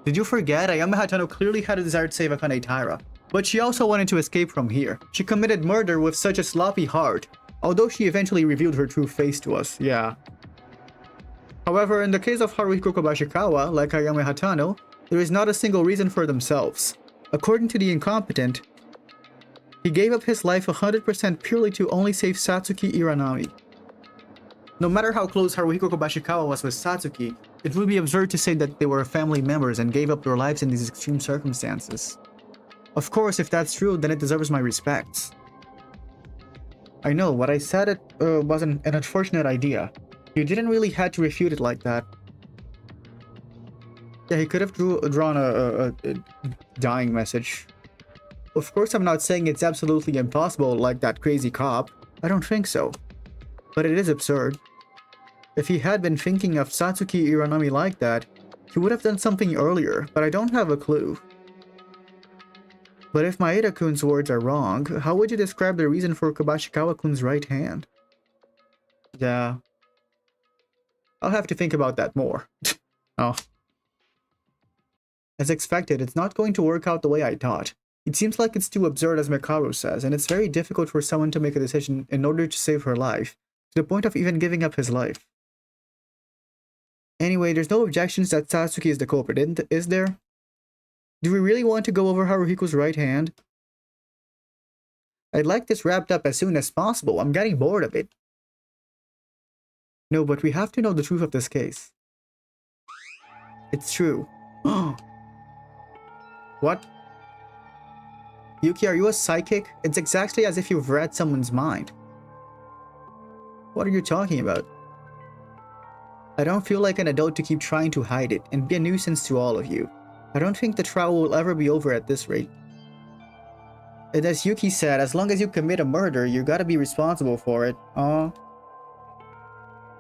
Did you forget? Ayame Hatano clearly had a desire to save Akane Taira. But she also wanted to escape from here. She committed murder with such a sloppy heart, although she eventually revealed her true face to us, yeah. However, in the case of Haruhiko Kobashikawa, like Ayame Hatano, there is not a single reason for themselves. According to the incompetent, he gave up his life 100% purely to only save Satsuki Iranami. No matter how close Haruhiko Kobashikawa was with Satsuki, it would be absurd to say that they were family members and gave up their lives in these extreme circumstances. Of course, if that's true, then it deserves my respects. I know, what I said was an unfortunate idea. You didn't really have to refute it like that. Yeah, he could have drawn a dying message. Of course, I'm not saying it's absolutely impossible like that crazy cop. I don't think so. But it is absurd. If he had been thinking of Satsuki Iranami like that, he would have done something earlier, but I don't have a clue. But if Maeda-kun's words are wrong, how would you describe the reason for Kobashikawa-kun's right hand? Yeah. I'll have to think about that more. Oh. As expected, it's not going to work out the way I thought. It seems like it's too absurd as Mikaru says, and it's very difficult for someone to make a decision in order to save her life, to the point of even giving up his life. Anyway, there's no objections that Satsuki is the culprit, is there? Do we really want to go over Haruhiko's right hand? I'd like this wrapped up as soon as possible. I'm getting bored of it. No, but we have to know the truth of this case. It's true. What? Yuki, are you a psychic? It's exactly as if you've read someone's mind. What are you talking about? I don't feel like an adult to keep trying to hide it and be a nuisance to all of you. I don't think the trial will ever be over at this rate. And as Yuki said, as long as you commit a murder, you gotta be responsible for it.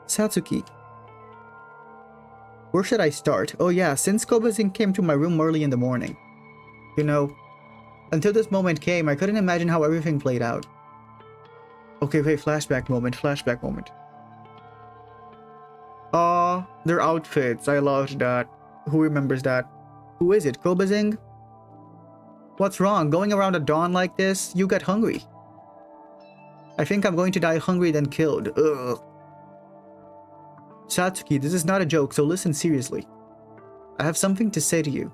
Satsuki. Where should I start? Oh yeah, since Kobazin came to my room early in the morning. You know, until this moment came, I couldn't imagine how everything played out. Okay, wait, flashback moment. Their outfits. I loved that. Who remembers that? Who is it? Kobazing? What's wrong? Going around at dawn like this? You get hungry. I think I'm going to die hungry than killed. Ugh. Satsuki, this is not a joke, so listen seriously. I have something to say to you.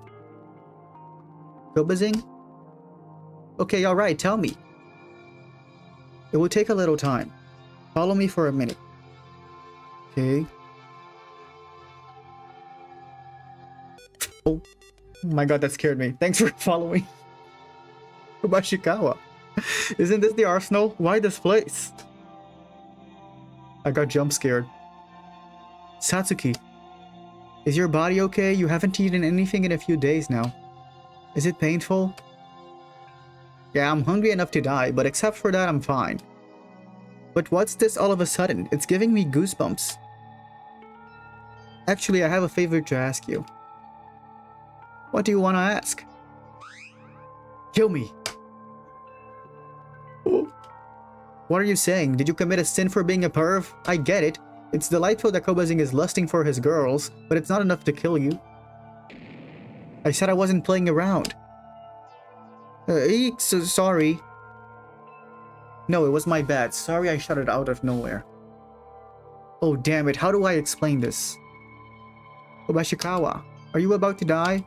Kobazing? Okay, alright, tell me. It will take a little time. Follow me for a minute. Okay. Oh my god, that scared me. Thanks for following. Kubashikawa. Isn't this the arsenal? Why this place? I got jump scared. Satsuki. Is your body okay? You haven't eaten anything in a few days now. Is it painful? Yeah, I'm hungry enough to die, but except for that, I'm fine. But what's this all of a sudden? It's giving me goosebumps. Actually, I have a favor to ask you. What do you want to ask? Kill me. What are you saying? Did you commit a sin for being a perv? I get it. It's delightful that Kobazing is lusting for his girls, but it's not enough to kill you. I said I wasn't playing around. Sorry. No, it was my bad. Sorry I shut it out of nowhere. Oh damn it, how do I explain this? Obashikawa, are you about to die?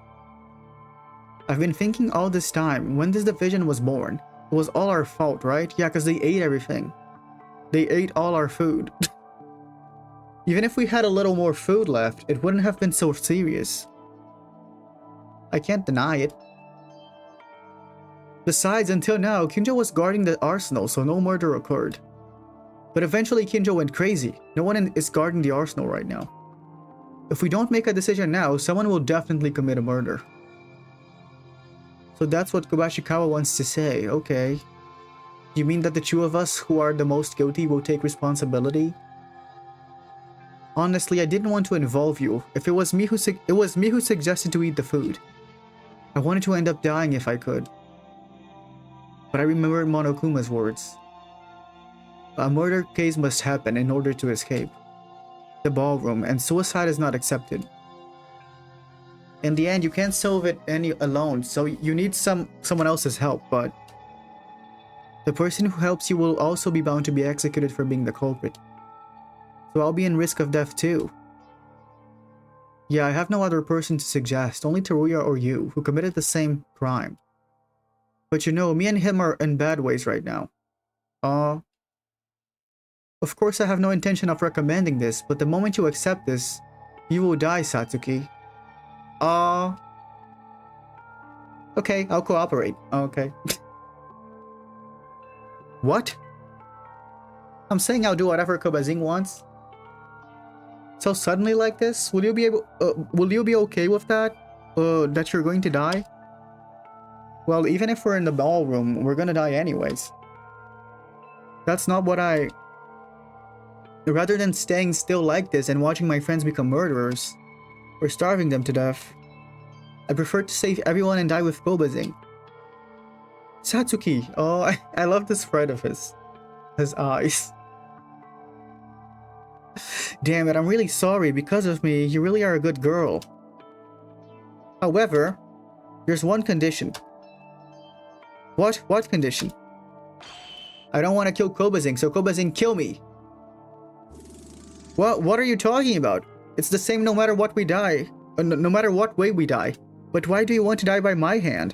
I've been thinking all this time, when this division was born, it was all our fault, right? Yeah, because they ate everything. They ate all our food. Even if we had a little more food left, it wouldn't have been so serious. I can't deny it. Besides, until now, Kinjo was guarding the arsenal, so no murder occurred. But eventually Kinjo went crazy. No one is guarding the arsenal right now. If we don't make a decision now, someone will definitely commit a murder. So that's what Kubashikawa wants to say, okay. You mean that the two of us who are the most guilty will take responsibility? Honestly, I didn't want to involve you. If it was me who suggested to eat the food. I wanted to end up dying if I could. But I remembered Monokuma's words. A murder case must happen in order to escape the ballroom, and suicide is not accepted. In the end, you can't solve it alone, so you need someone else's help, but the person who helps you will also be bound to be executed for being the culprit. So I'll be in risk of death too. Yeah, I have no other person to suggest, only Teruya or you, who committed the same crime. But you know, me and him are in bad ways right now. Of course I have no intention of recommending this, but the moment you accept this, you will die, Satsuki. Okay, I'll cooperate. Okay. What? I'm saying I'll do whatever Kobazing wants. So suddenly like this, will you be okay with that? That you're going to die? Well, even if we're in the ballroom, we're gonna die anyways. That's not what I... Rather than staying still like this and watching my friends become murderers, or starving them to death, I prefer to save everyone and die with Kobazing. Satsuki! Oh, I love the spread of his eyes. Damn it, I'm really sorry. Because of me, you really are a good girl. However, there's one condition. What? What condition? I don't want to kill Kobazing, so Kobazing, kill me. What are you talking about? It's the same no matter what we die. No matter what way we die. But why do you want to die by my hand?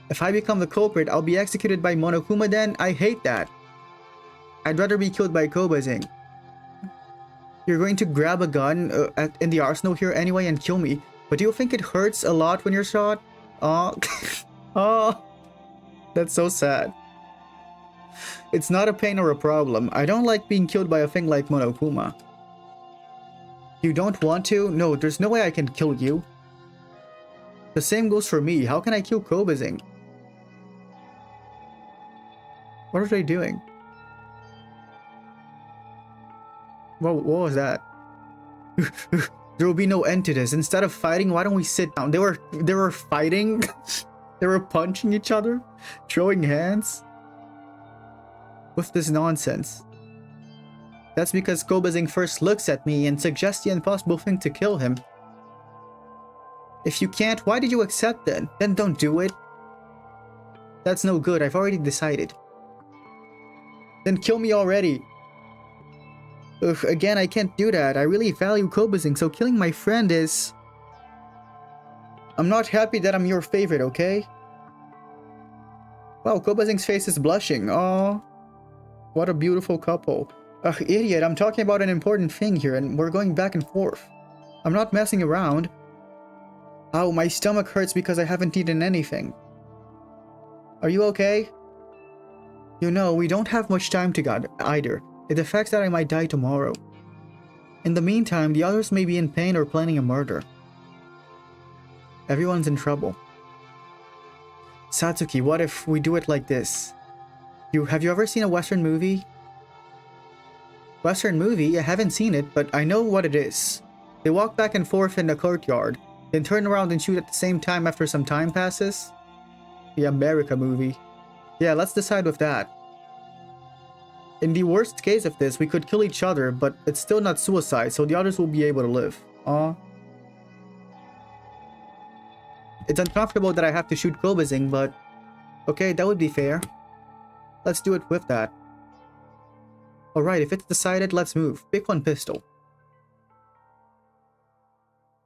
If I become the culprit, I'll be executed by Monokuma then? I hate that. I'd rather be killed by Kobazing. You're going to grab a gun in the arsenal here anyway and kill me. But do you think it hurts a lot when you're shot? Oh, oh, that's so sad. It's not a pain or a problem. I don't like being killed by a thing like Monokuma. You don't want to? No, there's no way I can kill you. The same goes for me. How can I kill Kobazing? What are they doing? What was that? There will be no end to this. Instead of fighting, why don't we sit down? They were fighting. They were punching each other, throwing hands. With this nonsense. That's because Kobazing first looks at me and suggests the impossible thing to kill him. If you can't, why did you accept then? Then don't do it. That's no good. I've already decided. Then kill me already. Ugh, again, I can't do that. I really value Kobazing, so killing my friend is... I'm not happy that I'm your favorite, okay? Wow, Kobazing's face is blushing. Aww. What a beautiful couple. Ugh, idiot, I'm talking about an important thing here and we're going back and forth. I'm not messing around. Ow, my stomach hurts because I haven't eaten anything. Are you okay? You know, we don't have much time together either. It affects that I might die tomorrow. In the meantime, the others may be in pain or planning a murder. Everyone's in trouble. Satsuki, what if we do it like this? Have you ever seen a Western movie? Western movie? I haven't seen it, but I know what it is. They walk back and forth in the courtyard, then turn around and shoot at the same time after some time passes? The America movie. Yeah, let's decide with that. In the worst case of this, we could kill each other, but it's still not suicide, so the others will be able to live. Aww. It's uncomfortable that I have to shoot Kobazing, but... okay, that would be fair. Let's do it with that. Alright, if it's decided, let's move. Pick one pistol.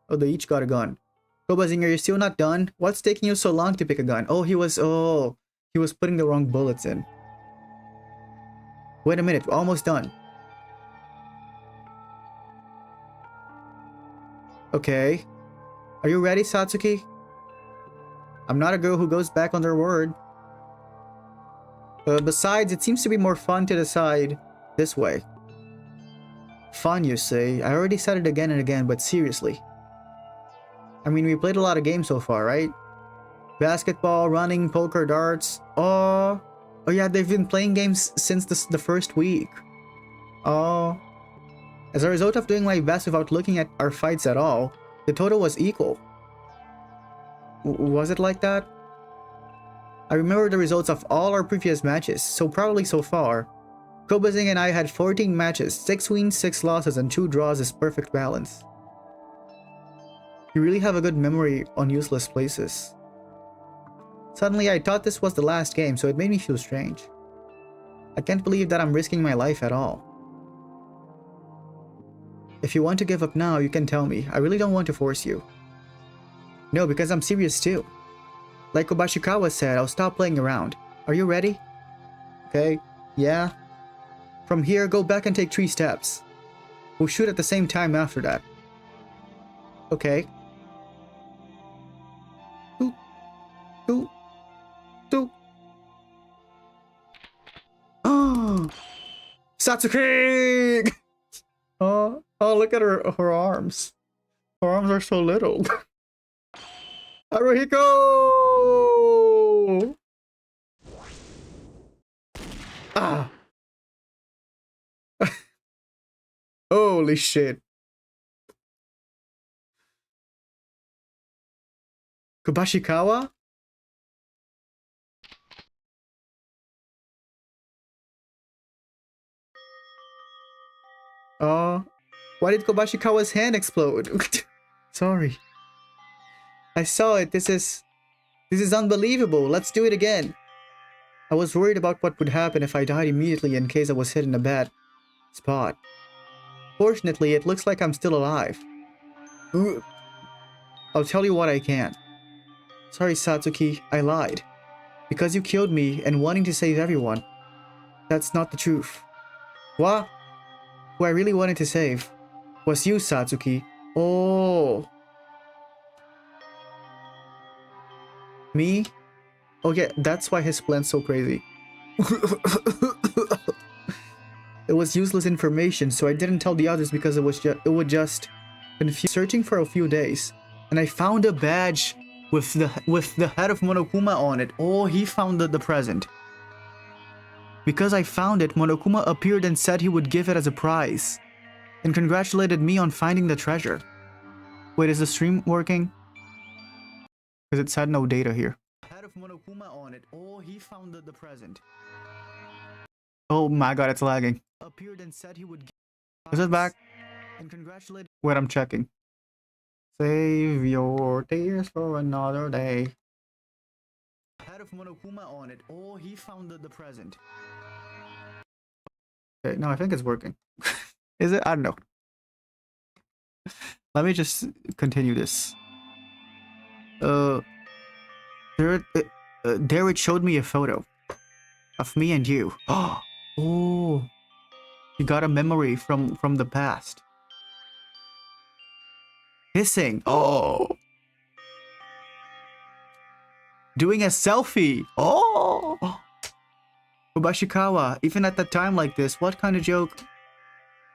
Oh, they each got a gun. Kobazing, are you still not done? What's taking you so long to pick a gun? Oh, he was putting the wrong bullets in. Wait a minute, we're almost done. Okay. Are you ready, Satsuki? I'm not a girl who goes back on their word. Besides, it seems to be more fun to decide this way. Fun, you say? I already said it again and again, but seriously. I mean, we played a lot of games so far, right? Basketball, running, poker, darts. Oh yeah, they've been playing games since the first week. Oh. As a result of doing my best without looking at our fights at all, the total was equal. Was it like that? I remember the results of all our previous matches, so probably so far. Kobazing and I had 14 matches, 6 wins, 6 losses, and 2 draws is perfect balance. You really have a good memory on useless places. Suddenly I thought this was the last game, so it made me feel strange. I can't believe that I'm risking my life at all. If you want to give up now, you can tell me. I really don't want to force you. No, because I'm serious too. Like Kobayashi said, I'll stop playing around. Are you ready? Okay, yeah. From here, go back and take 3 steps. We'll shoot at the same time after that. Okay. 2, 2, 2. Oh! Satsuki! Oh, look at her arms. Her arms are so little. Haruhiko! Ah! Holy shit. Kubashikawa? Why did Kobashikawa's hand explode? Sorry. I saw it. This is unbelievable. Let's do it again. I was worried about what would happen if I died immediately in case I was hit in a bad spot. Fortunately, it looks like I'm still alive. I'll tell you what I can. Sorry, Satsuki, I lied. Because you killed me and wanting to save everyone. That's not the truth. What? Who I really wanted to save was you, Satsuki. Oh. Me? Oh yeah, that's why his plan's so crazy. It was useless information, so I didn't tell the others because it would just confuse. Searching for a few days, and I found a badge with the head of Monokuma on it. Oh, he found the present. Because I found it, Monokuma appeared and said he would give it as a prize, and congratulated me on finding the treasure. Wait, is the stream working? Because it said no data here. Head of Monokuma on it. Oh, he found the present. Oh my god, it's lagging. Appeared and said he would give. Is it back? And congratulated. Wait, I'm checking. Save your tears for another day. Head of Monokuma on it. Oh, he found the present. Okay, no, I think it's working. Is it? I don't know. Let me just continue this. There it showed me a photo of me and you. Oh, you got a memory from the past. Kissing. Oh. Doing a selfie. Oh. Kobashikawa, even at a time like this, what kind of joke?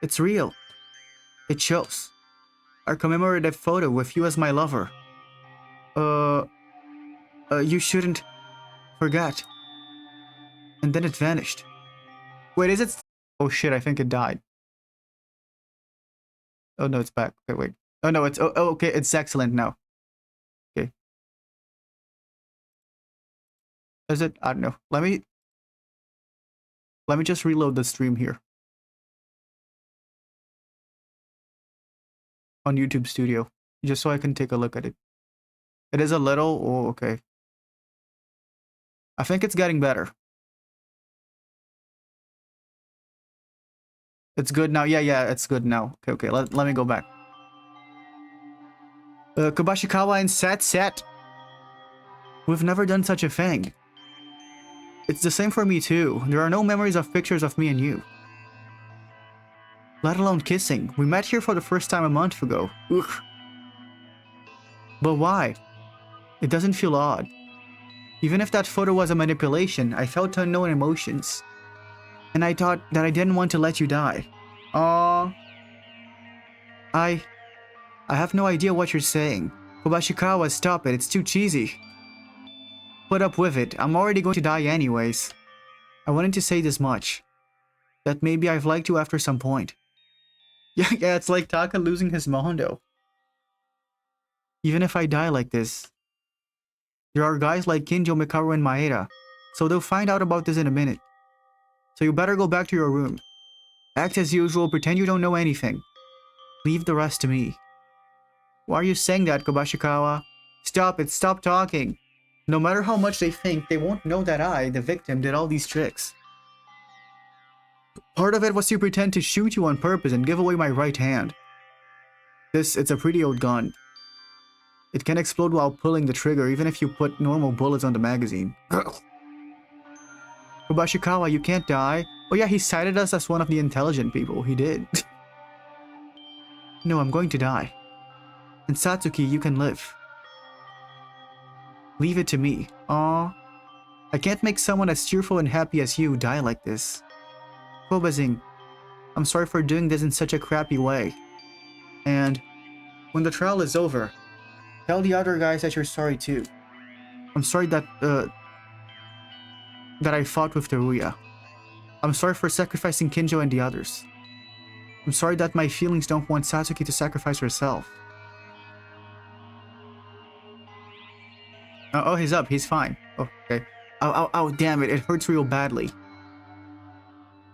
It's real. It shows. Our commemorative photo with you as my lover. You shouldn't forget. And then it vanished. Wait, is it? Oh shit, I think it died. Oh no, it's back. Okay, wait. Oh no, it's okay, it's excellent now. Okay. Is it? I don't know. Let me just reload the stream here. On YouTube Studio. Just so I can take a look at it. It is a little... Oh, okay. I think it's getting better. It's good now. Yeah, it's good now. Okay, let me go back. Kobashikawa and Set. We've never done such a thing. It's the same for me too. There are no memories of pictures of me and you. Let alone kissing. We met here for the first time a month ago. Ugh. But why? It doesn't feel odd. Even if that photo was a manipulation, I felt unknown emotions. And I thought that I didn't want to let you die. Aww. I have no idea what you're saying. Kobashikawa, stop it. It's too cheesy. Put up with it. I'm already going to die anyways. I wanted to say this much. That maybe I've liked you after some point. Yeah, it's like Taka losing his Mohondo. Even if I die like this, there are guys like Kinjo, Mikaru, and Maeda, so they'll find out about this in a minute. So you better go back to your room. Act as usual, pretend you don't know anything. Leave the rest to me. Why are you saying that, Kobashikawa? Stop it, stop talking. No matter how much they think, they won't know that I, the victim, did all these tricks. Part of it was to pretend to shoot you on purpose and give away my right hand. It's a pretty old gun. It can explode while pulling the trigger even if you put normal bullets on the magazine. Kobashikawa, you can't die. Oh yeah, he cited us as one of the intelligent people. He did. No, I'm going to die. And Satsuki, you can live. Leave it to me. Aww. I can't make someone as cheerful and happy as you die like this. Kobazing, I'm sorry for doing this in such a crappy way. And when the trial is over, tell the other guys that you're sorry too. I'm sorry that I fought with Teruya. I'm sorry for sacrificing Kinjo and the others. I'm sorry that my feelings don't want Satsuki to sacrifice herself. Oh, he's up. He's fine. Oh, okay. Ow, damn it. It hurts real badly.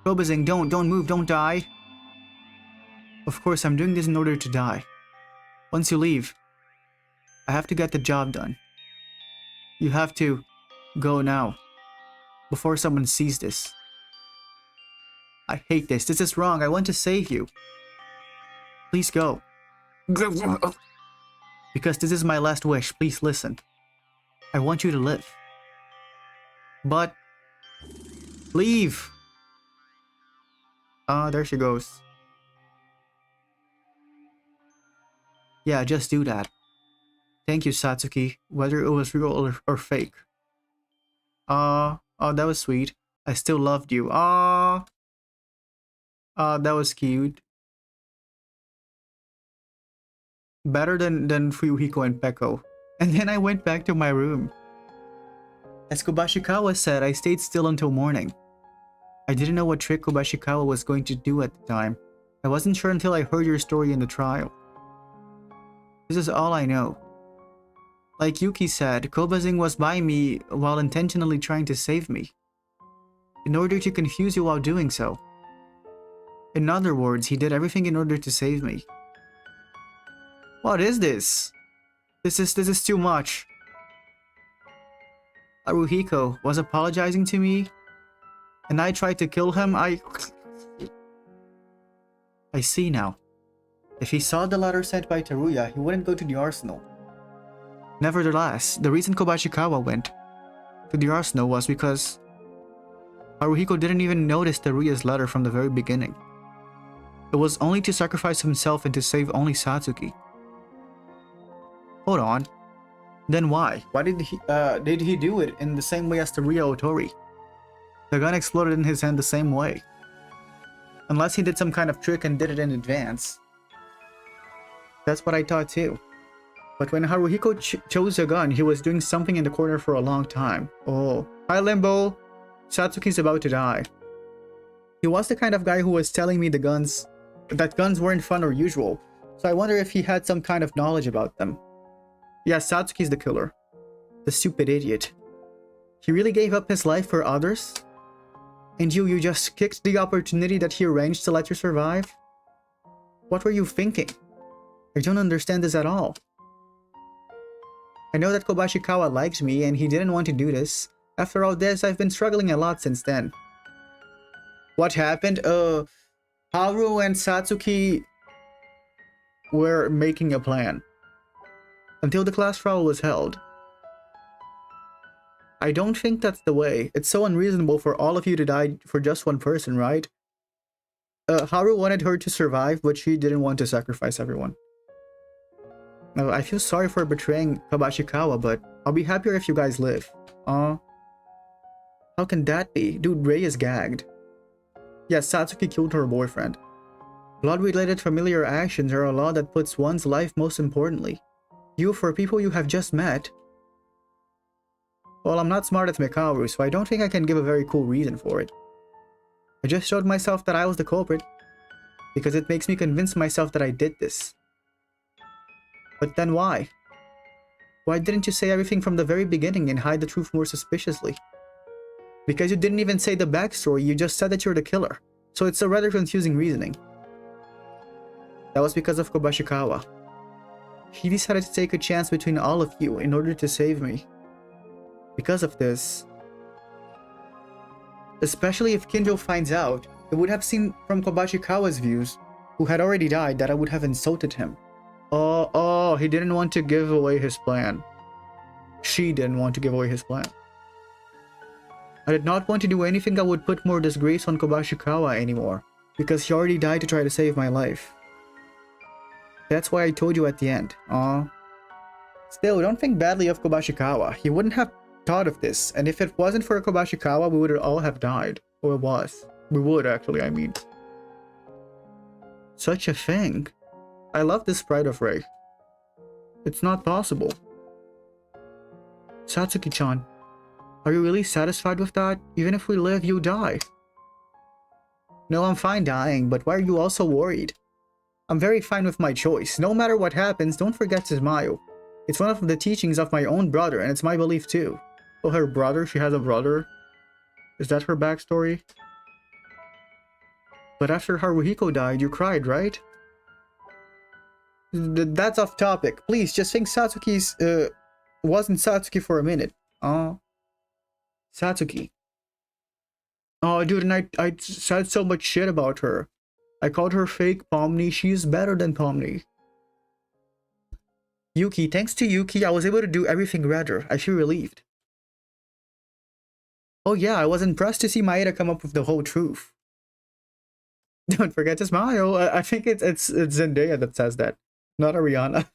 Kobazing, don't move. Don't die. Of course, I'm doing this in order to die. Once you leave, I have to get the job done. You have to go now, before someone sees this. I hate this. This is wrong. I want to save you. Please go. Because this is my last wish. Please listen. I want you to live. But leave. Ah, there she goes. Yeah, just do that. Thank you, Satsuki, whether it was real or fake. Oh, that was sweet. I still loved you. Ah, that was cute. Better than Fuyuhiko and Peko. And then I went back to my room. As Kobashikawa said, I stayed still until morning. I didn't know what trick Kobashikawa was going to do at the time. I wasn't sure until I heard your story in the trial. This is all I know. Like Yuki said, Kobazing was by me while intentionally trying to save me, in order to confuse you while doing so. In other words, he did everything in order to save me. What is this? This is too much. Haruhiko was apologizing to me, and I tried to kill him. I see now. If he saw the letter sent by Teruya, he wouldn't go to the arsenal. Nevertheless, the reason Kobashikawa went to the arsenal was because Haruhiko didn't even notice Teruya's letter from the very beginning. It was only to sacrifice himself and to save only Satsuki. Hold on. Then why? Why did he do it in the same way as Teruya Otori? The gun exploded in his hand the same way. Unless he did some kind of trick and did it in advance. That's what I thought too. But when Haruhiko chose a gun, he was doing something in the corner for a long time. Oh. Hi, Limbo. Satsuki's about to die. He was the kind of guy who was telling me that guns weren't fun or usual. So I wonder if he had some kind of knowledge about them. Yeah, Satsuki's the killer. The stupid idiot. He really gave up his life for others? And you just kicked the opportunity that he arranged to let you survive? What were you thinking? I don't understand this at all. I know that Kobashikawa likes me and he didn't want to do this. After all this, I've been struggling a lot since then. What happened? Haru and Satsuki were making a plan. Until the class trial was held. I don't think that's the way. It's so unreasonable for all of you to die for just one person, right? Haru wanted her to survive, but she didn't want to sacrifice everyone. Now, I feel sorry for betraying Kobashikawa, but I'll be happier if you guys live. How can that be? Dude, Rei is gagged. Yes, Satsuki killed her boyfriend. Blood-related familiar actions are a law that puts one's life most importantly. You for people you have just met. Well, I'm not smart as Mekaru, so I don't think I can give a very cool reason for it. I just showed myself that I was the culprit, because it makes me convince myself that I did this. But then why? Why didn't you say everything from the very beginning and hide the truth more suspiciously? Because you didn't even say the backstory, you just said that you're the killer. So it's a rather confusing reasoning. That was because of Kobashikawa. He decided to take a chance between all of you in order to save me. Because of this, especially if Kinjo finds out, it would have seemed from Kobashikawa's views, who had already died, that I would have insulted him. Oh, he didn't want to give away his plan. She didn't want to give away his plan. I did not want to do anything that would put more disgrace on Kobashikawa anymore, because he already died to try to save my life. That's why I told you at the end. Still, don't think badly of Kobashikawa. He wouldn't have thought of this, and if it wasn't for Kobashikawa, we would all have died. Or it was. We would, actually, I mean. Such a thing. I love this pride of Rei. It's not possible. Satsuki-chan, are you really satisfied with that? Even if we live, you die. No, I'm fine dying, but why are you also worried? I'm very fine with my choice. No matter what happens, don't forget to smile. It's one of the teachings of my own brother, and it's my belief too. Oh, her brother? She has a brother? Is that her backstory? But after Haruhiko died, you cried, right? That's off topic. Please, just think Satsuki's, wasn't Satsuki for a minute. Oh. Satsuki. Oh, dude, and I said so much shit about her. I called her fake Pomni. She's better than Pomni. Yuki. Thanks to Yuki, I was able to do everything better. I feel relieved. Oh yeah, I was impressed to see Maeda come up with the whole truth. Don't forget to smile. I think it's Zendaya that says that, not Ariana.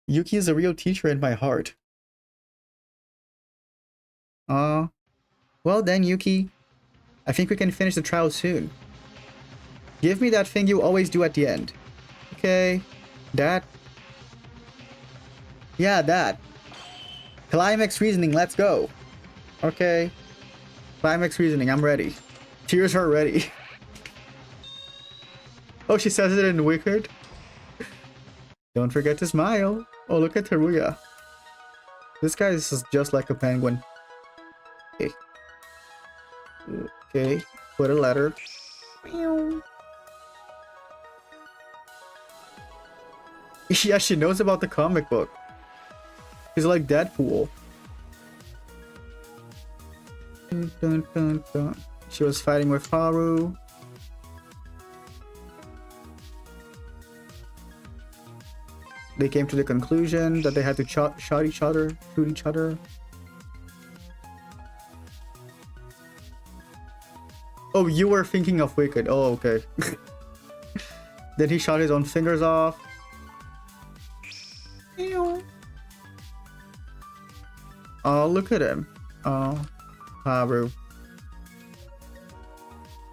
Yuki is a real teacher in my heart. Well then, Yuki. I think we can finish the trial soon. Give me that thing you always do at the end. Okay. That. Yeah, that. Climax reasoning, let's go. Okay. Climax reasoning, I'm ready. Tears are ready. Oh, she says it in Wicked. Don't forget to smile. Oh, look at Teruya. This guy is just like a penguin. Okay. Okay. Put a letter. Yeah, she knows about the comic book. She's like Deadpool. Dun, dun, dun, dun. She was fighting with Haru. They came to the conclusion that they had to shoot each other. Oh, you were thinking of Wicked. Oh, okay. Then he shot his own fingers off. Oh, look at him. Oh, Haru.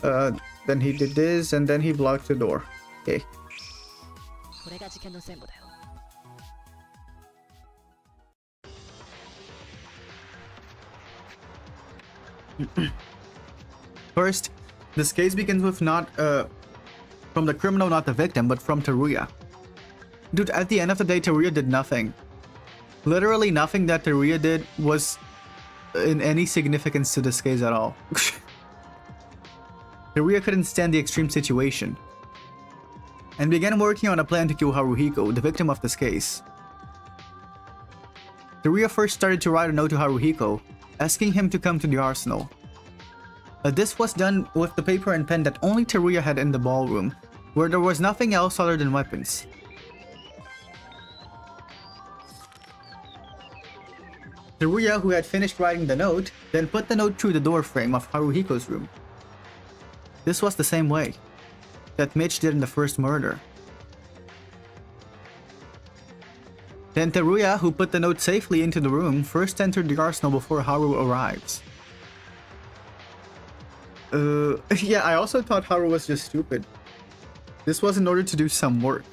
Then he did this, and then he blocked the door. Okay. First, this case begins with not from the criminal, not the victim, but from Teruya. Dude, at the end of the day, Teruya did nothing. Literally nothing that Teruya did was in any significance to this case at all. Teruya couldn't stand the extreme situation and began working on a plan to kill Haruhiko, the victim of this case. Teruya first started to write a note to Haruhiko, asking him to come to the arsenal. This was done with the paper and pen that only Teruya had in the ballroom, where there was nothing else other than weapons. Teruya, who had finished writing the note, then put the note through the door frame of Haruhiko's room. This was the same way that Mitch did in the first murder. Then Teruya, who put the note safely into the room, first entered the arsenal before Haru arrives. Yeah, I also thought Haru was just stupid. This was in order to do some work.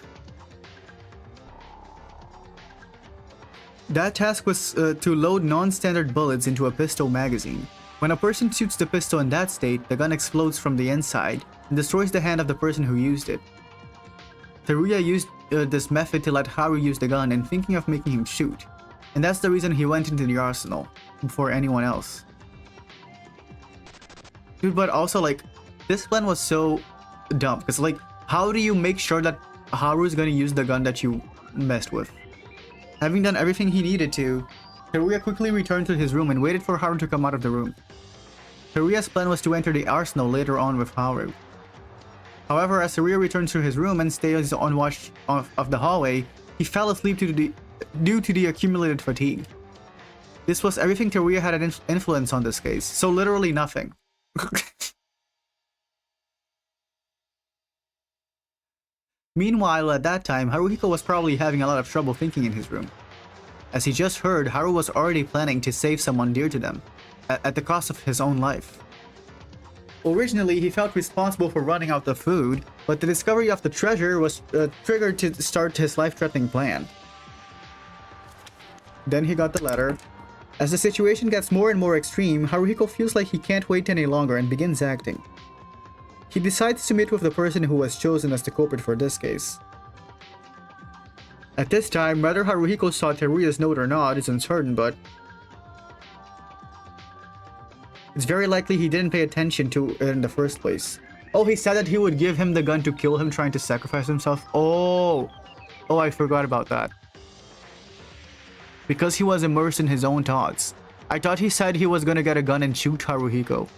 That task was to load non-standard bullets into a pistol magazine. When a person shoots the pistol in that state, the gun explodes from the inside and destroys the hand of the person who used it. Teruya used this method to let Haru use the gun and thinking of making him shoot. And that's the reason he went into the arsenal before anyone else. Dude, but also like, this plan was so dumb. Because like, how do you make sure that Haru is going to use the gun that you messed with? Having done everything he needed to, Teruya quickly returned to his room and waited for Haru to come out of the room. Teruya's plan was to enter the arsenal later on with Haru. However, as Teruya returned to his room and stayed on watch of the hallway, he fell asleep due to the accumulated fatigue. This was everything Teruya had an influence on this case, so literally nothing. Meanwhile, at that time, Haruhiko was probably having a lot of trouble thinking in his room. As he just heard, Haru was already planning to save someone dear to them, at the cost of his own life. Originally, he felt responsible for running out the food, but the discovery of the treasure was triggered to start his life-threatening plan. Then he got the letter. As the situation gets more and more extreme, Haruhiko feels like he can't wait any longer and begins acting. He decides to meet with the person who was chosen as the culprit for this case. At this time, whether Haruhiko saw Teruya's note or not is uncertain, but it's very likely he didn't pay attention to it in the first place. Oh, he said that he would give him the gun to kill him, trying to sacrifice himself. Oh, I forgot about that. Because he was immersed in his own thoughts. I thought he said he was gonna get a gun and shoot Haruhiko.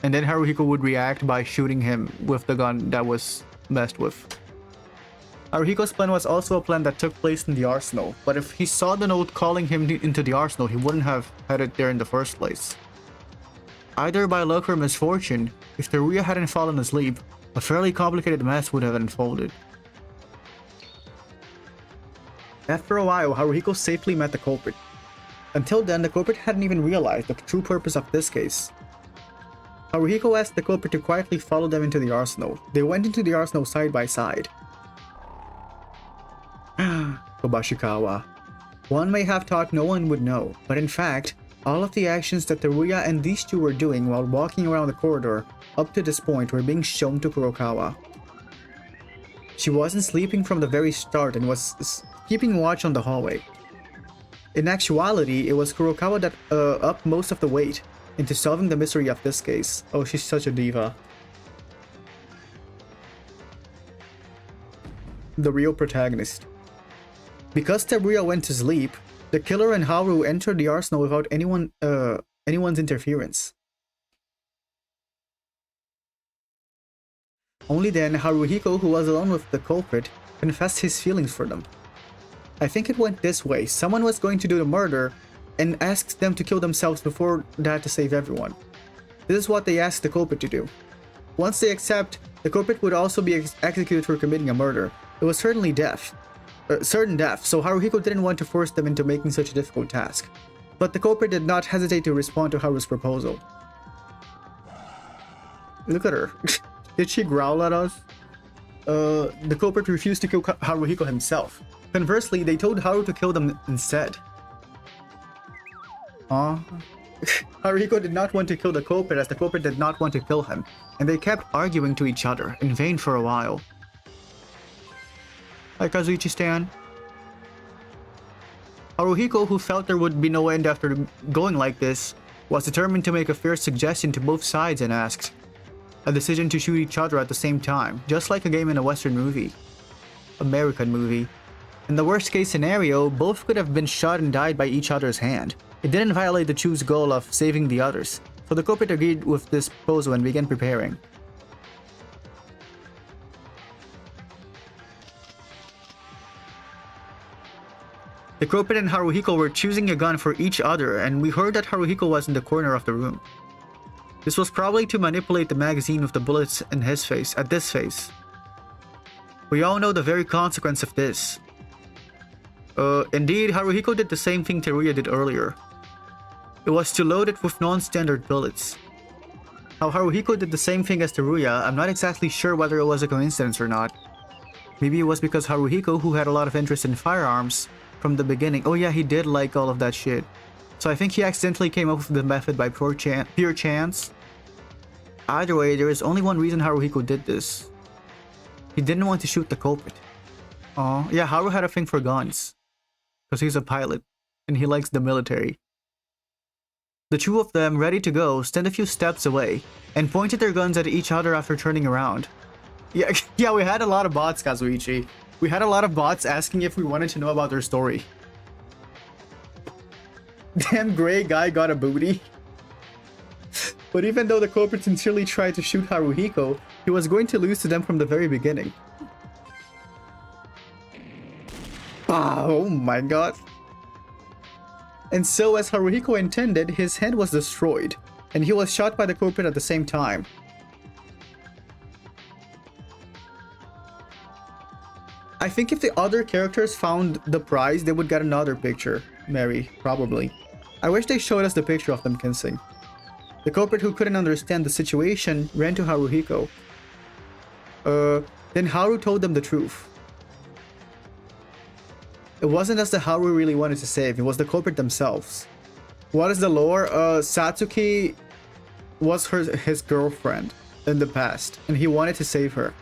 And then Haruhiko would react by shooting him with the gun that was messed with. Haruhiko's plan was also a plan that took place in the arsenal, but if he saw the note calling him into the arsenal, he wouldn't have headed there in the first place. Either by luck or misfortune, if Teruya hadn't fallen asleep, a fairly complicated mess would have unfolded. After a while, Haruhiko safely met the culprit. Until then, the culprit hadn't even realized the true purpose of this case. Haruhiko asked the culprit to quietly follow them into the arsenal. They went into the arsenal side by side. Kobashikawa. One may have thought no one would know, but in fact, all of the actions that Teruya and these two were doing while walking around the corridor up to this point were being shown to Kurokawa. She wasn't sleeping from the very start and was keeping watch on the hallway. In actuality, it was Kurokawa that upped most of the weight into solving the mystery of this case. Oh, she's such a diva. The real protagonist. Because Teruya went to sleep, the killer and Haru entered the arsenal without anyone's interference. Only then, Haruhiko, who was alone with the culprit, confessed his feelings for them. I think it went this way. Someone was going to do the murder and asked them to kill themselves before that to save everyone. This is what they asked the culprit to do. Once they accept, the culprit would also be executed for committing a murder. It was certainly certain death, so Haruhiko didn't want to force them into making such a difficult task. But the culprit did not hesitate to respond to Haru's proposal. Look at her. Did she growl at us? The culprit refused to kill Haruhiko himself. Conversely, they told Haru to kill them instead. Haruhiko did not want to kill the culprit as the culprit did not want to kill him, and they kept arguing to each other, in vain for a while. Hi, Kazuichi-stan. Haruhiko, who felt there would be no end after going like this, was determined to make a fair suggestion to both sides and asked a decision to shoot each other at the same time, just like a game in a Western movie. American movie. In the worst case scenario, both could have been shot and died by each other's hand. It didn't violate the two's goal of saving the others, so the culprit agreed with this proposal and began preparing. The culprit and Haruhiko were choosing a gun for each other, and we heard that Haruhiko was in the corner of the room. This was probably to manipulate the magazine with the bullets in his face, at this face. We all know the very consequence of this. Indeed, Haruhiko did the same thing Teruya did earlier. It was to load it with non-standard bullets. How Haruhiko did the same thing as Teruya, I'm not exactly sure whether it was a coincidence or not. Maybe it was because Haruhiko, who had a lot of interest in firearms from the beginning. Oh yeah, he did like all of that shit. So I think he accidentally came up with the method by pure chance. Either way, there is only one reason Haruhiko did this. He didn't want to shoot the culprit. Oh, yeah, Haru had a thing for guns. Because he's a pilot, and he likes the military. The two of them, ready to go, stand a few steps away, and pointed their guns at each other after turning around. Yeah, we had a lot of bots, Kazuichi. We had a lot of bots asking if we wanted to know about their story. Damn gray guy got a booty. But even though the culprit sincerely tried to shoot Haruhiko, he was going to lose to them from the very beginning. Oh my god. And so, as Haruhiko intended, his head was destroyed, and he was shot by the culprit at the same time. I think if the other characters found the prize, they would get another picture. Mary, probably. I wish they showed us the picture of them kissing. The culprit, who couldn't understand the situation, ran to Haruhiko. Then Haru told them the truth. It wasn't us that Haru really wanted to save, it was the culprit themselves. What is the lore? Satsuki was his girlfriend in the past, and he wanted to save her.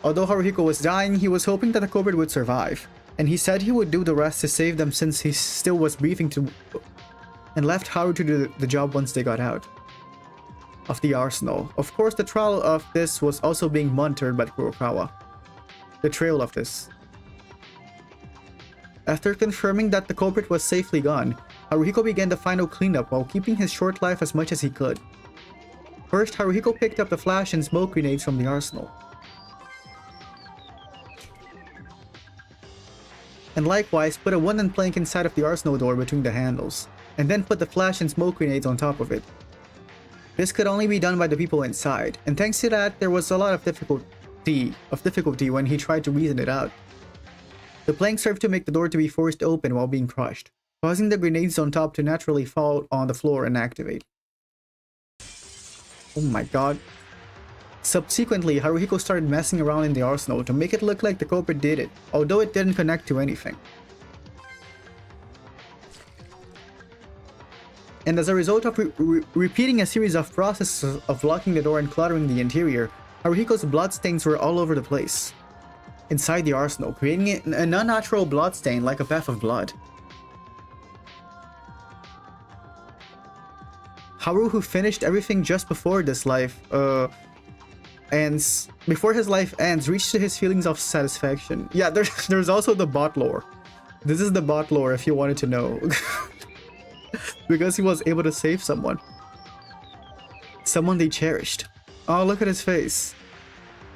Although Haruhiko was dying, he was hoping that the culprit would survive, and he said he would do the rest to save them since he still was breathing and left Haru to do the job once they got out. of the arsenal. Of course, the trial of this was also being monitored by Kurokawa. The trail of this. After confirming that the culprit was safely gone, Haruhiko began the final cleanup while keeping his short life as much as he could. First, Haruhiko picked up the flash and smoke grenades from the arsenal. And likewise, put a wooden plank inside of the arsenal door between the handles, and then put the flash and smoke grenades on top of it. This could only be done by the people inside, and thanks to that, there was a lot of difficulty when he tried to reason it out. The plank served to make the door to be forced open while being crushed, causing the grenades on top to naturally fall on the floor and activate. Oh my god. Subsequently, Haruhiko started messing around in the arsenal to make it look like the culprit did it, although it didn't connect to anything. And as a result of repeating a series of processes of locking the door and cluttering the interior, Haruhiko's bloodstains were all over the place inside the arsenal, creating an unnatural bloodstain like a bath of blood. Haru, who finished everything just before this life ends, before his life ends, reached to his feelings of satisfaction. Yeah, there's also the bot lore. This is the bot lore if you wanted to know. Because he was able to save someone. Someone they cherished. Oh, look at his face.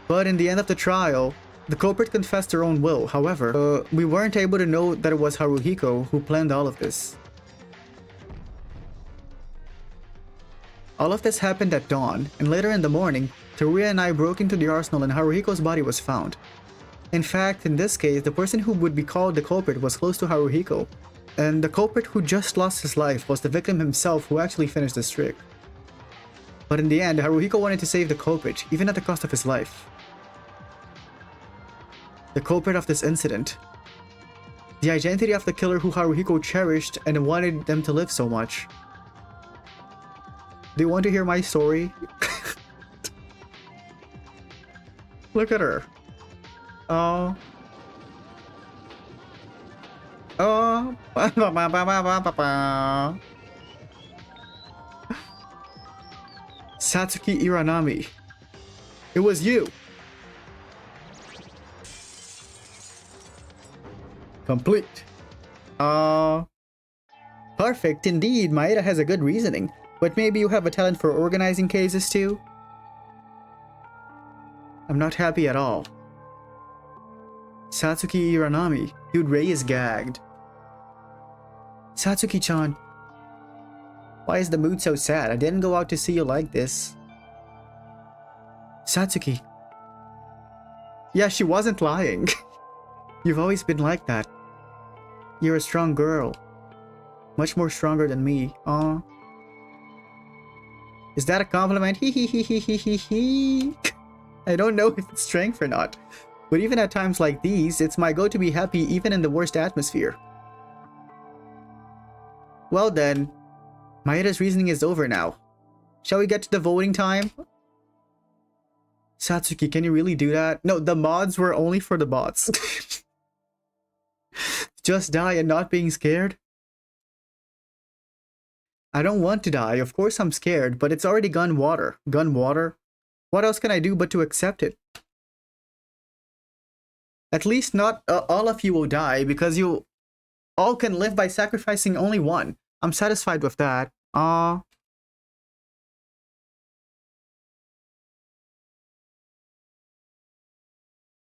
But in the end of the trial, the culprit confessed their own will. However, we weren't able to know that it was Haruhiko who planned all of this. All of this happened at dawn, and later in the morning, Teruya and I broke into the arsenal and Haruhiko's body was found. In fact, in this case, the person who would be called the culprit was close to Haruhiko, and the culprit who just lost his life was the victim himself who actually finished this trick. But in the end, Haruhiko wanted to save the culprit, even at the cost of his life. The culprit of this incident. The identity of the killer who Haruhiko cherished and wanted them to live so much. Do you want to hear my story? Look at her. Oh. Oh. Satsuki Iranami. It was you. Complete. Perfect indeed. Maeda has a good reasoning. But maybe you have a talent for organizing cases too? I'm not happy at all. Satsuki Iranami. Dude, Ray is gagged. Satsuki-chan. Why is the mood so sad? I didn't go out to see you like this. Satsuki. Yeah, she wasn't lying. You've always been like that. You're a strong girl. Much more stronger than me. Aw. Is that a compliment? Hee hee hee hee hee hee hee. I don't know if it's strength or not. But even at times like these, it's my goal to be happy even in the worst atmosphere. Well then, Maeda's reasoning is over now. Shall we get to the voting time? Satsuki, can you really do that? No, the mods were only for the bots. Just die and not being scared? I don't want to die. Of course I'm scared, but it's already gun water. Gun water? What else can I do but to accept it? At least not all of you will die, because you all can live by sacrificing only one. I'm satisfied with that.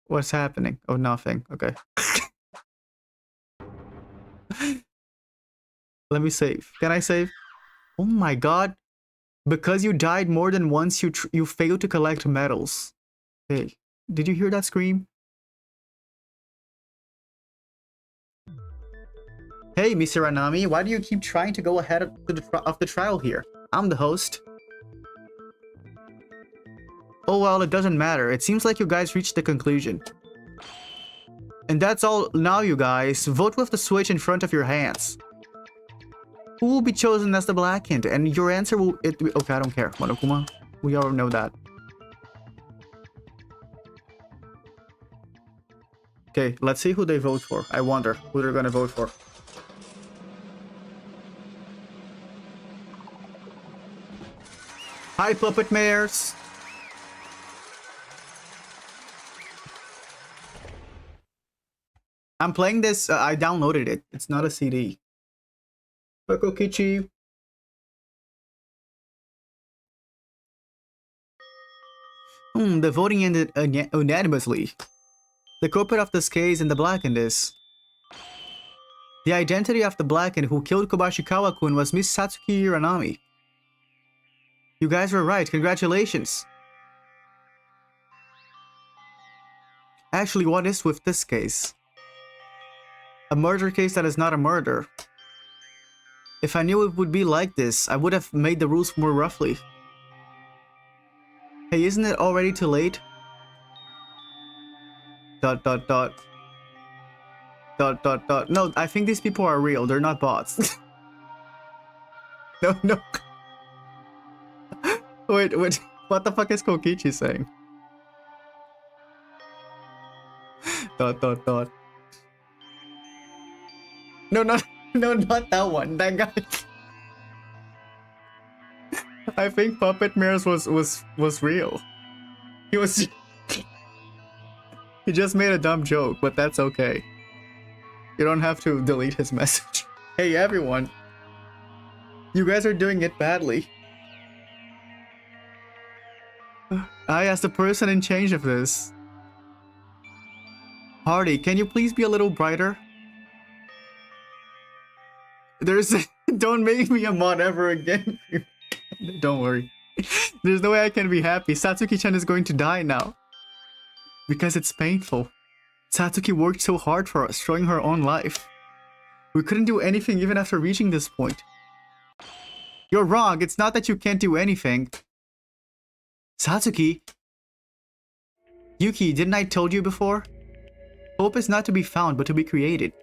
What's happening? Oh, nothing. Okay. Let me save. Can I save? Oh my god. Because you died more than once, you failed to collect medals. Hey, did you hear that scream? Hey, Mr. Anami, why do you keep trying to go ahead of the trial here? I'm the host. Oh well, it doesn't matter. It seems like you guys reached the conclusion. And that's all now, you guys. Vote with the switch in front of your hands. Who will be chosen as the Black Hint? And your answer will... okay, I don't care. Monokuma. We all know that. Okay, let's see who they vote for. I wonder who they're gonna vote for. Hi, puppet mayors. I'm playing this. I downloaded it. It's not a CD. Kichi. The voting ended unanimously. The culprit of this case and the blackened is. The identity of the blackened who killed Kobashikawa-kun was Miss Satsuki Uranami. You guys were right. Congratulations. Actually, what is with this case? A murder case that is not a murder. If I knew it would be like this, I would have made the rules more roughly. Hey, isn't it already too late? ... No, I think these people are real. They're not bots. No. Wait. What the fuck is Kokichi saying? ... No, not that one. That guy. I think Puppet Mirrors was real. He was. He just made a dumb joke, but that's okay. You don't have to delete his message. Hey everyone. You guys are doing it badly. I, as the person in charge of this. Hardy, can you please be a little brighter? There's... Don't make me a mod ever again. Don't worry. There's no way I can be happy. Satsuki-chan is going to die now. Because it's painful. Satsuki worked so hard for us, showing her own life. We couldn't do anything even after reaching this point. You're wrong. It's not that you can't do anything. Satsuki? Yuki, didn't I told you before? Hope is not to be found, but to be created.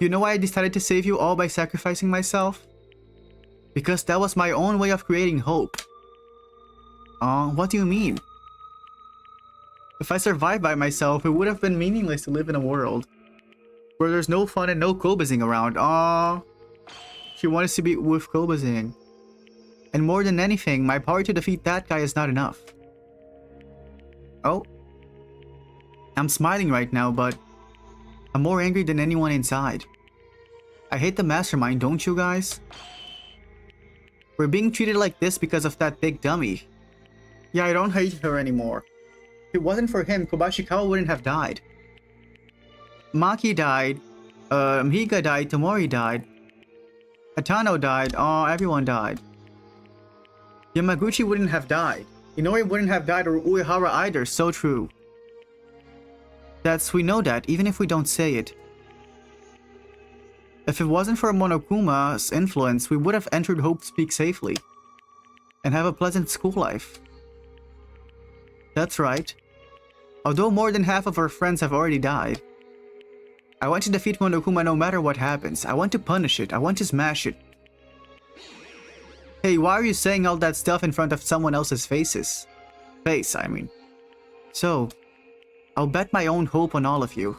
You know why I decided to save you all by sacrificing myself? Because that was my own way of creating hope. What do you mean? If I survived by myself, it would have been meaningless to live in a world where there's no fun and no Kobazing around. She wanted to be with Kobazing. And more than anything, my power to defeat that guy is not enough. Oh. I'm smiling right now, but I'm more angry than anyone inside. I hate the mastermind, don't you guys? We're being treated like this because of that big dummy. Yeah, I don't hate her anymore. If it wasn't for him, Kobashikawa wouldn't have died. Maki died. Higa died. Tomori died. Hatano died. Everyone died. Yamaguchi wouldn't have died. Inori wouldn't have died, or Uehara either. So true. We know that, even if we don't say it. If it wasn't for Monokuma's influence, we would have entered Hope's Peak safely. And have a pleasant school life. That's right. Although more than half of our friends have already died. I want to defeat Monokuma no matter what happens. I want to punish it. I want to smash it. Hey, why are you saying all that stuff in front of someone else's face, I mean. So, I'll bet my own hope on all of you.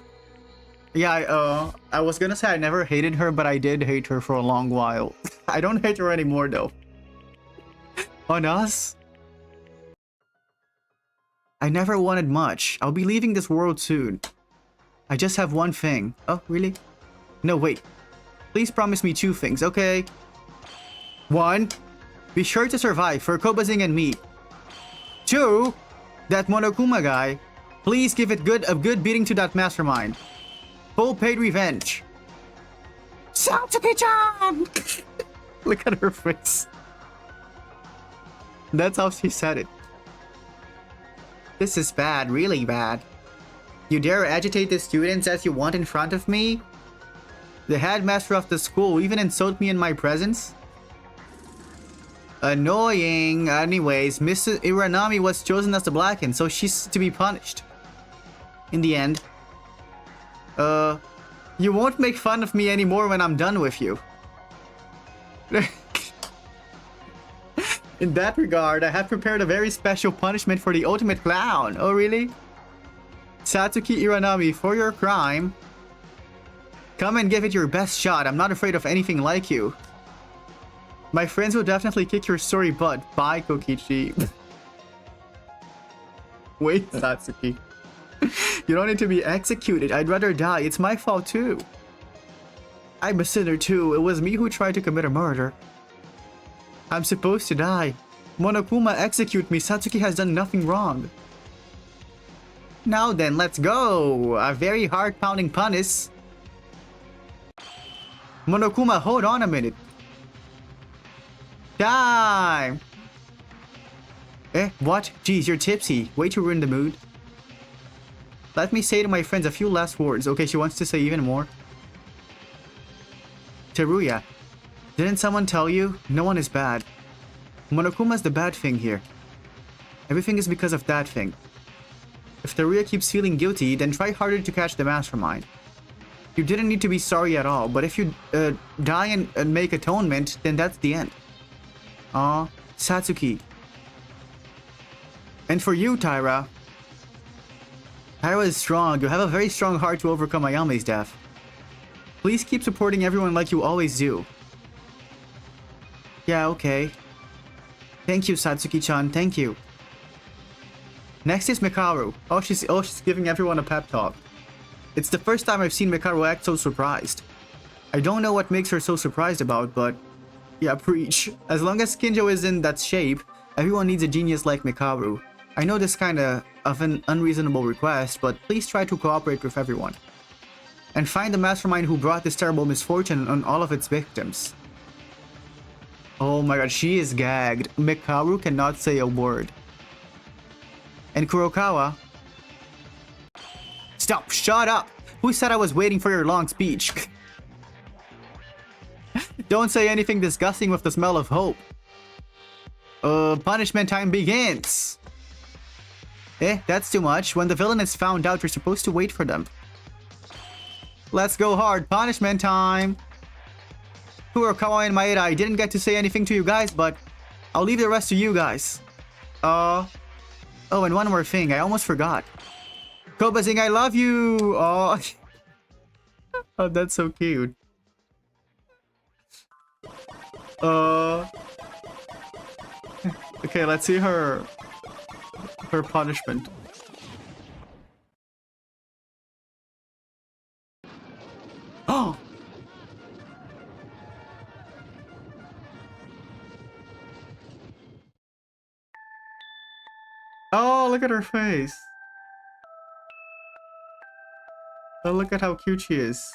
Yeah, I was gonna say I never hated her, but I did hate her for a long while. I don't hate her anymore though. On us? I never wanted much. I'll be leaving this world soon. I just have one thing. Oh, really? No, wait. Please promise me 2 things, okay? 1. Be sure to survive for Kobazing and me. 2. That Monokuma guy. Please give it a good beating to that mastermind. Full paid revenge. Satsuki-chan! Look at her face. That's how she said it. This is bad, really bad. You dare agitate the students as you want in front of me? The headmaster of the school even insult me in my presence? Annoying. Anyways, Mrs. Uranami was chosen as the blackened, so she's to be punished. In the end. You won't make fun of me anymore when I'm done with you. In that regard, I have prepared a very special punishment for the ultimate clown. Oh, really? Satsuki Uranami, for your crime. Come and give it your best shot. I'm not afraid of anything like you. My friends will definitely kick your sorry butt. Bye, Kokichi. Wait, Satsuki. You don't need to be executed. I'd rather die. It's my fault too. I'm a sinner too. It was me who tried to commit a murder. I'm supposed to die. Monokuma, execute me. Satsuki has done nothing wrong. Now then, let's go. A very heart-pounding punish. Monokuma, hold on a minute. Time! Eh, what? Geez, you're tipsy. Way to ruin the mood. Let me say to my friends a few last words. Okay, she wants to say even more. Teruya, didn't someone tell you? No one is bad. Monokuma's the bad thing here. Everything is because of that thing. If Teruya keeps feeling guilty, then try harder to catch the mastermind. You didn't need to be sorry at all, but if you die and make atonement, then that's the end. Aw, Satsuki. And for you, Taira. Taira is strong. You have a very strong heart to overcome Ayame's death. Please keep supporting everyone like you always do. Yeah, okay. Thank you, Satsuki-chan. Thank you. Next is Mikaru. Oh, she's giving everyone a pep talk. It's the first time I've seen Mikaru act so surprised. I don't know what makes her so surprised about, but yeah, preach. As long as Kinjo is in that shape, everyone needs a genius like Mikaru. I know this kinda of an unreasonable request, but please try to cooperate with everyone. And find the mastermind who brought this terrible misfortune on all of its victims. Oh my god, she is gagged. Mikaru cannot say a word. And Kurokawa... Stop! Shut up! Who said I was waiting for your long speech? Don't say anything disgusting with the smell of hope. Punishment time begins! Eh, that's too much. When the villain is found out, you're supposed to wait for them. Let's go hard. Punishment time! Kurokawa and Maeda, I didn't get to say anything to you guys, but I'll leave the rest to you guys. Oh, and one more thing. I almost forgot. Kobazing, I love you! Oh, oh, that's so cute. Okay, let's see her punishment. Oh! Oh, look at her face. Oh, look at how cute she is.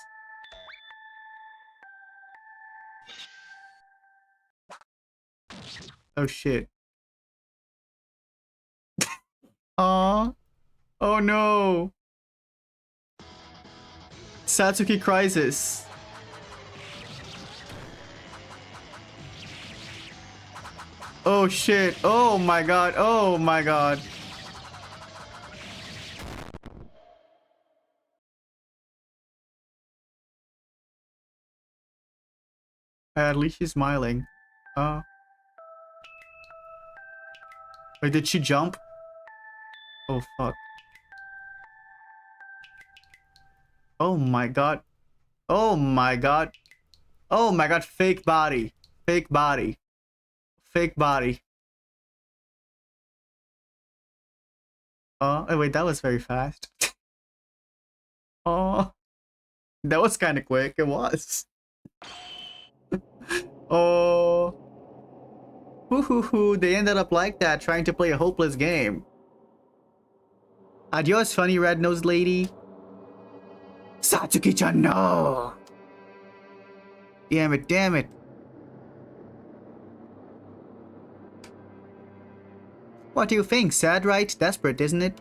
Oh shit. Aww. Oh no. Satsuki crisis. Oh shit. Oh my god. Oh my god. At least she's smiling. Wait, did she jump? Oh fuck. Oh my god. Oh my god. Oh my god, fake body. Fake body. Fake body. Oh, wait, that was very fast. Oh, that was kind of quick. It was. Oh. Hoo, they ended up like that, trying to play a hopeless game. Adios, funny red-nosed lady. Satsuki-chan, no! Damn it, damn it. What do you think? Sad, right? Desperate, isn't it?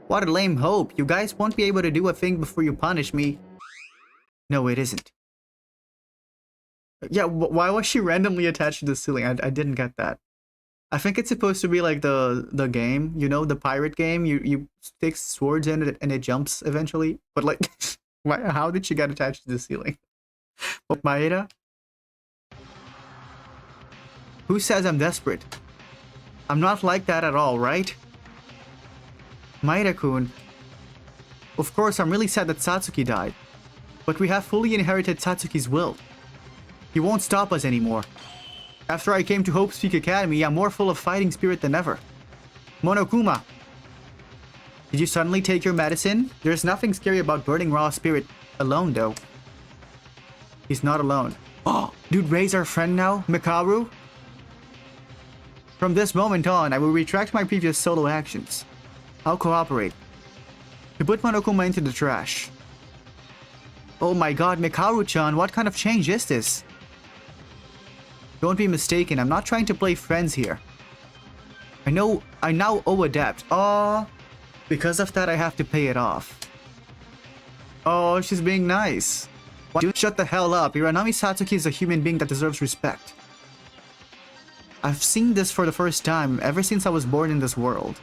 What a lame hope. You guys won't be able to do a thing before you punish me. No, it isn't. Yeah, why was she randomly attached to the ceiling? I didn't get that. I think it's supposed to be like the game, you know, the pirate game. You stick swords in it and it jumps eventually. But like, how did she get attached to the ceiling? Oh, Maeda? Who says I'm desperate? I'm not like that at all, right? Maeda-kun. Of course, I'm really sad that Satsuki died. But we have fully inherited Satsuki's will. He won't stop us anymore. After I came to Hope's Peak Academy, I'm more full of fighting spirit than ever. Monokuma, did you suddenly take your medicine? There's nothing scary about burning raw spirit alone, though. He's not alone. Oh, dude, Ray's our friend now? Mikaru? From this moment on, I will retract my previous solo actions. I'll cooperate. To put Monokuma into the trash. Oh my god, Mikaru-chan, what kind of change is this? Don't be mistaken, I'm not trying to play friends here. I now owe a debt. Oh, because of that I have to pay it off. Oh, she's being nice. Dude, shut the hell up. Hiranami Satsuki is a human being that deserves respect. I've seen this for the first time ever since I was born in this world.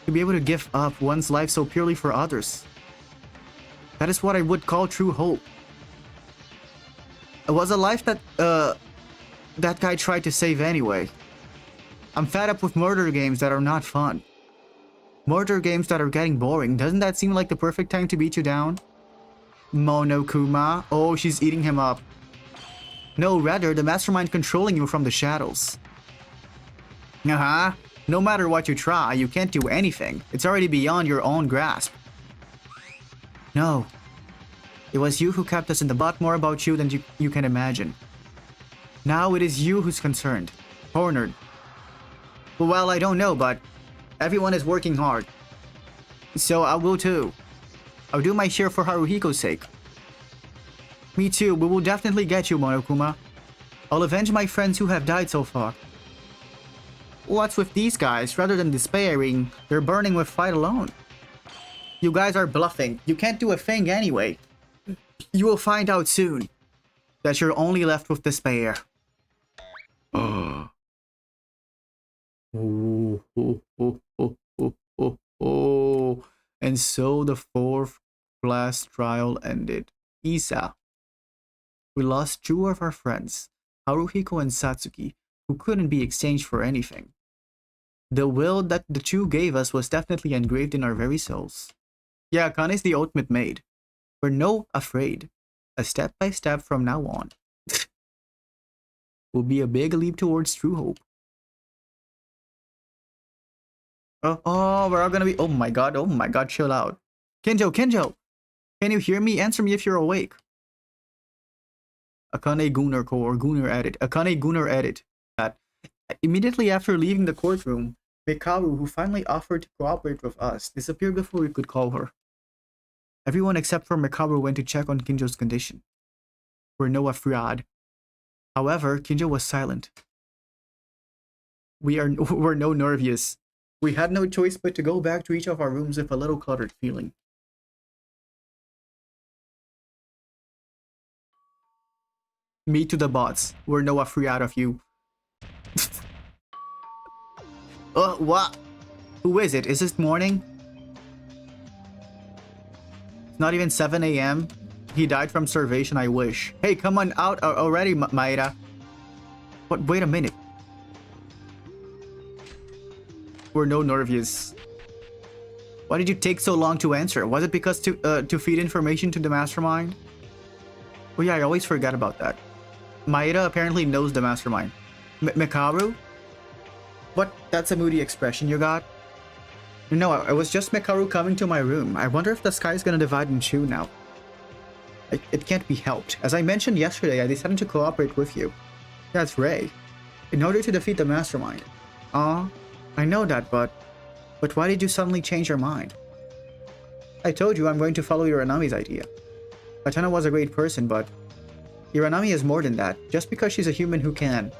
To be able to give up one's life so purely for others. That is what I would call true hope. It was a life that, that guy tried to save anyway. I'm fed up with murder games that are not fun. Murder games that are getting boring. Doesn't that seem like the perfect time to beat you down? Monokuma. Oh, she's eating him up. No, rather, the mastermind controlling you from the shadows. Uh-huh. No matter what you try, you can't do anything. It's already beyond your own grasp. No. It was you who kept us in the butt. More about you than you can imagine. Now it is you who's concerned. Cornered. Well, I don't know, but everyone is working hard. So I will too. I'll do my share for Haruhiko's sake. Me too, we will definitely get you, Monokuma. I'll avenge my friends who have died so far. What's with these guys? Rather than despairing, they're burning with fight alone. You guys are bluffing. You can't do a thing anyway. You will find out soon that you're only left with despair. Oh, oh, oh, oh, oh, oh, oh. And so the fourth class trial ended. Isa. We lost two of our friends, Haruhiko and Satsuki, who couldn't be exchanged for anything. The will that the two gave us was definitely engraved in our very souls. Yeah, Kane's the ultimate maid. We're no afraid. A step by step from now on. Will be a big leap towards true hope. Oh, we're all gonna be. Oh my god, chill out. Kinjo, can you hear me? Answer me if you're awake. Akane Gunner Co or Gunner edit. Akane Gunner edit. Immediately after leaving the courtroom, Mikaru, who finally offered to cooperate with us, disappeared before we could call her. Everyone except for Mikaru went to check on Kinjo's condition. We're no afraid. However, Kinjo was silent. We're no nervous. We had no choice but to go back to each of our rooms with a little cluttered feeling. Me to the bots. We're no afraid of you. What? Who is it? Is it morning? It's not even 7 AM. He died from starvation, I wish. Hey, come on out already, Maeda. What? Wait a minute. We're no nervous. Why did you take so long to answer? Was it because to feed information to the mastermind? Oh yeah, I always forget about that. Maeda apparently knows the mastermind. Mikaru? What? That's a moody expression you got? No, it was just Mikaru coming to my room. I wonder if the sky is gonna divide in two now. It can't be helped. As I mentioned yesterday, I decided to cooperate with you. That's Ray. In order to defeat the mastermind. I know that, but why did you suddenly change your mind? I told you I'm going to follow Hiranami's idea. Katana was a great person, but Hiranami is more than that, just because she's a human who can.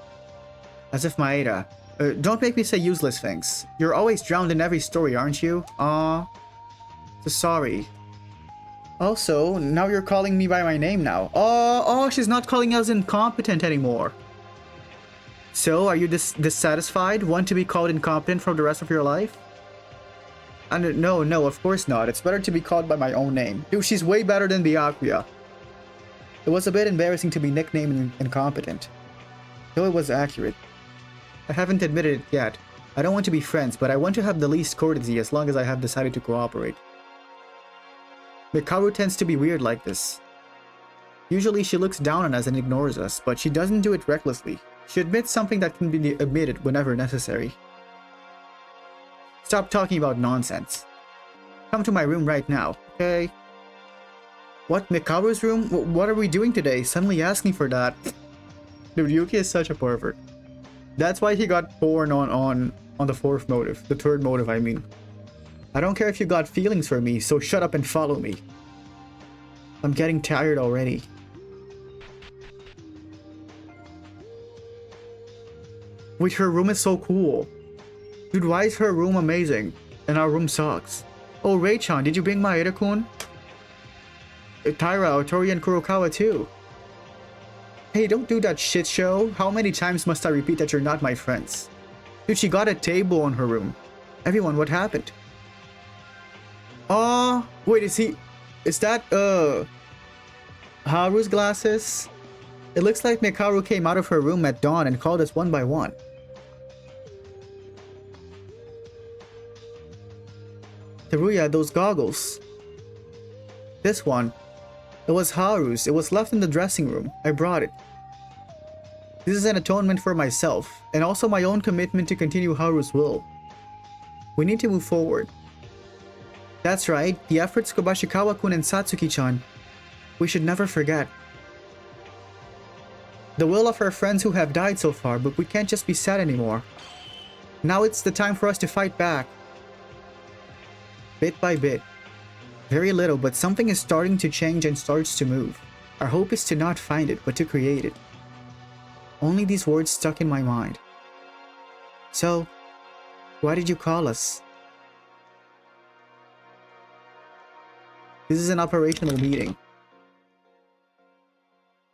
As if Maeda. Don't make me say useless things. You're always drowned in every story, aren't you? So sorry. Also, now you're calling me by my name now. Oh, she's not calling us incompetent anymore. So, are you dissatisfied? Want to be called incompetent for the rest of your life? And no, of course not. It's better to be called by my own name. Dude, she's way better than Byakuya. It was a bit embarrassing to be nicknamed incompetent. Though it was accurate. I haven't admitted it yet. I don't want to be friends, but I want to have the least courtesy as long as I have decided to cooperate. Mikaru tends to be weird like this. Usually she looks down on us and ignores us, but she doesn't do it recklessly. She admits something that can be admitted whenever necessary. Stop talking about nonsense. Come to my room right now, okay? What, Mikaru's room? What are we doing today? Suddenly asking for that. Dude, Yuki is such a pervert. That's why he got born on the fourth motive. The third motive, I mean. I don't care if you got feelings for me, so shut up and follow me. I'm getting tired already. Wait, her room is so cool. Dude, why is her room amazing? And our room sucks. Oh, Ray-chan, did you bring Maeda-kun? Taira, Teruya, and Kurokawa too. Hey, don't do that shit show. How many times must I repeat that you're not my friends? Dude, she got a table in her room. Everyone, what happened? Wait, is that, Haru's glasses? It looks like Mikaru came out of her room at dawn and called us one by one. Teruya, those goggles. This one. It was Haru's. It was left in the dressing room. I brought it. This is an atonement for myself, and also my own commitment to continue Haru's will. We need to move forward. That's right, the efforts Kobashikawa-kun and Satsuki-chan. We should never forget. The will of our friends who have died so far, but we can't just be sad anymore. Now it's the time for us to fight back. Bit by bit. Very little, but something is starting to change and starts to move. Our hope is to not find it, but to create it. Only these words stuck in my mind. So, why did you call us? This is an operational meeting.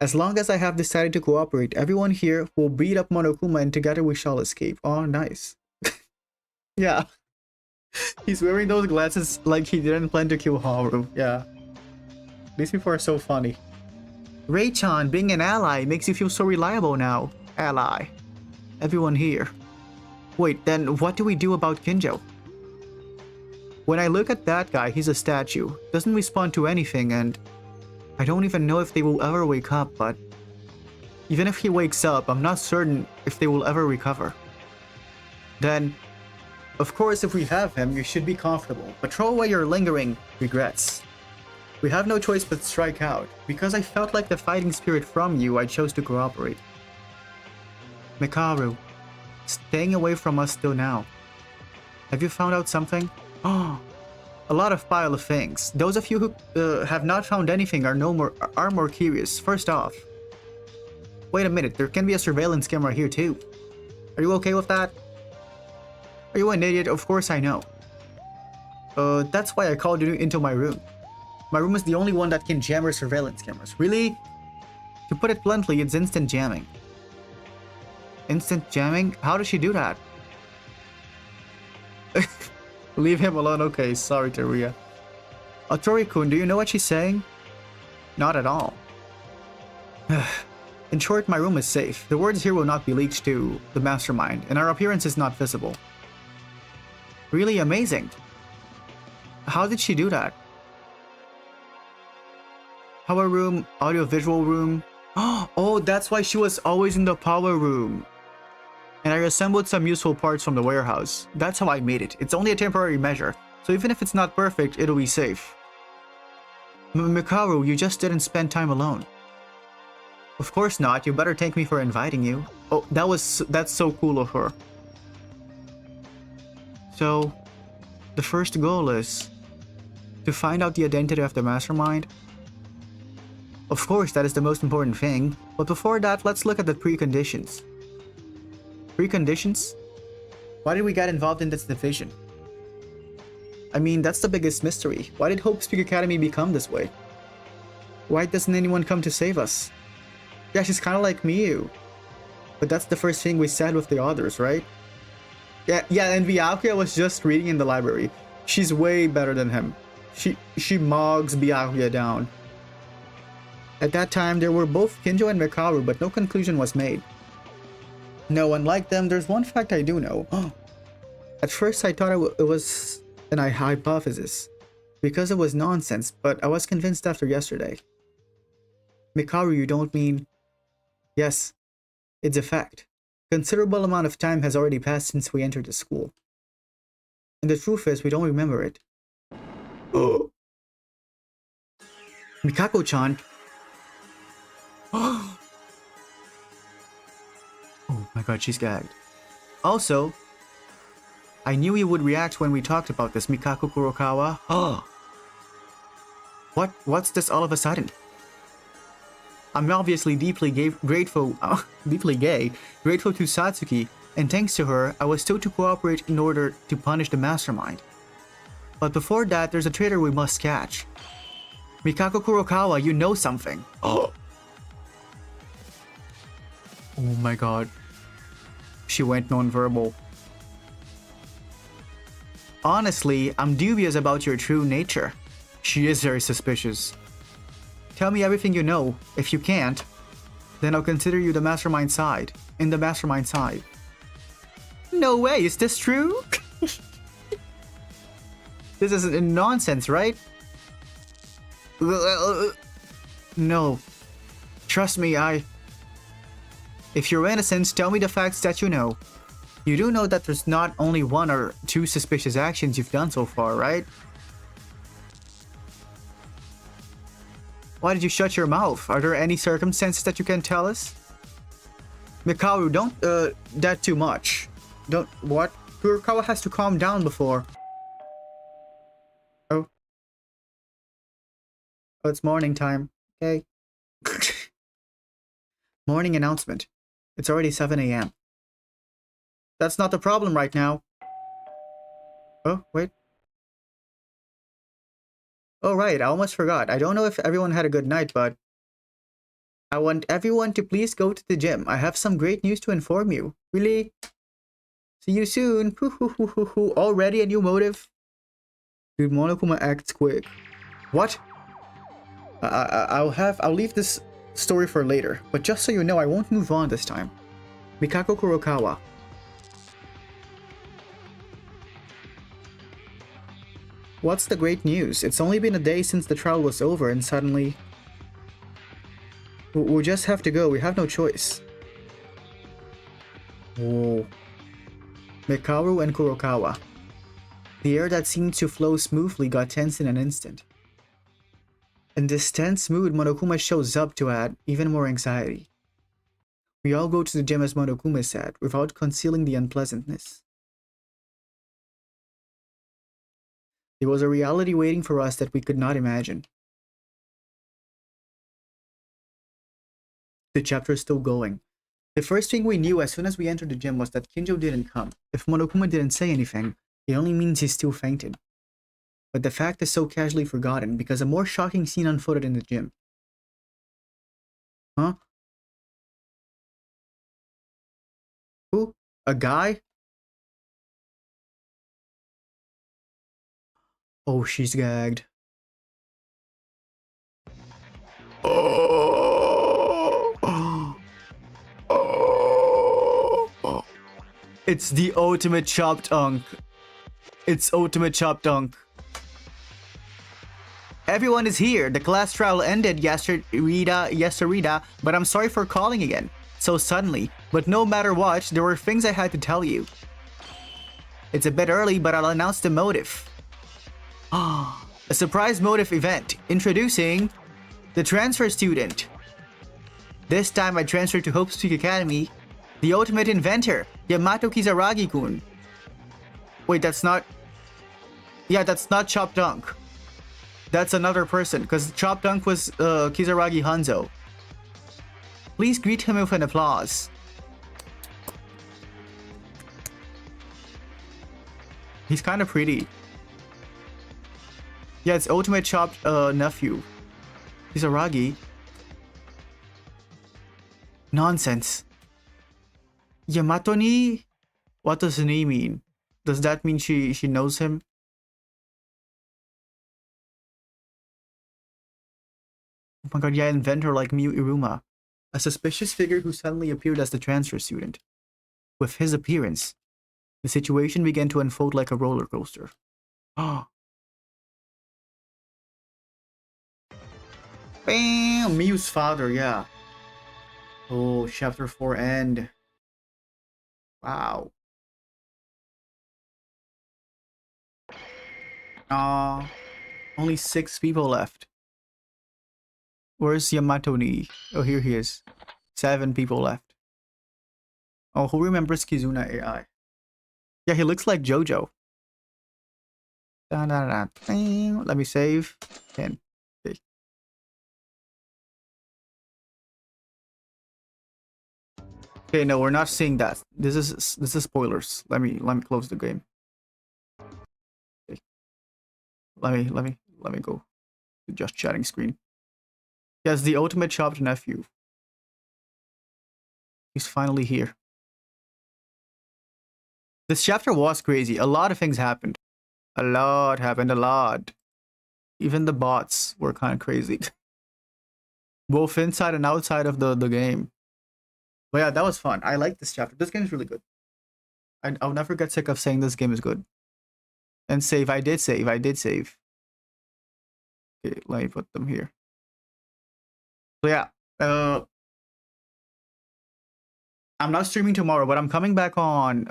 As long as I have decided to cooperate, everyone here will beat up Monokuma and together we shall escape. Oh, nice. Yeah. He's wearing those glasses like he didn't plan to kill Haru. Yeah. These people are so funny. Ray-chan, being an ally makes you feel so reliable now. Ally. Everyone here. Wait, then what do we do about Kinjo? When I look at that guy, he's a statue. Doesn't respond to anything, and I don't even know if they will ever wake up, but even if he wakes up, I'm not certain if they will ever recover. Then, of course, if we have him, you should be comfortable, but throw away your lingering regrets. We have no choice but strike out. Because I felt like the fighting spirit from you, I chose to cooperate. Mikaru, staying away from us still now. Have you found out something? Oh, a lot of pile of things. Those of you who have not found anything are more curious. First off, wait a minute, there can be a surveillance camera here too. Are you okay with that? Are you an idiot? Of course I know. That's why I called you into my room. My room is the only one that can jam our surveillance cameras. Really? To put it bluntly, it's instant jamming. Instant jamming? How does she do that? Leave him alone. Okay, sorry, Teruya. Tori-kun, do you know what she's saying? Not at all. In short, my room is safe. The words here will not be leaked to the mastermind, and our appearance is not visible. Really amazing. How did she do that? Power room, audio-visual room. Oh, that's why she was always in the power room. And I assembled some useful parts from the warehouse. That's how I made it. It's only a temporary measure, so even if it's not perfect, it'll be safe. Mikaru, you just didn't spend time alone. Of course not. You better thank me for inviting you. Oh, that's so cool of her. So, the first goal is to find out the identity of the mastermind. Of course, that is the most important thing, but before that, let's look at the preconditions. Preconditions? Why did we get involved in this division? I mean, that's the biggest mystery. Why did Hope's Peak Academy become this way? Why doesn't anyone come to save us? Yeah, she's kind of like Miyu. But that's the first thing we said with the others, right? Yeah, and Byakuya was just reading in the library. She's way better than him. She mogs Byakuya down. At that time, there were both Kinjo and Mikaru, but no conclusion was made. No, unlike them, there's one fact I do know. At first, I thought it was an hypothesis, because it was nonsense, but I was convinced after yesterday. Mikaru, you don't mean... Yes, It's a fact. Considerable amount of time has already passed since we entered the school. And the truth is, we don't remember it. Oh! Mikako-chan! Oh my god, she's gagged. Also, I knew you would react when we talked about this, Mikako Kurokawa. Oh! What's this all of a sudden? I'm obviously deeply grateful to Satsuki, and thanks to her, I was told to cooperate in order to punish the mastermind. But before that, there's a traitor we must catch. Mikako Kurokawa, you know something. Oh! Oh my god. She went non-verbal. Honestly, I'm dubious about your true nature. She is very suspicious. Tell me everything you know. If you can't, then I'll consider you the mastermind side. In the mastermind side. No way, is this true? This is nonsense, right? No. Trust me, If you're innocent, tell me the facts that you know. You do know that there's not only one or two suspicious actions you've done so far, right? Why did you shut your mouth? Are there any circumstances that you can tell us? Mikaru, don't, that too much. Don't, what? Kurokawa has to calm down before. Oh. Oh, it's morning time. Okay. Morning announcement. It's already 7 a.m. That's not the problem right now. Oh, wait. Oh, right, I almost forgot. I don't know if everyone had a good night, but I want everyone to please go to the gym. I have some great news to inform you. Really? See you soon. Already a new motive? Dude, Monokuma acts quick. What? I'll leave this story for later, but just so you know, I won't move on this time. Mikako Kurokawa. What's the great news? It's only been a day since the trial was over and suddenly... We'll just have to go, we have no choice. Whoa. Mikaru and Kurokawa. The air that seemed to flow smoothly got tense in an instant. In this tense mood, Monokuma shows up to add even more anxiety. We all go to the gym as Monokuma said, without concealing the unpleasantness. There was a reality waiting for us that we could not imagine. The chapter is still going. The first thing we knew as soon as we entered the gym was that Kinjo didn't come. If Monokuma didn't say anything, it only means he still fainted. But the fact is so casually forgotten because a more shocking scene unfolded in the gym. Huh? Who? A guy? Oh, she's gagged. It's the ultimate chop dunk. It's ultimate chop dunk. Everyone is here. The class trial ended yesterday, but I'm sorry for calling again so suddenly. But no matter what, there were things I had to tell you. It's a bit early, but I'll announce the motive. A surprise motive event. Introducing the transfer student. This time I transferred to Hope Peak Academy. The ultimate inventor, Yamato Kizaragi-kun. Wait, that's not... Yeah, that's not Chop Dunk. That's another person, because Chop Dunk was Kizaragi Hanzo. Please greet him with an applause. He's kind of pretty. Yeah, it's ultimate Chop nephew. Kizaragi. Nonsense. Yamato ni? What does ni mean? Does that mean she knows him? Oh my god, yeah, inventor like Miyu Iruma. A suspicious figure who suddenly appeared as the transfer student. With his appearance, the situation began to unfold like a roller coaster. Oh. Bam! Miyu's father, yeah. Oh, chapter 4 end. Wow. Only 6 people left. Where's Yamato-ni? Oh, here he is. 7 people left. Oh, who remembers Kizuna AI? Yeah, he looks like JoJo. Let me save. 10. Okay. Okay, no, we're not seeing that. This is spoilers. Let me close the game. Okay. Let me go to just chatting screen. Yes, the ultimate chopped nephew. He's finally here. This chapter was crazy. A lot of things happened. A lot happened. A lot. Even the bots were kind of crazy. Both inside and outside of the game. But yeah, that was fun. I like this chapter. This game is really good. I'll never get sick of saying this game is good. And save. I did save. I did save. Okay, let me put them here. So yeah. I'm not streaming tomorrow, but I'm coming back on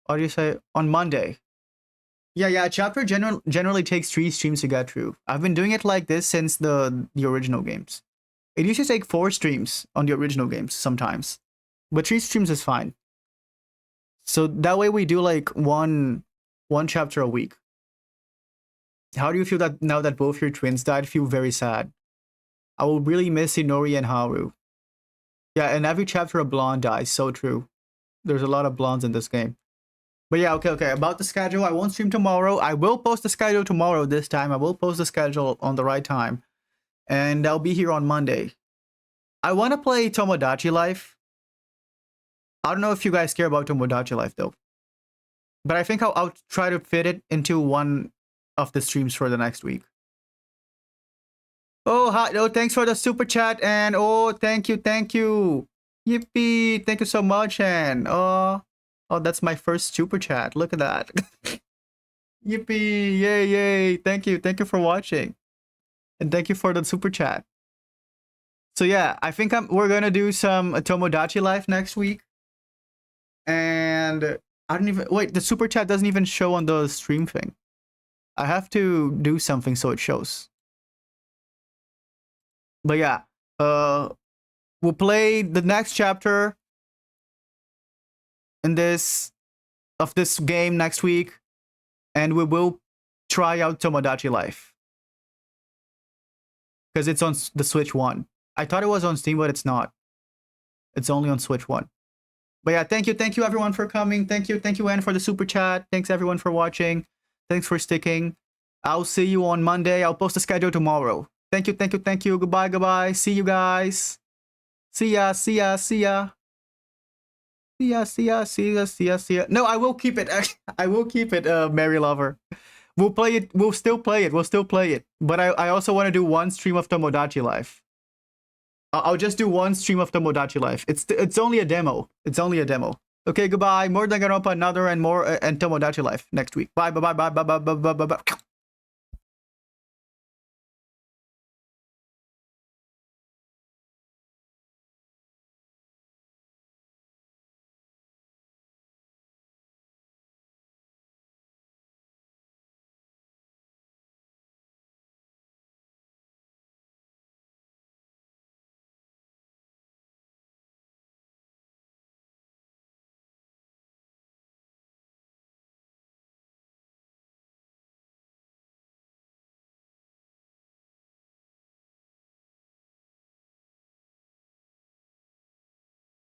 what do you say? On Monday. Yeah, chapter generally takes 3 streams to get through. I've been doing it like this since the original games. It used to take 4 streams on the original games sometimes. But 3 streams is fine. So that way we do like one chapter a week. How do you feel that now that both your twins died? I feel very sad. I will really miss Inori and Haru. Yeah, in every chapter a blonde dies. So true. There's a lot of blondes in this game. But yeah, okay. About the schedule, I won't stream tomorrow. I will post the schedule tomorrow this time. I will post the schedule on the right time. And I'll be here on Monday. I want to play Tomodachi Life. I don't know if you guys care about Tomodachi Life though. But I think I'll try to fit it into one of the streams for the next week. Oh, hi. Oh, thanks for the super chat. And oh, thank you. Yippee. Thank you so much. And oh, that's my first super chat. Look at that. Yippee. Yay. Thank you for watching. And thank you for the super chat. So yeah, I think we're gonna do some Tomodachi Life next week. And I don't even wait, the super chat doesn't even show on the stream thing. I have to do something so it shows. But yeah, we'll play the next chapter in this game next week, and we will try out Tomodachi Life. Because it's on the Switch 1. I thought it was on Steam, but it's not. It's only on Switch 1. But yeah, thank you everyone for coming. Thank you Anne for the super chat. Thanks everyone for watching. Thanks for sticking. I'll see you on Monday. I'll post the schedule tomorrow. Thank you. Goodbye. See you guys. See ya. No, I will keep it. I will keep it, Mary Lover. We'll play it. We'll still play it. But I also want to do one stream of Tomodachi Life. I'll just do one stream of Tomodachi Life. It's only a demo. Okay, goodbye. More Danganronpa, another and more and Tomodachi Life next week. Bye.